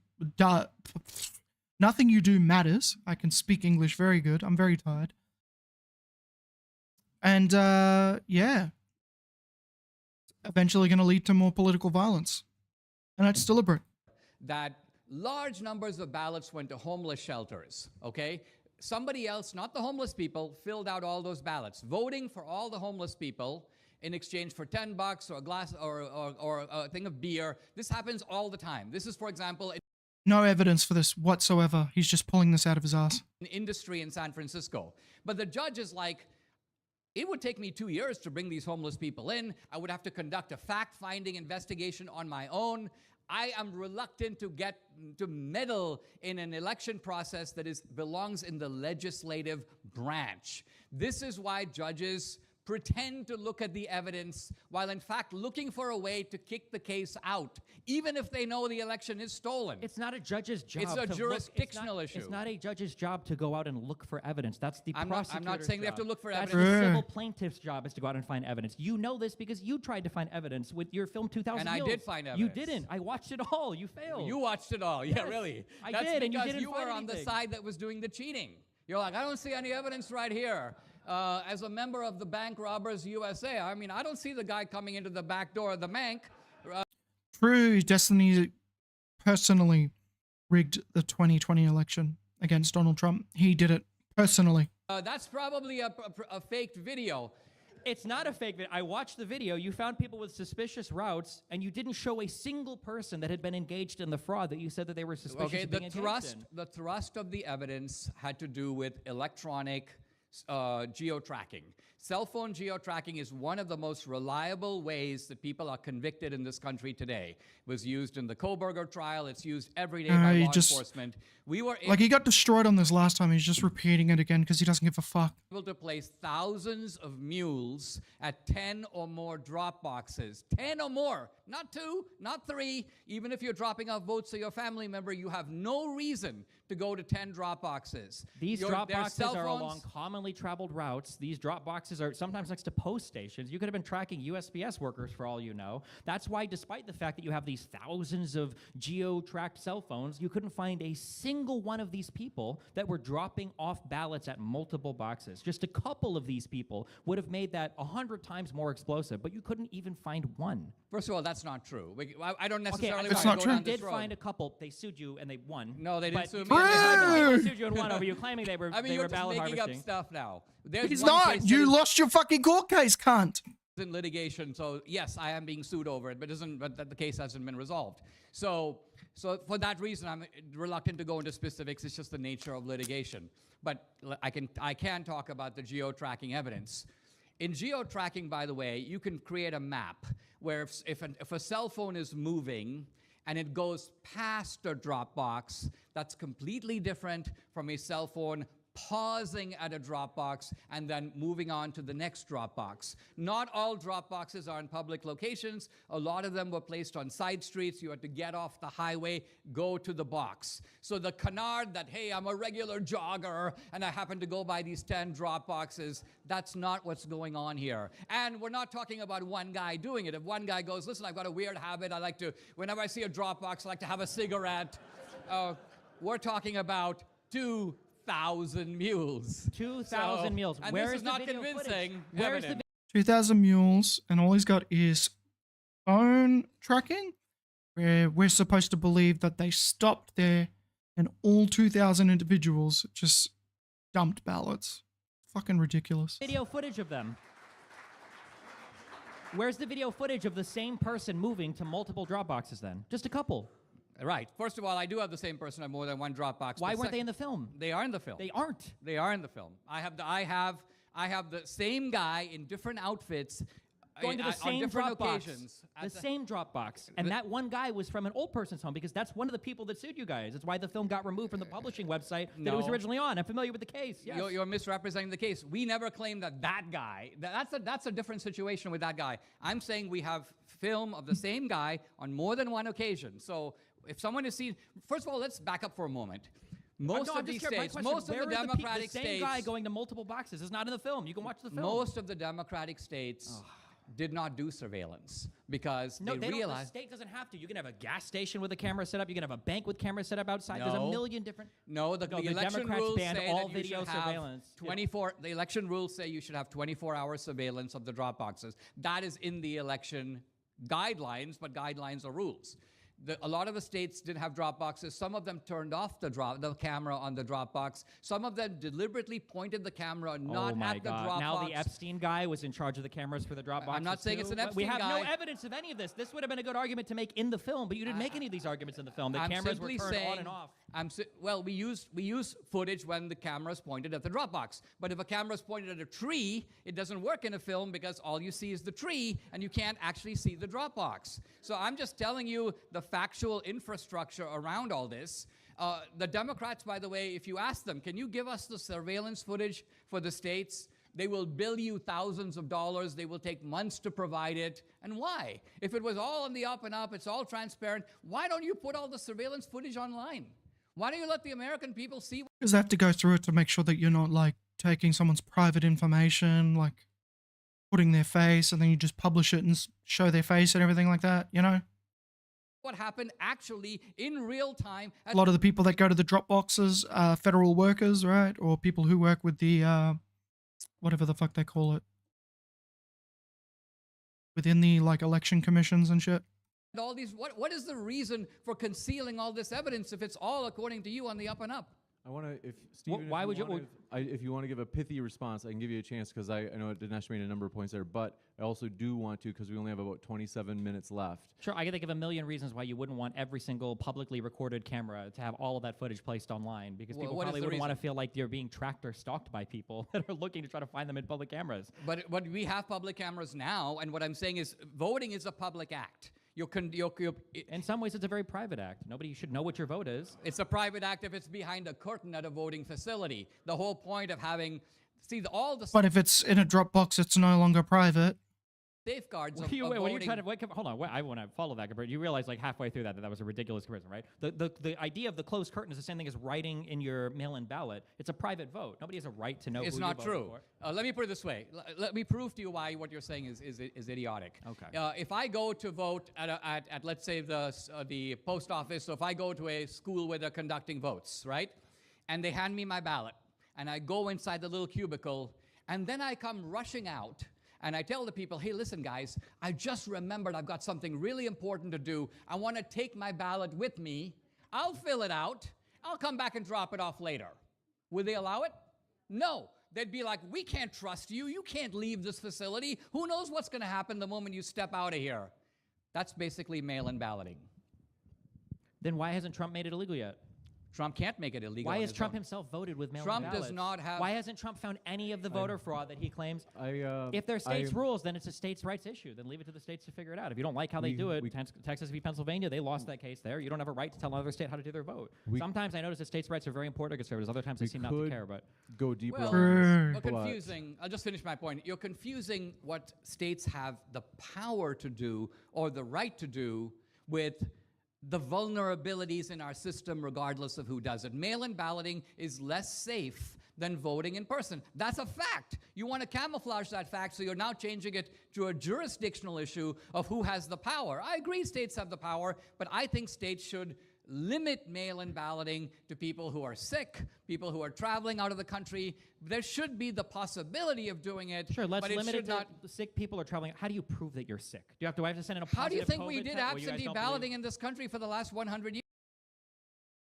matters. I can speak English very good. I'm very tired. And, yeah. Eventually going to lead to more political violence. And that's deliberate. that large numbers of ballots went to homeless shelters, okay? somebody else, not the homeless people, filled out all those ballots, voting for all the homeless people in exchange for $10 or a glass or a thing of beer. This happens all the time. This is, for example, No evidence for this whatsoever. He's just pulling this out of his ass. an industry in San Francisco. But the judge is like, it would take me 2 years to bring these homeless people in. I would have to conduct a fact-finding investigation on my own. I am reluctant to meddle in an election process that belongs in the legislative branch. This is why judges pretend to look at the evidence while in fact looking for a way to kick the case out, even if they know the election is stolen. It's not a judge's job. It's a jurisdictional issue. It's not a judge's job to go out and look for evidence. That's the prosecutor's I'm not saying they have to look for That's evidence. the civil plaintiff's job, is to go out and find evidence. You know this because you tried to find evidence with your film 2000 And I Mules. did find You evidence. didn't. I watched it all. You failed. You watched it all. Yeah, Yes, really. I That's did, and you because didn't were find on the anything. side that was doing the cheating. You're like, I don't see any evidence right here. As a member of the Bank Robbers USA, I mean, I don't see the guy coming into the back door of the bank. True, Destiny personally rigged the 2020 election against Donald Trump. He did it personally. That's probably a faked video. It's not a fake video. I watched the video. You found people with suspicious routes, and you didn't show a single person that had been engaged in the fraud that you said that they were suspicious Okay, of being engaged in. the thrust of the evidence had to do with electronic geo-tracking. Cell phone geo-tracking is one of the most reliable ways that people are convicted in this country today. It was used in the Koberger trial. It's used every day by law enforcement. We were Like, he got destroyed on this last time. He's just repeating it again because he doesn't give a fuck. able to place thousands of mules at 10 or more drop boxes. 10 or more, not 2, not 3. Even if you're dropping off votes to your family member, you have no reason to go to 10 drop boxes. These drop their boxes cell are phones- along commonly traveled routes. These drop boxes are sometimes next to post stations. You could have been tracking USPS workers for all you know. That's why, despite the fact that you have these thousands of geo-tracked cell phones, you couldn't find a single one of these people that were dropping off ballots at multiple boxes. Just a couple of these people would have made that 100 times more explosive, but you couldn't even find one. First of all, that's not true. I don't necessarily It's want not to go true. down They this did road. find a couple. They sued you and they won. No, they didn't But sue me. you- and they had True. They sued you and won over you, claiming they were I mean, they you're were just ballot making harvesting. up stuff now. There's He's one not. case that You is lost your fucking court case, cunt. in litigation, so yes, I am being sued over it, but the case hasn't been resolved. So for that reason, I'm reluctant to go into specifics. It's just the nature of litigation. But I can talk about the geo-tracking evidence. In geo-tracking, by the way, you can create a map where if a cell phone is moving and it goes past a drop box, that's completely different from a cell phone pausing at a drop box and then moving on to the next drop box. Not all drop boxes are in public locations. A lot of them were placed on side streets. You had to get off the highway, go to the box. So the canard that, hey, I'm a regular jogger and I happen to go by these 10 drop boxes, that's not what's going on here. And we're not talking about one guy doing it. If one guy goes, listen, I've got a weird habit. I like to, whenever I see a drop box, I like to have a cigarette. We're talking about 2,000 mules. 2,000 mules. And Where this is is the not video convincing. footage? Where is the evidence. 2,000 mules, and all he's got is phone tracking, where we're supposed to believe that they stopped there and all 2,000 individuals just dumped ballots. Fucking ridiculous. video footage of them? Where's the video footage of the same person moving to multiple drop boxes then? Just a couple. Right. First of all, I do have the same person on more than one drop box. Why but weren't they in the film? They are in the film. They aren't. They are in the film. I have the same guy in different outfits Going to the on same different drop box. occasions. The same drop box. And that one guy was from an old person's home because that's one of the people that sued you guys. That's why the film got removed from the publishing website that it was No. originally on. I'm familiar with the case. Yes. You're misrepresenting the case. We never claimed that guy. That's a different situation with that guy. I'm saying we have film of the same guy on more than one occasion. So if someone is seen, first of all, let's back up for a moment. Most No, of I'm just these scared. My states, question, most of where the are Democratic the same states, guy going to multiple boxes is not in the film. You can watch the film. most of the Democratic states did not do surveillance because No, they don't. The realized. state doesn't have to. You can have a gas station with a camera set up. You can have a bank with cameras set up outside. There's a No. million different. No, the election Democrats rules banned say all that you video should have surveillance. Yeah. 24. The election rules say you should have 24-hour surveillance of the drop boxes. That is in the election guidelines, but guidelines are rules. A lot of the states did have drop boxes. Some of them turned off the camera on the drop box. Some of them deliberately pointed the camera not oh my at the God. drop Now box. the Epstein guy was in charge of the cameras for the drop boxes. I'm not saying too. it's an But we Epstein have no guy. evidence of any of this. This would have been a good argument to make in the film, but you didn't make any of these arguments in the film. The I'm cameras were simply turned saying, on and off. Well, we use footage when the camera's pointed at the drop box. But if a camera's pointed at a tree, it doesn't work in a film because all you see is the tree and you can't actually see the drop box. So I'm just telling you the factual infrastructure around all this. The Democrats, by the way, if you ask them, can you give us the surveillance footage for the states? They will bill you thousands of dollars. They will take months to provide it. And why? If it was all on the up and up, it's all transparent, why don't you put all the surveillance footage online? Why don't you let the American people see? Because they have to go through it to make sure that you're not like taking someone's private information, like putting their face, and then you just publish it and show their face and everything like that, you know? What happened actually in real time. A lot of the people that go to the drop boxes are federal workers, right? Or people who work with the, whatever the fuck they call it. Within the, like, election commissions and shit. All these, what is the reason for concealing all this evidence if it's all according to you on the up and up? I want to, if Stephen, why would you? If you want to give a pithy response, I can give you a chance because I know Dinesh made a number of points there, but I also do want to because we only have about 27 minutes left. Sure, I can think of a million reasons why you wouldn't want every single publicly recorded camera to have all of that footage placed online because people probably wouldn't want to feel like they're being tracked or stalked by people that are looking to try to find them in public cameras. But we have public cameras now, and what I'm saying is voting is a public act. In some ways, it's a very private act. Nobody should know what your vote is. It's a private act if it's behind a curtain at a voting facility. The whole point of having, all the... But if it's in a Dropbox, it's no longer private. Safeguards of When you're voting. trying to hold on, I want to follow that comparison. You realize like halfway through that was a ridiculous comparison, right? The idea of the closed curtain is the same thing as writing in your mail-in ballot. It's a private vote. Nobody has a right to know. It's who not you voted true. for. Let me put it this way. Let me prove to you why what you're saying is idiotic. Okay. If I go to vote at let's say the post office, so if I go to a school where they're conducting votes, right, and they hand me my ballot, and I go inside the little cubicle, and then I come rushing out. And I tell the people, hey, listen, guys, I just remembered I've got something really important to do. I want to take my ballot with me. I'll fill it out. I'll come back and drop it off later. Would they allow it? No. They'd be like, we can't trust you. You can't leave this facility. Who knows what's going to happen the moment you step out of here? That's basically mail-in balloting. Then why hasn't Trump made it illegal yet? Trump can't make it illegal. Why has Trump himself voted with mail-in Trump ballots? does not have... Why hasn't Trump found any of the voter fraud that he claims? If they're states' I- rules, then it's a states' rights issue. Then leave it to the states to figure it out. If you don't like how they do it, Texas v. Pennsylvania, they lost that case there. You don't have a right to tell another state how to do their vote. Sometimes I notice that states' rights are very important to conservatives. Other times they seem not to care. But go deeper Well, on this, you're but- confusing. I'll just finish my point. You're confusing what states have the power to do or the right to do with the vulnerabilities in our system regardless of who does it. Mail-in balloting is less safe than voting in person. That's a fact. You want to camouflage that fact, so you're now changing it to a jurisdictional issue of who has the power. I agree states have the power, but I think states should limit mail-in balloting to people who are sick, people who are traveling out of the country. There should be the possibility of doing it. Sure, let's but it limit should it not. to the sick people are traveling. How do you prove that you're sick? Do I have to send in a positive How do you think we COVID did test? Well, you guys absentee don't balloting in this country for the last 100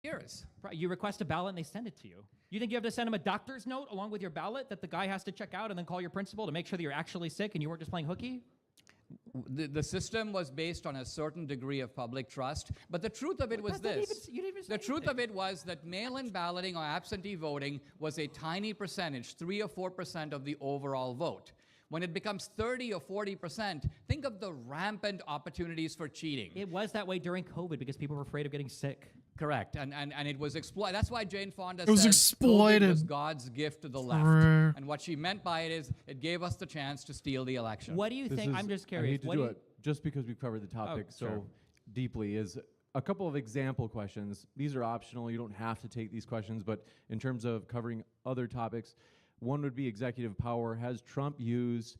years? You request a ballot and they send it to you. You think you have to send them a doctor's note along with your ballot that the guy has to check out and then call your principal to make sure that you're actually sick and you weren't just playing hooky? The system was based on a certain degree of public trust, but the truth of it was this. The truth of it was that mail-in balloting or absentee voting was a tiny percentage, 3 or 4% of the overall vote. When it becomes 30 or 40%, think of the rampant opportunities for cheating. It was that way during COVID because people were afraid of getting sick. Correct, and it was exploited. That's why Jane Fonda It was said exploited. COVID was God's gift to the left. Brr. And what she meant by it is it gave us the chance to steal the election. What do you think? I'm just curious. I hate to what do do you, it just because we've covered the topic so sure. deeply. Is a couple of example questions. These are optional. You don't have to take these questions, but in terms of covering other topics, one would be executive power. Has Trump used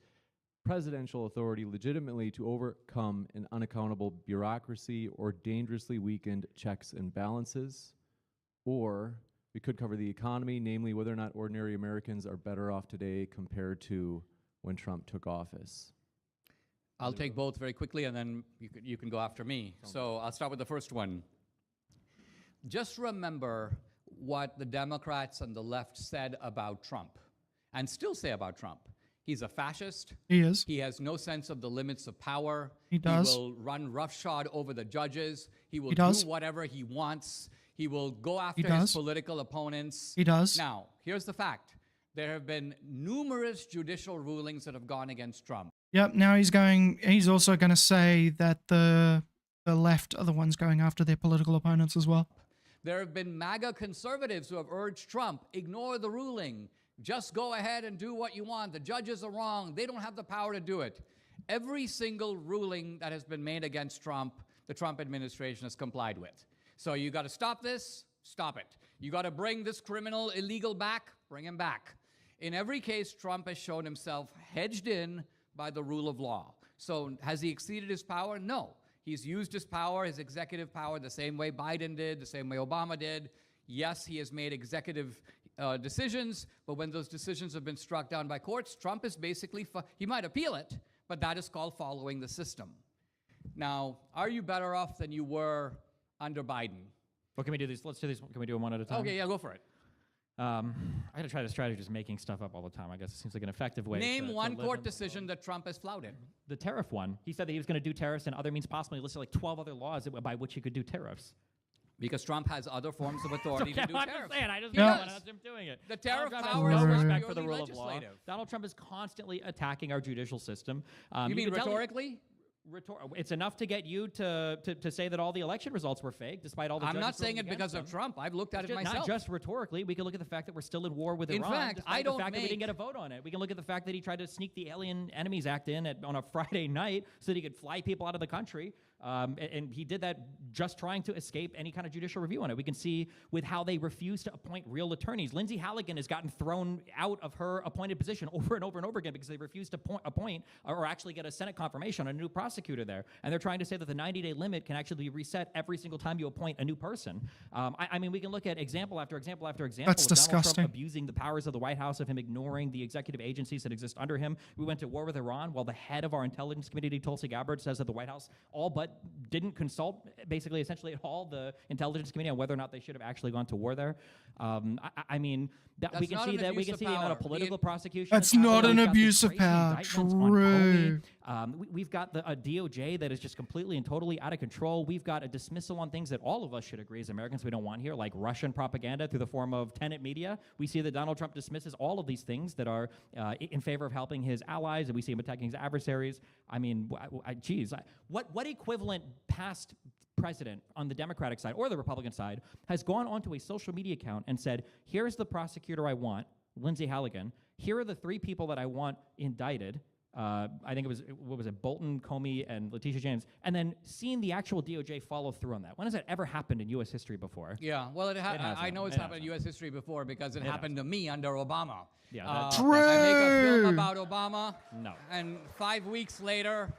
presidential authority legitimately to overcome an unaccountable bureaucracy or dangerously weakened checks and balances? Or we could cover the economy, namely whether or not ordinary Americans are better off today compared to when Trump took office. I'll take both very quickly, and then you can go after me. So I'll start with the first one. Just remember what the Democrats and the left said about Trump, and still say about Trump. He's a fascist. He is. He has no sense of the limits of power. He does. He will run roughshod over the judges. He will He do does. whatever he wants. He will go after does. his political opponents. He does. Now, here's the fact. There have been numerous judicial rulings that have gone against Trump. Yep, now he's also going to say that the left are the ones going after their political opponents as well. There have been MAGA conservatives who have urged Trump, ignore the ruling. Just go ahead and do what you want. The judges are wrong. They don't have the power to do it. Every single ruling that has been made against Trump, the Trump administration has complied with. So you got to stop this, stop it. You got to bring this criminal illegal back, bring him back. In every case, Trump has shown himself hedged in by the rule of law. So has he exceeded his power? No. He's used his power, his executive power, the same way Biden did, the same way Obama did. Yes, he has made executive decisions, but when those decisions have been struck down by courts, Trump is basically, he might appeal it, but that is called following the system. Now, are you better off than you were under Biden? Well, can we do these? Let's do these. Can we do them one at a time? Okay, yeah, go for it. I got to try the strategy of just making stuff up all the time. I guess it seems like an effective way. Name to one live court in- decision that Trump has flouted. The tariff one. He said that he was going to do tariffs and other means possible. He listed like 12 other laws by which he could do tariffs. Because Trump has other forms of authority to do I'm tariffs. just saying, I just He don't does. want him doing it. The tariff Donald Trump power has is no not respect for the purely rule of law. legislative. Donald Trump is constantly attacking our judicial system. You mean can tell rhetorically? It's enough to get you to say that all the election results were fake, despite all the. I'm judges not saying ruling it because against of them. Trump. I've looked at It's it myself. Not just rhetorically. We can look at the fact that we're still in war with In Iran. fact, despite I the don't fact that we make- didn't get a vote on it. We can look at the fact that he tried to sneak the Alien Enemies Act in on a Friday night so that he could fly people out of the country. And he did that just trying to escape any kind of judicial review on it. We can see with how they refuse to appoint real attorneys. Lindsay Halligan has gotten thrown out of her appointed position over and over and over again because they refuse to appoint or actually get a Senate confirmation on a new prosecutor there. And they're trying to say that the 90-day limit can actually be reset every single time you appoint a new person. I mean, we can look at example after example after example. That's of Donald disgusting. Trump abusing the powers of the White House, of him ignoring the executive agencies that exist under him. We went to war with Iran while the head of our intelligence committee, Tulsi Gabbard, says that the White House all but didn't consult, basically, essentially at all, the intelligence committee on whether or not they should have actually gone to war there. I mean, That's we can not see an that we abuse can of see the amount of power. political The- prosecution. That's happening. not an We've got these abuse of crazy power. indictments on True. Comey. We've got a DOJ that is just completely and totally out of control. We've got a dismissal on things that all of us should agree as Americans we don't want here, like Russian propaganda through the form of tenant media. We see that Donald Trump dismisses all of these things that are in favor of helping his allies, and we see him attacking his adversaries. I mean, geez, what equivalent past president on the Democratic side or the Republican side has gone onto a social media account and said, here's the prosecutor I want, Lindsay Halligan. Here are the 3 people that I want indicted. I think it was, what was it, Bolton, Comey, and Letitia James, and then seeing the actual DOJ follow through on that. When has that ever happened in U.S. history before? Yeah, well, I know it's It happened in hasn't. U.S. history before because it It happened to me under Obama. Yeah, I make a film True. about Obama, No. and 5 weeks later,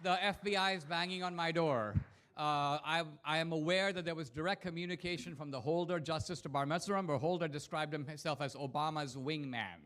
the FBI is banging on my door. I am aware that there was direct communication from the Holder, Justice to Barmesaram, where Holder described himself as Obama's wingman.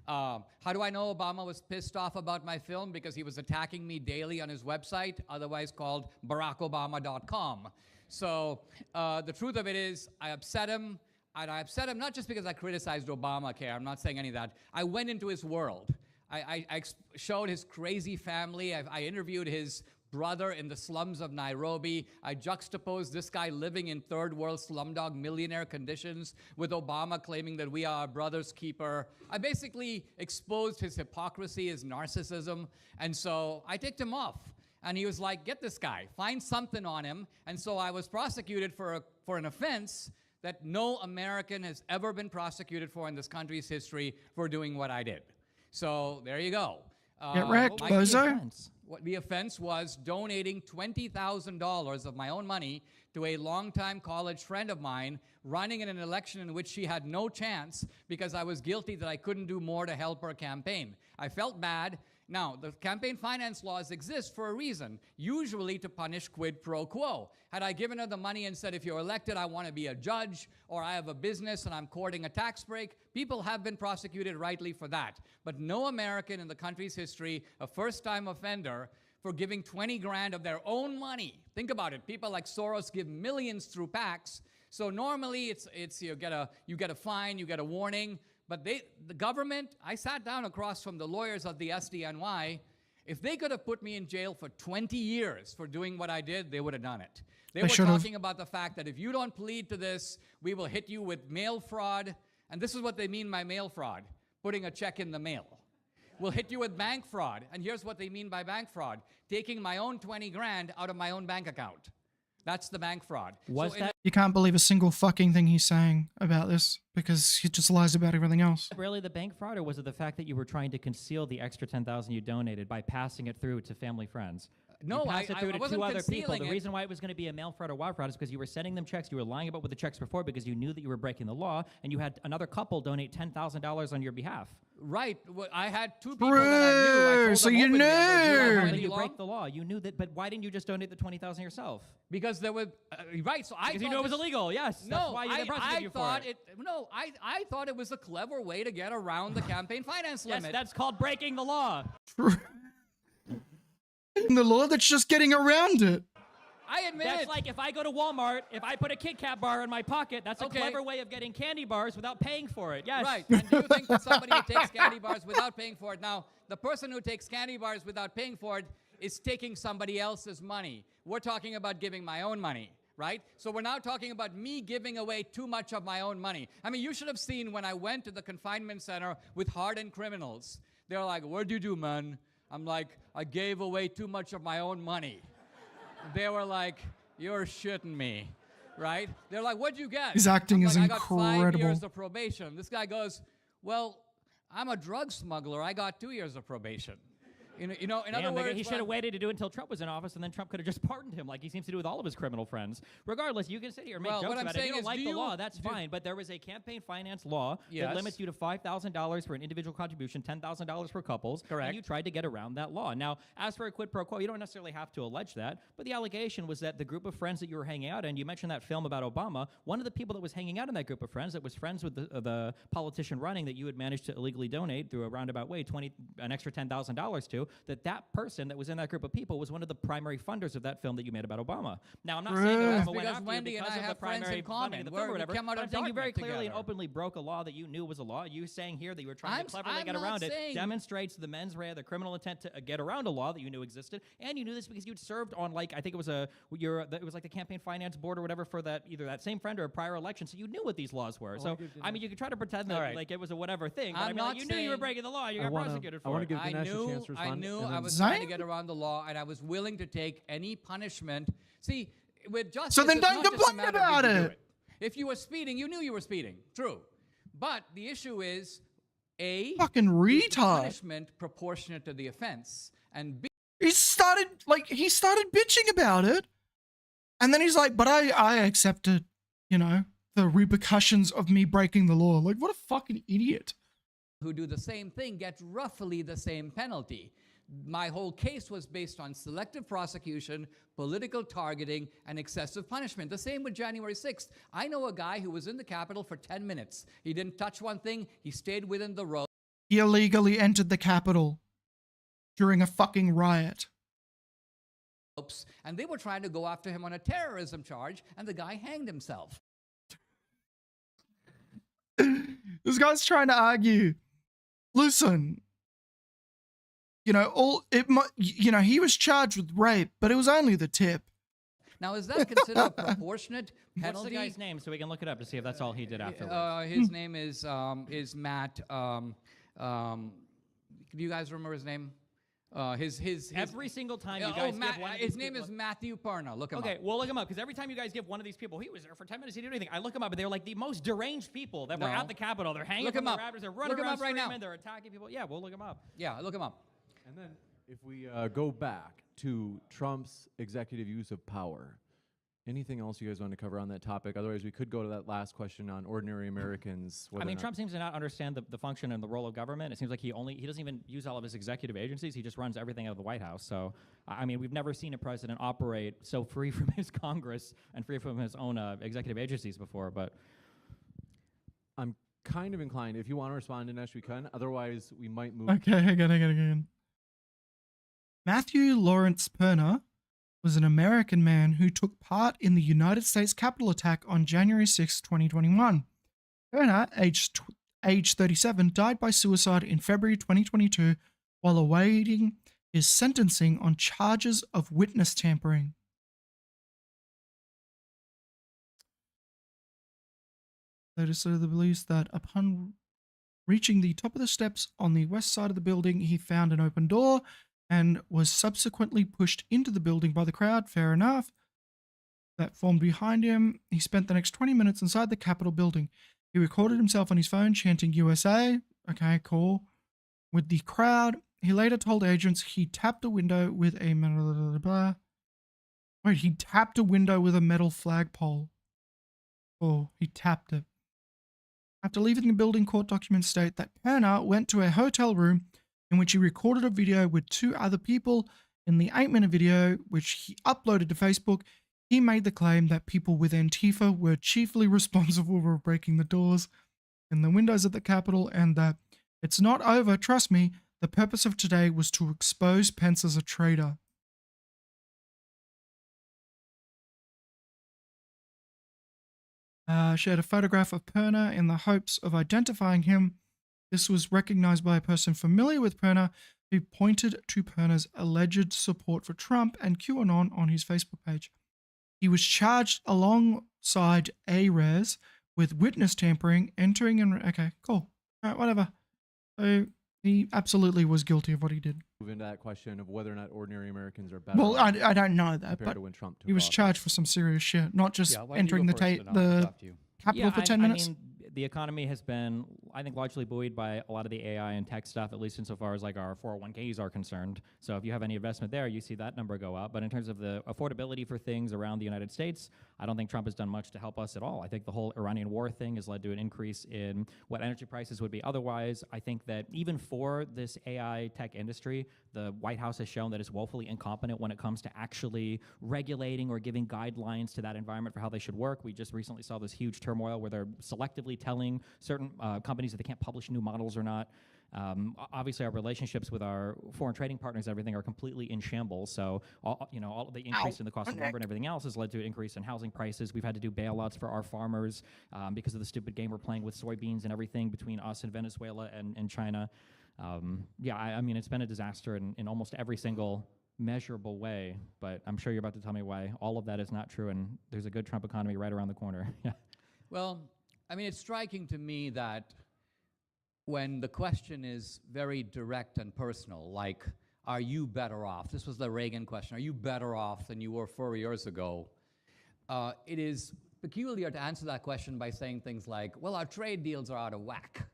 How do I know Obama was pissed off about my film? Because he was attacking me daily on his website, otherwise called barackobama.com. So the truth of it is, I upset him. And I upset him not just because I criticized Obamacare. I'm not saying any of that. I went into his world. I showed his crazy family. I interviewed his brother in the slums of Nairobi. I juxtaposed this guy living in third world slumdog millionaire conditions with Obama claiming that we are our brother's keeper. I basically exposed his hypocrisy, his narcissism, and so I ticked him off. And he was like, get this guy, find something on him. And so I was prosecuted for an offense that no American has ever been prosecuted for in this country's history for doing what I did. So there you go. Get wrecked, my- bozo. What the offense was donating $20,000 of my own money to a longtime college friend of mine, running in an election in which she had no chance because I was guilty that I couldn't do more to help her campaign. I felt bad. Now, the campaign finance laws exist for a reason, usually to punish quid pro quo. Had I given her the money and said, if you're elected, I want to be a judge, or I have a business and I'm courting a tax break, people have been prosecuted rightly for that. But no American in the country's history, a first-time offender, for giving 20 grand of their own money. Think about it. People like Soros give millions through PACs. So normally it's you get a fine, you get a warning. But the government, I sat down across from the lawyers of the SDNY. If they could have put me in jail for 20 years for doing what I did, they would have done it. They were talking about the fact that if you don't plead to this, we will hit you with mail fraud. And this is what they mean by mail fraud, putting a check in the mail. We'll hit you with bank fraud. And here's what they mean by bank fraud, taking my own 20 grand out of my own bank account. That's the bank fraud. You can't believe a single fucking thing he's saying about this because he just lies about everything else. Really the bank fraud, or was it the fact that you were trying to conceal the extra $10,000 you donated by passing it through to family friends? No, you passed it through to wasn't two other people. The concealing it. reason why it was going to be a mail fraud or wire fraud is because you were sending them checks. You were lying about what the checks were for because you knew that you were breaking the law, and you had another couple donate $10,000 on your behalf. Right. Well, I had two people that I knew. I told So them you openly, knew. I But go, you break the law. You knew that, but why didn't you just donate the $20,000 yourself? Because there were right. So I Because you thought knew it was this- illegal. Yes. No, that's why you didn't prosecute you for thought it. No, I thought it was a clever way to get around the campaign finance Yes, limit. that's called breaking the law. The law that's just getting around it. I admit That's it. like if I go to Walmart, if I put a Kit Kat bar in my pocket, that's a Okay. clever way of getting candy bars without paying for it. Yes. Right. And do you think that somebody who takes candy bars without paying for it? Now, the person who takes candy bars without paying for it is taking somebody else's money. We're talking about giving my own money, right? So we're now talking about me giving away too much of my own money. I mean, you should have seen when I went to the confinement center with hardened criminals. They're like, "What'd you do, man?" I'm like, "I gave away too much of my own money." They were like, "You're shitting me," right? They're like, "What'd you get?" His acting I'm is like, I got 5 incredible. years of probation. This guy goes, "Well, I'm a drug smuggler. I got 2 years of probation." In other Damn, words, he should have waited to do it until Trump was in office, and then Trump could have just pardoned him like he seems to do with all of his criminal friends. Regardless, you can sit here and make Well, jokes what I'm about it. If you saying don't is, like do the you- law, that's do- fine. But there was a campaign finance law Yes. that limits you to $5,000 for an individual contribution, $10,000 for couples. Correct. And you tried to get around that law. Now, as for a quid pro quo, you don't necessarily have to allege that. But the allegation was that the group of friends that you were hanging out in, you mentioned that film about Obama, one of the people that was hanging out in that group of friends that was friends with the politician running that you had managed to illegally donate through a roundabout way, an extra $10,000 to, that person that was in that group of people was one of the primary funders of that film that you made about Obama. Now, I'm not saying that Right. Obama That's went because after Wendy you and because I of the have friends primary in common. funding of the We're- film or we whatever. came out But I'm of saying you very darknet clearly and together. openly broke a law that you knew was a law. You saying here that you were trying I'm to cleverly I'm get not around it saying- demonstrates the mens rea, the criminal intent to get around a law that you knew existed, and you knew this because you'd served on like I think it was it was like the campaign finance board or whatever for that either that same friend or a prior election, so you knew what these laws were. So I mean, you could try to pretend that All right. like it was a whatever thing, but I'm I mean, like, not you knew you were saying- breaking the law. You I got wanna- prosecuted I for wanna it. give Dinesh a chance to I respond, knew and I then- was trying to Zion? get around the law, and I was willing to take any punishment. See, with justice, So then it's don't not just a complain matter of about did you do it. If you were speeding, you knew you were speeding. True. But the issue is, A, Fucking is the retard. punishment proportionate to the offense, and B, He started bitching about it. And then he's like, but I accepted, the repercussions of me breaking the law. Like, what a fucking idiot. who do the same thing get roughly the same penalty. My whole case was based on selective prosecution, political targeting, and excessive punishment. The same with January 6th. I know a guy who was in the Capitol for 10 minutes. He didn't touch one thing. He stayed within the ropes. He illegally entered the Capitol during a fucking riot. And they were trying to go after him on a terrorism charge, and the guy hanged himself. This guy's trying to argue. Listen, he was charged with rape, but it was only the tip. Now, is that considered a proportionate What's penalty? the guy's name so we can look it up to see if that's all he did afterwards? His name is Matt. Do you guys remember his name? His Every single time you Oh, guys Matt, give one of his these name people- is Matthew Perna. Look him Okay, up. well, look him up, because every time you guys give one of these people, he was there for 10 minutes, he didn't do anything. I look him up, and they're like the most deranged people that were No. at the Capitol. They're hanging Look from him the up. rafters, they're running Look him around up right now. screaming, they're attacking people. Yeah, we'll look him up. Yeah, look him up. And then if we go back to Trump's executive use of power, anything else you guys want to cover on that topic? Otherwise, we could go to that last question on ordinary Americans. I mean, Trump seems to not understand the function and the role of government. It seems like he doesn't even use all of his executive agencies. He just runs everything out of the White House. So, I mean, we've never seen a president operate so free from his Congress and free from his own executive agencies before, but... I'm kind of inclined. If you want to respond, Dinesh, we can. Otherwise, we might move. Okay, hang on. Matthew Lawrence Perner was an American man who took part in the United States Capitol attack on January 6, 2021. Perner, age 37, died by suicide in February 2022 while awaiting his sentencing on charges of witness tampering. Later so the believes that upon reaching the top of the steps on the west side of the building, he found an open door and was subsequently pushed into the building by the crowd. Fair enough. That formed behind him. He spent the next 20 minutes inside the Capitol building. He recorded himself on his phone chanting USA. Okay, cool. With the crowd. He later told agents he tapped a window with a he tapped a window with a metal flagpole. Oh, he tapped it. After leaving the building, court documents state that Perner went to a hotel room in which he recorded a video with 2 other people. In the 8-minute video, which he uploaded to Facebook, he made the claim that people with Antifa were chiefly responsible for breaking the doors in the windows at the Capitol, and that it's not over, trust me, the purpose of today was to expose Pence as a traitor. Shared a photograph of Perner in the hopes of identifying him. This was recognized by a person familiar with Perner who pointed to Perner's alleged support for Trump and QAnon on his Facebook page. He was charged alongside Arez with witness tampering, entering and... Okay, cool. All right, whatever. So he absolutely was guilty of what he did. Move into that question of whether or not ordinary Americans are better. Well, I don't know that, but to when Trump took he was office. charged for some serious shit, not just Yeah, why don't you entering go the first, and I'll talk to you. Capitol for 10 minutes. I mean, the economy has been, I think, largely buoyed by a lot of the AI and tech stuff, at least insofar as like our 401ks are concerned. So if you have any investment there, you see that number go up. But in terms of the affordability for things around the United States, I don't think Trump has done much to help us at all. I think the whole Iranian war thing has led to an increase in what energy prices would be otherwise. I think that even for this AI tech industry, the White House has shown that it's woefully incompetent when it comes to actually regulating or giving guidelines to that environment for how they should work. We just recently saw this huge turmoil where they're selectively telling certain companies that they can't publish new models or not. Obviously, our relationships with our foreign trading partners and everything are completely in shambles. So, all the increase in the cost of lumber and everything else has led to an increase in housing prices. We've had to do bailouts for our farmers because of the stupid game we're playing with soybeans and everything between us and Venezuela and China. I mean, it's been a disaster in almost every single measurable way, but I'm sure you're about to tell me why all of that is not true, and there's a good Trump economy right around the corner. Well, I mean, it's striking to me that when the question is very direct and personal, like, are you better off? This was the Reagan question. Are you better off than you were 4 years ago? It is peculiar to answer that question by saying things like, well, our trade deals are out of whack.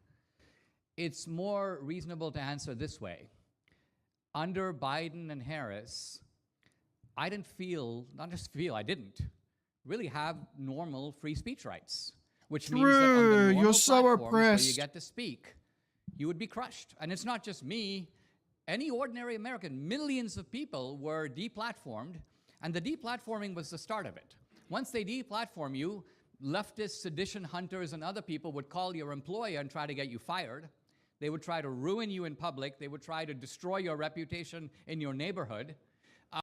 It's more reasonable to answer this way. Under Biden and Harris, I didn't really have normal free speech rights, which means that on the normal You're so platforms where you oppressed. get to speak, you would be crushed. And it's not just me. Any ordinary American, millions of people were deplatformed, and the deplatforming was the start of it. Once they deplatform you, leftist sedition hunters and other people would call your employer and try to get you fired. They would try to ruin you in public. They would try to destroy your reputation in your neighborhood.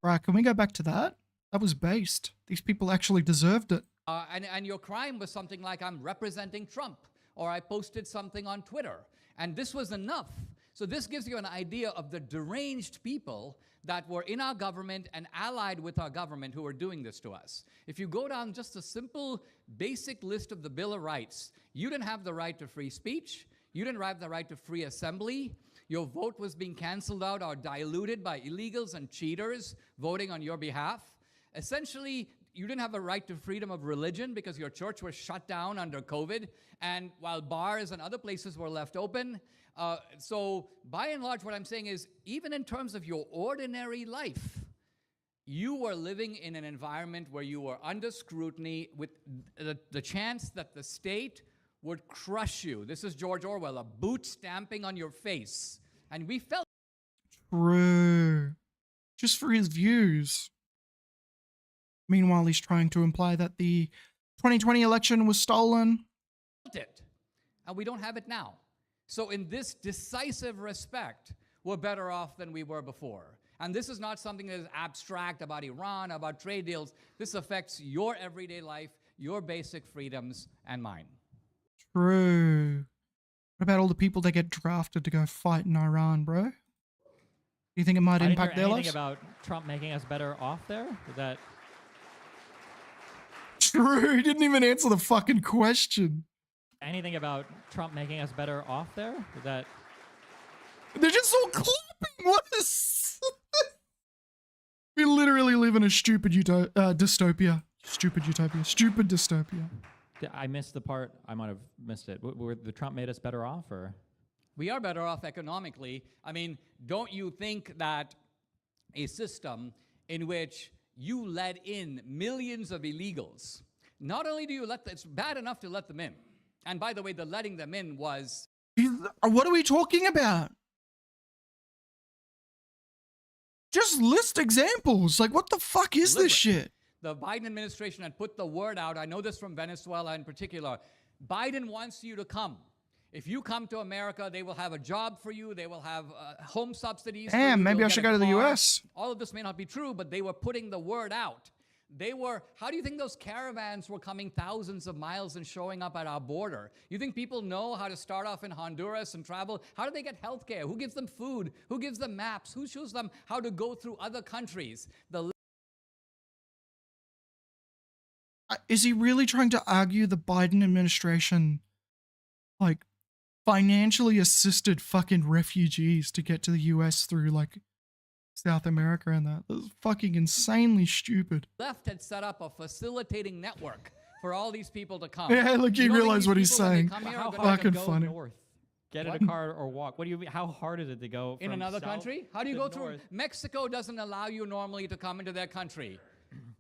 Right, can we go back to that? That was based. These people actually deserved it. And your crime was something like, I'm representing Trump, or I posted something on Twitter. And this was enough. So this gives you an idea of the deranged people that were in our government and allied with our government who were doing this to us. If you go down just a simple, basic list of the Bill of Rights, you didn't have the right to free speech. You didn't have the right to free assembly. Your vote was being canceled out or diluted by illegals and cheaters voting on your behalf. Essentially, you didn't have a right to freedom of religion because your church was shut down under COVID, and while bars and other places were left open. So by and large, what I'm saying is, even in terms of your ordinary life, you were living in an environment where you were under scrutiny with the chance that the state would crush you. This is George Orwell, a boot stamping on your face. And we felt True. Just for his views. Meanwhile, he's trying to imply that the 2020 election was stolen. it. And we don't have it now. So in this decisive respect, we're better off than we were before. And this is not something that is abstract about Iran, about trade deals. This affects your everyday life, your basic freedoms, and mine. True. What about all the people that get drafted to go fight in Iran, bro? Do you think it might I didn't impact hear their anything lives? about Trump making us better off there. Is that True. He didn't even answer the fucking question. anything about Trump making us better off there? Is that They're just all clapping. What is? We literally live in a stupid dystopia. Stupid utopia. Stupid dystopia. I missed the part. I might have missed it. Were the Trump made us better off, or? We are better off economically. I mean, don't you think that a system in which you let in millions of illegals, not only do you let them, it's bad enough to let them in. And by the way, the letting them in was... What are we talking about? Just list examples. Like, what the fuck is this shit? The Biden administration had put the word out. I know this from Venezuela in particular. Biden wants you to come. If you come to America, they will have a job for you. They will have home subsidies. Damn, maybe You'll I get should a go to the car. US. All of this may not be true, but they were putting the word out. They were, how do you think those caravans were coming thousands of miles and showing up at our border? You think people know how to start off in Honduras and travel? How do they get health care? Who gives them food? Who gives them maps? Who shows them how to go through other countries? Is he really trying to argue the Biden administration, like, financially assisted fucking refugees to get to the US through, like, South America and that? That's fucking insanely stupid. Left had set up a facilitating network for all these people to come. Yeah, look, he realized what he's saying. How hard Fucking to go funny. north? Get in What? a car or walk? What do you mean? How hard is it to go In from another south country? How do you to go through? north? Mexico doesn't allow you normally to come into their country.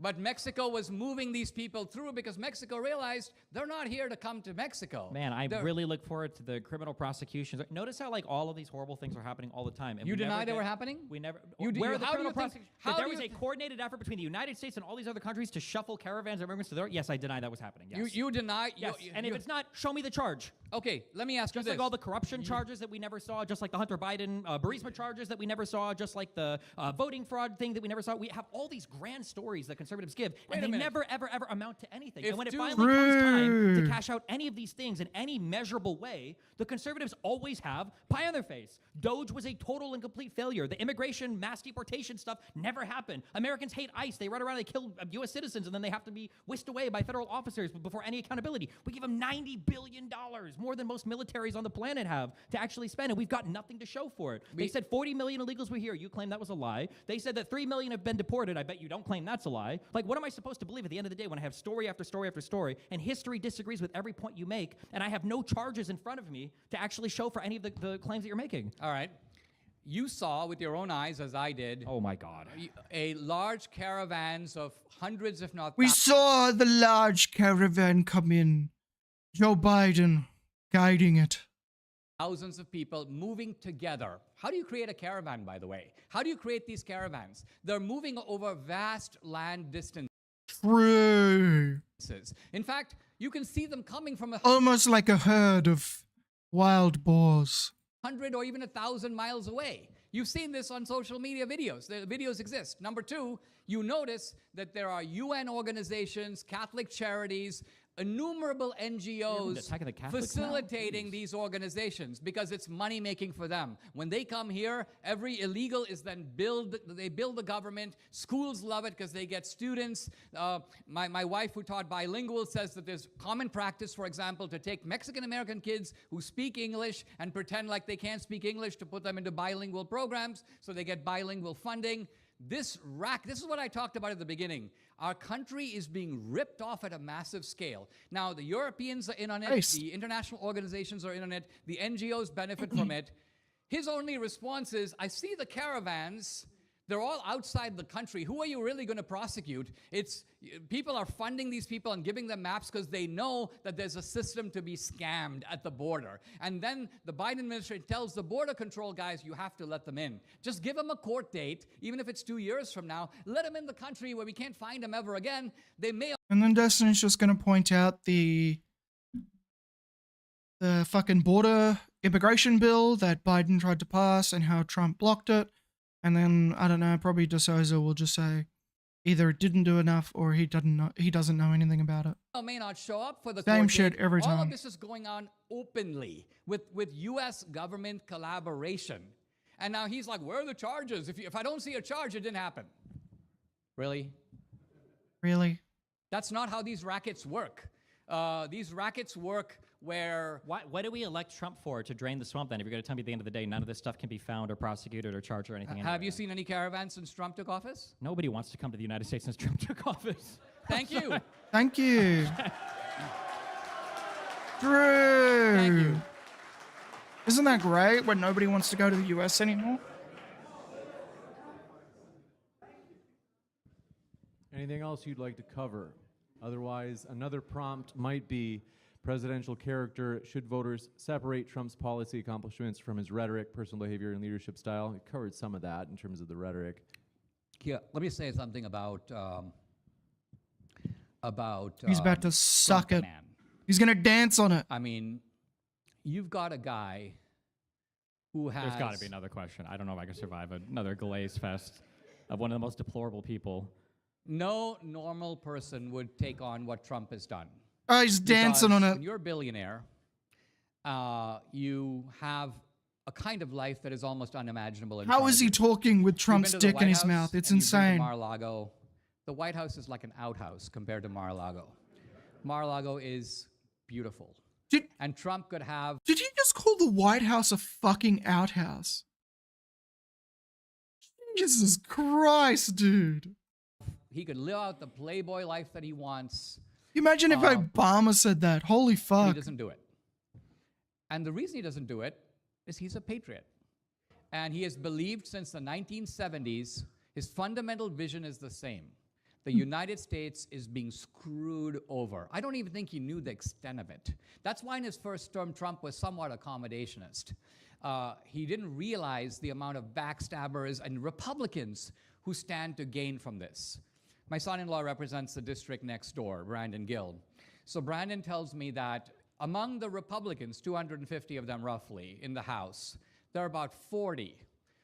But Mexico was moving these people through because Mexico realized they're not here to come to Mexico. Man, I They're- really look forward to the criminal prosecutions. Notice how like all of these horrible things are happening all the time. And You we never deny they get- were happening? We never. You do- where you- are the how do criminal you think- prosecutions? how That there do was you a coordinated effort between the United States and all these other countries to shuffle caravans of immigrants to their. Yes, I deny that was happening. Yes. You deny. Yes. And if it's not, show me the charge. Okay, let me ask you Just this. like all the corruption charges that we never saw, just like the Hunter Biden Burisma charges that we never saw, just like the voting fraud thing that we never saw. We have all these grand stories that conservatives give, Wait and a they minute. never, ever, ever amount to anything. If And when it dude- finally comes time to True. cash out any of these things in any measurable way, the conservatives always have pie on their face. Doge was a total and complete failure. The immigration, mass deportation stuff never happened. Americans hate ICE. They run around, they kill U.S. citizens, and then they have to be whisked away by federal officers before any accountability. We give them $90 billion, more than most militaries on the planet have to actually spend, and we've got nothing to show for it. They said 40 million illegals were here. You claim that was a lie. They said that 3 million have been deported. I bet you don't claim that's a lie. Like, what am I supposed to believe at the end of the day when I have story after story after story, and history disagrees with every point you make, and I have no charges in front of me to actually show for any of the claims that you're making? All right. You saw with your own eyes, as I did, Oh my God. a large caravans of hundreds, if not We thousands. saw the large caravan come in. Joe Biden guiding it. Thousands of people moving together. How do you create a caravan, by the way? How do you create these caravans? They're moving over vast land distances. True. In fact, you can see them coming from Almost like a herd of wild boars. 100 or even 1,000 miles away. You've seen this on social media videos. The videos exist. Number two, you notice that there are UN organizations, Catholic charities, innumerable NGOs attacking the Catholics now? facilitating these organizations because it's money making for them. When they come here, every illegal is then they build the government. Schools love it because they get students. My wife, who taught bilingual, says that there's common practice, for example, to take Mexican American kids who speak English and pretend like they can't speak English to put them into bilingual programs so they get bilingual funding. This is what I talked about at the beginning. Our country is being ripped off at a massive scale. Now, the Europeans are in on it. Nice. The international organizations are in on it. The NGOs benefit from it. His only response is, I see the caravans. They're all outside the country. Who are you really going to prosecute? People are funding these people and giving them maps because they know that there's a system to be scammed at the border. And then the Biden administration tells the border control guys, you have to let them in. Just give them a court date, even if it's 2 years from now. Let them in the country where we can't find them ever again. They may. And then Destiny's just going to point out the fucking border immigration bill that Biden tried to pass and how Trump blocked it. And then, I don't know, probably DeSouza will just say either it didn't do enough or he doesn't know anything about it. May not show up for the Same court shit date. every All time. of this is going on openly with U.S. government collaboration. And now he's like, where are the charges? If I don't see a charge, it didn't happen. Really? Really? That's not how these rackets work. These rackets work where... What do we elect Trump for, to drain the swamp then? If you're going to tell me at the end of the day none of this stuff can be found or prosecuted or charged or anything. Have you seen any caravans since Trump took office? Nobody wants to come to the United States since Trump took office. Thank you. Thank you. Drew. Thank you. Isn't that great when nobody wants to go to the US anymore? Anything else you'd like to cover? Otherwise, another prompt might be presidential character. Should voters separate Trump's policy accomplishments from his rhetoric, personal behavior, and leadership style? We covered some of that in terms of the rhetoric. Yeah, let me say something about He's about to suck Trump it. Man. He's gonna dance on it. I mean, you've got a guy who has... There's got to be another question. I don't know if I can survive another glaze fest of one of the most deplorable people. No normal person would take on what Trump has done. Oh, he's dancing on Because it. when you're a billionaire, you have a kind of life that is almost unimaginable. How is he talking with Trump's You've been to the dick in White his House mouth? It's and you've been to insane. Mar-a-Lago. The White House is like an outhouse compared to Mar-a-Lago. Mar-a-Lago is beautiful. And Trump could have... Did he just call the White House a fucking outhouse? Jesus Christ, dude. He could live out the playboy life that he wants. Imagine if Obama said that. Holy But fuck. he doesn't do it. And the reason he doesn't do it is he's a patriot. And he has believed since the 1970s, his fundamental vision is the same. The United States is being screwed over. I don't even think he knew the extent of it. That's why in his first term, Trump was somewhat accommodationist. He didn't realize the amount of backstabbers and Republicans who stand to gain from this. My son-in-law represents the district next door, Brandon Gill. So Brandon tells me that among the Republicans, 250 of them roughly in the House, there are about 40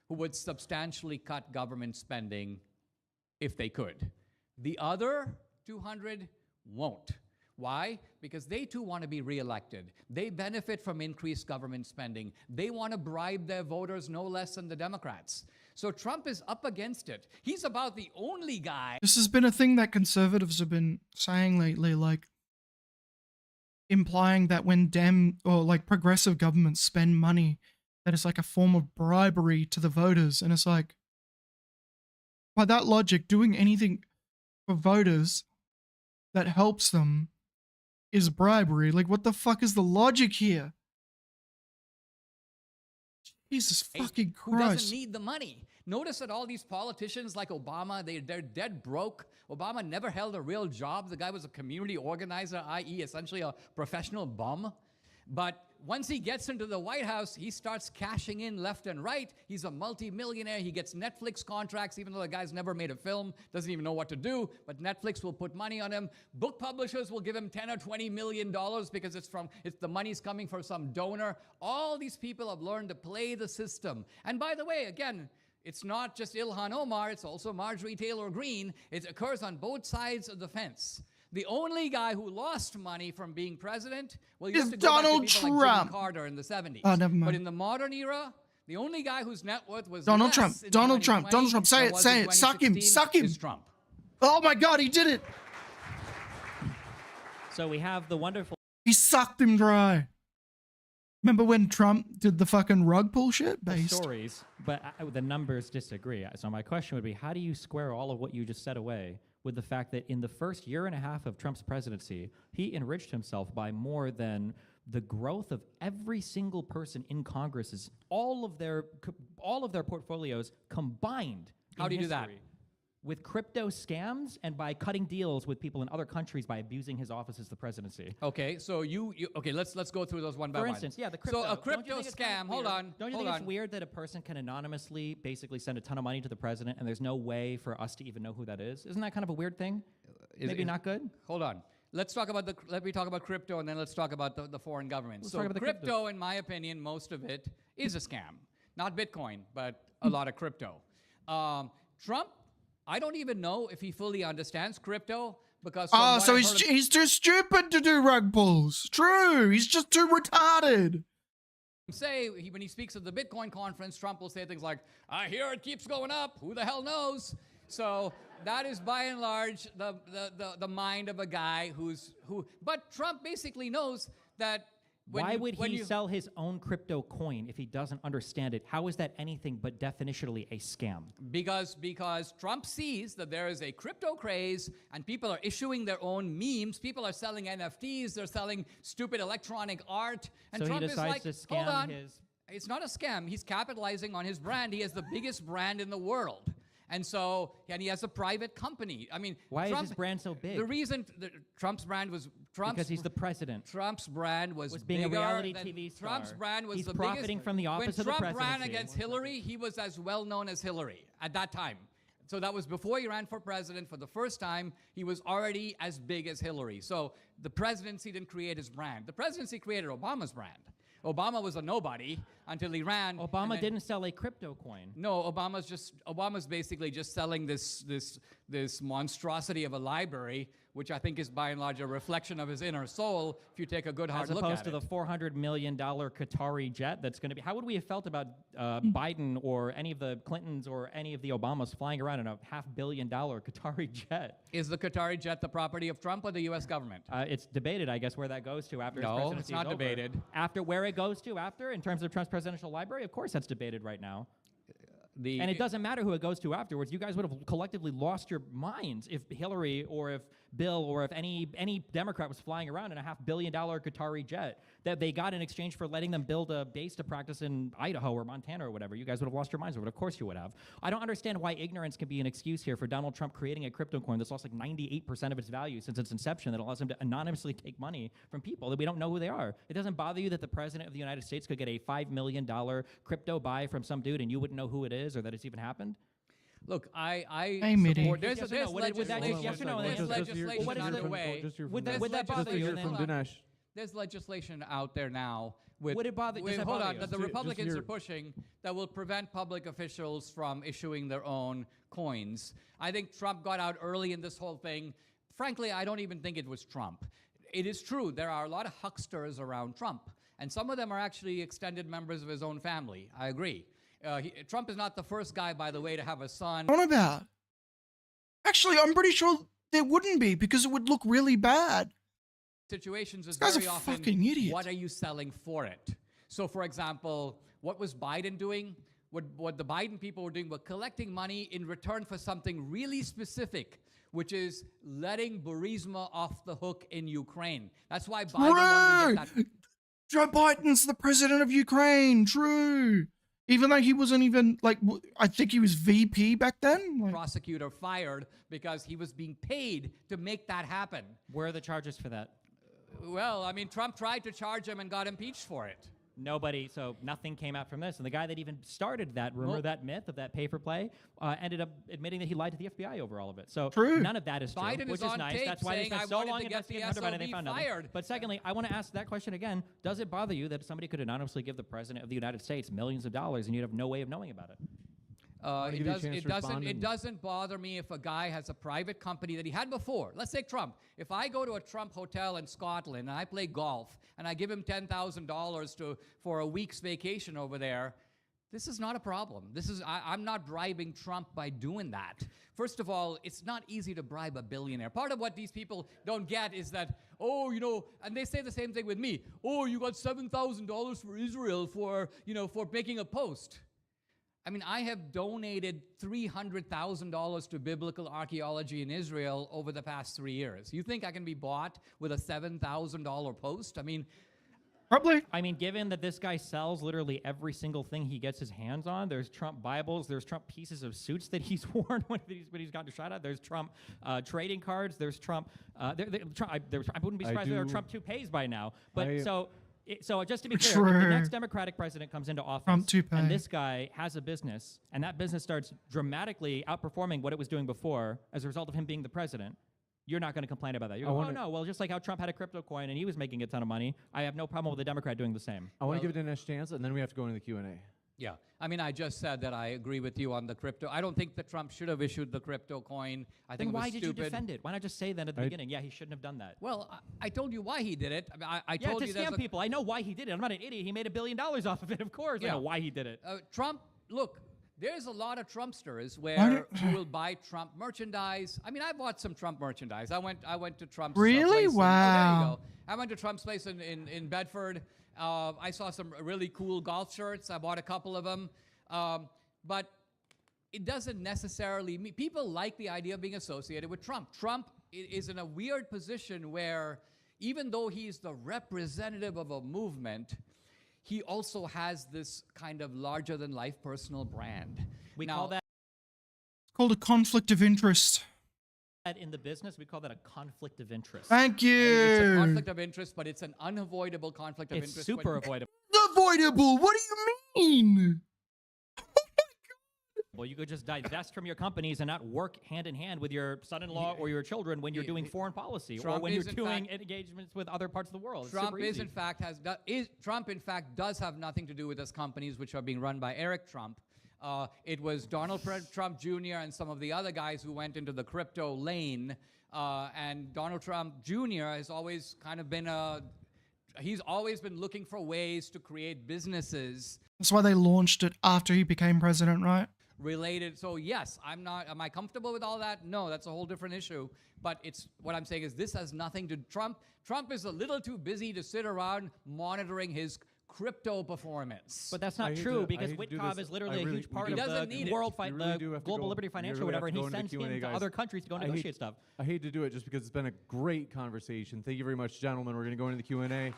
who would substantially cut government spending if they could. The other 200 won't. Why? Because they too want to be reelected. They benefit from increased government spending. They want to bribe their voters no less than the Democrats. So Trump is up against it. He's about the only guy. This has been a thing that conservatives have been saying lately, like implying that when progressive governments spend money, that it's like a form of bribery to the voters. And it's like, by that logic, doing anything for voters that helps them is bribery. Like, what the fuck is the logic here? Jesus fucking Christ. Who doesn't need the money? Notice that all these politicians like Obama, they're dead broke. Obama never held a real job. The guy was a community organizer, i.e. essentially a professional bum. But once he gets into the White House, he starts cashing in left and right. He's a multi-millionaire. He gets Netflix contracts, even though the guy's never made a film, doesn't even know what to do, but Netflix will put money on him. Book publishers will give him $10 or $20 million because the money's coming from some donor. All these people have learned to play the system. And by the way, again, it's not just Ilhan Omar, it's also Marjorie Taylor Greene. It occurs on both sides of the fence. The only guy who lost money from being president, well, you have to go Donald back to people Trump. like Jimmy Carter in the 70s. Oh, never mind. But in the modern era, the only guy whose net worth was Donald less Trump. in Donald Trump. 2020 Donald Trump. Say than it. was Say in it. Suck him. 2016 Suck him. is Trump. Oh my God, he did it. So we have the wonderful... He sucked him dry. Remember when Trump did the fucking rug pull shit? Based. stories, but the numbers disagree. So my question would be, how do you square all of what you just said away with the fact that in the first year and a half of Trump's presidency, he enriched himself by more than the growth of every single person in Congress's, all of their portfolios combined? How do you do that? With crypto scams and by cutting deals with people in other countries by abusing his office as the presidency. Okay, so okay, let's go through those one by For one. instance, yeah, the crypto. So a Don't you crypto think it's kind scam, of hold weird? on. Don't you think it's weird that a person can anonymously basically send a ton of money to the president and there's no way for us to even know who that is? Isn't that kind of a weird thing? Maybe not good? Hold on. Let me talk about crypto and then let's talk about the foreign governments. Let's talk about the crypto, in my opinion, most of it is a scam. Not Bitcoin, but a lot of crypto. Trump, I don't even know if he fully understands crypto because. Oh, so he's too stupid to do rug pulls. True, he's just too retarded. When he speaks at the Bitcoin conference, Trump will say things like, "I hear it keeps going up. Who the hell knows?" So that is by and large the mind of a guy who. But Trump basically knows that. Why would he sell his own crypto coin if he doesn't understand it? How is that anything but definitionally a scam? Because Trump sees that there is a crypto craze and people are issuing their own memes. People are selling NFTs. They're selling stupid electronic art. And so Trump he decides is like, to scam hold on. his... It's not a scam. He's capitalizing on his brand. He has the biggest brand in the world. And he has a private company. I mean, why is his brand so big? The reason Trump's brand was because he's the president. Trump's brand was being a bigger reality than TV star. Trump's brand was he's the profiting biggest. From the office when of the Trump presidency. ran against Hillary, he was as well known as Hillary at that time. So that was before he ran for president. For the first time, he was already as big as Hillary. So the presidency didn't create his brand. The presidency created Obama's brand. Obama was a nobody until he ran. Obama didn't sell a crypto coin. No, Obama's basically just selling this monstrosity of a library, which I think is by and large a reflection of his inner soul. If you take a good hard look at it, as opposed to the $400 million Qatari jet that's going to be. How would we have felt about Biden or any of the Clintons or any of the Obamas flying around in a $500 million Qatari jet? Is the Qatari jet the property of Trump or the U.S. government? It's debated, I guess, where that goes to after his No, presidency it's not is over. debated. After where it goes to after, in terms of Trump's presidential library, of course that's debated right now. And it doesn't matter who it goes to afterwards. You guys would have collectively lost your minds if Hillary or if Bill or if any Democrat was flying around in a $500 million Qatari jet that they got in exchange for letting them build a base to practice in Idaho or Montana or whatever. You guys would have lost your minds over it. Of course you would have. I don't understand why ignorance can be an excuse here for Donald Trump creating a crypto coin that's lost like 98% of its value since its inception that allows him to anonymously take money from people that we don't know who they are. It doesn't bother you that the president of the United States could get a $5 million crypto buy from some dude and you wouldn't know who it is or that it's even happened? Look, I support. There's legislation There's legislation out there now would it bother? Hold on, that the Republicans are pushing that will prevent public officials from issuing their own coins. I think Trump got out early in this whole thing. Frankly, I don't even think it was Trump. It is true there are a lot of hucksters around Trump, and some of them are actually extended members of his own family. I agree. Trump is not the first guy, by the way, to have a son. What about? Actually, I'm pretty sure there wouldn't be because it would look really bad. Situations is this guy's very a often, fucking idiot. What are you selling for it? So, for example, what was Biden doing? What the Biden people were doing were collecting money in return for something really specific, which is letting Burisma off the hook in Ukraine. That's why Biden wanted to get that. Joe Biden's the president of Ukraine. True. Even though he wasn't even, like, I think he was VP back then. Like, prosecutor fired because he was being paid to make that happen. Where are the charges for that? Well, I mean, Trump tried to charge him and got impeached for it. So nothing came out from this. And the guy that even started that rumor, that myth of that pay for play, ended up admitting that he lied to the FBI over all of it. So none of that is true, Biden which is is nice. tape That's why they spent so long investigating Hunter Biden and they found nothing. But secondly, I want to ask that question again. Does it bother you that somebody could anonymously give the president of the United States millions of dollars and you'd have no way of knowing about it? It doesn't bother me if a guy has a private company that he had before. Let's take Trump. If I go to a Trump hotel in Scotland and I play golf and I give him $10,000 for a week's vacation over there, this is not a problem. I'm not bribing Trump by doing that. First of all, it's not easy to bribe a billionaire. Part of what these people don't get is that, and they say the same thing with me. Oh, you got $7,000 for Israel for making a post. I mean, I have donated $300,000 to biblical archaeology in Israel over the past 3 years. You think I can be bought with a $7,000 post? I mean, probably. I mean, given that this guy sells literally every single thing he gets his hands on, there's Trump Bibles, there's Trump pieces of suits that he's worn when he's gotten shot at, there's Trump trading cards, there's Trump, I wouldn't be surprised if there are Trump toupees by now. But So just to be clear, if the next Democratic president comes into office and this guy has a business and that business starts dramatically outperforming what it was doing before as a result of him being the president, you're not going to complain about that. You're going, well, just like how Trump had a crypto coin and he was making a ton of money, I have no problem with a Democrat doing the same. I want to give it a next chance, and then we have to go into the Q&A. Yeah. I mean, I just said that I agree with you on the crypto. I don't think that Trump should have issued the crypto coin. I think Then it was why did stupid. you defend it? Why not just say that at the beginning? Yeah, he shouldn't have done that. Well, I told you why he did it. I mean, I Yeah, told to you there's scam people. I know why he did it. I'm not an idiot. He made $1 billion off of it, of course. I Yeah. know why he did it. Trump, look, there's a lot of Trumpsters who will buy Trump merchandise. I mean, I bought some Trump merchandise. I went to Trump's Really? place. Oh, there you Wow. go. I went to Trump's place in Bedford. I saw some really cool golf shirts. I bought a couple of them. But it doesn't necessarily mean people like the idea of being associated with Trump. Trump is in a weird position where even though he's the representative of a movement, he also has this kind of larger than life personal brand. We call that It's called a conflict of interest. in the business, we call that a conflict of interest. Thank you. It's a conflict of interest, but it's an unavoidable conflict of It's interest. super avoidable. Avoidable. What do you mean? Well, you could just divest from your companies and not work hand in hand with your son-in-law or your children when you're doing foreign policy or when you're doing engagements with other parts of the world. Trump in fact does have nothing to do with those companies which are being run by Eric Trump. It was Donald Trump Jr. and some of the other guys who went into the crypto lane. And Donald Trump Jr. has always kind of been he's always been looking for ways to create businesses. That's why they launched it after he became president, right? Related. So yes, am I comfortable with all that? No, that's a whole different issue. But what I'm saying is this has nothing to Trump. Trump is a little too busy to sit around monitoring his crypto performance. But that's not true because Wittkop is literally a huge part of the Global Liberty Financial or whatever, and he sends him to other countries to go negotiate stuff. I hate to do it just because it's been a great conversation. Thank you very much, gentlemen. We're going to go into the Q&A.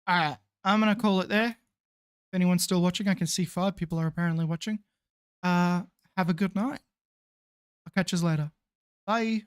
All right, I'm gonna call it there. If anyone's still watching, I can see 5 people are apparently watching. Have a good night. I'll catch you later. Bye.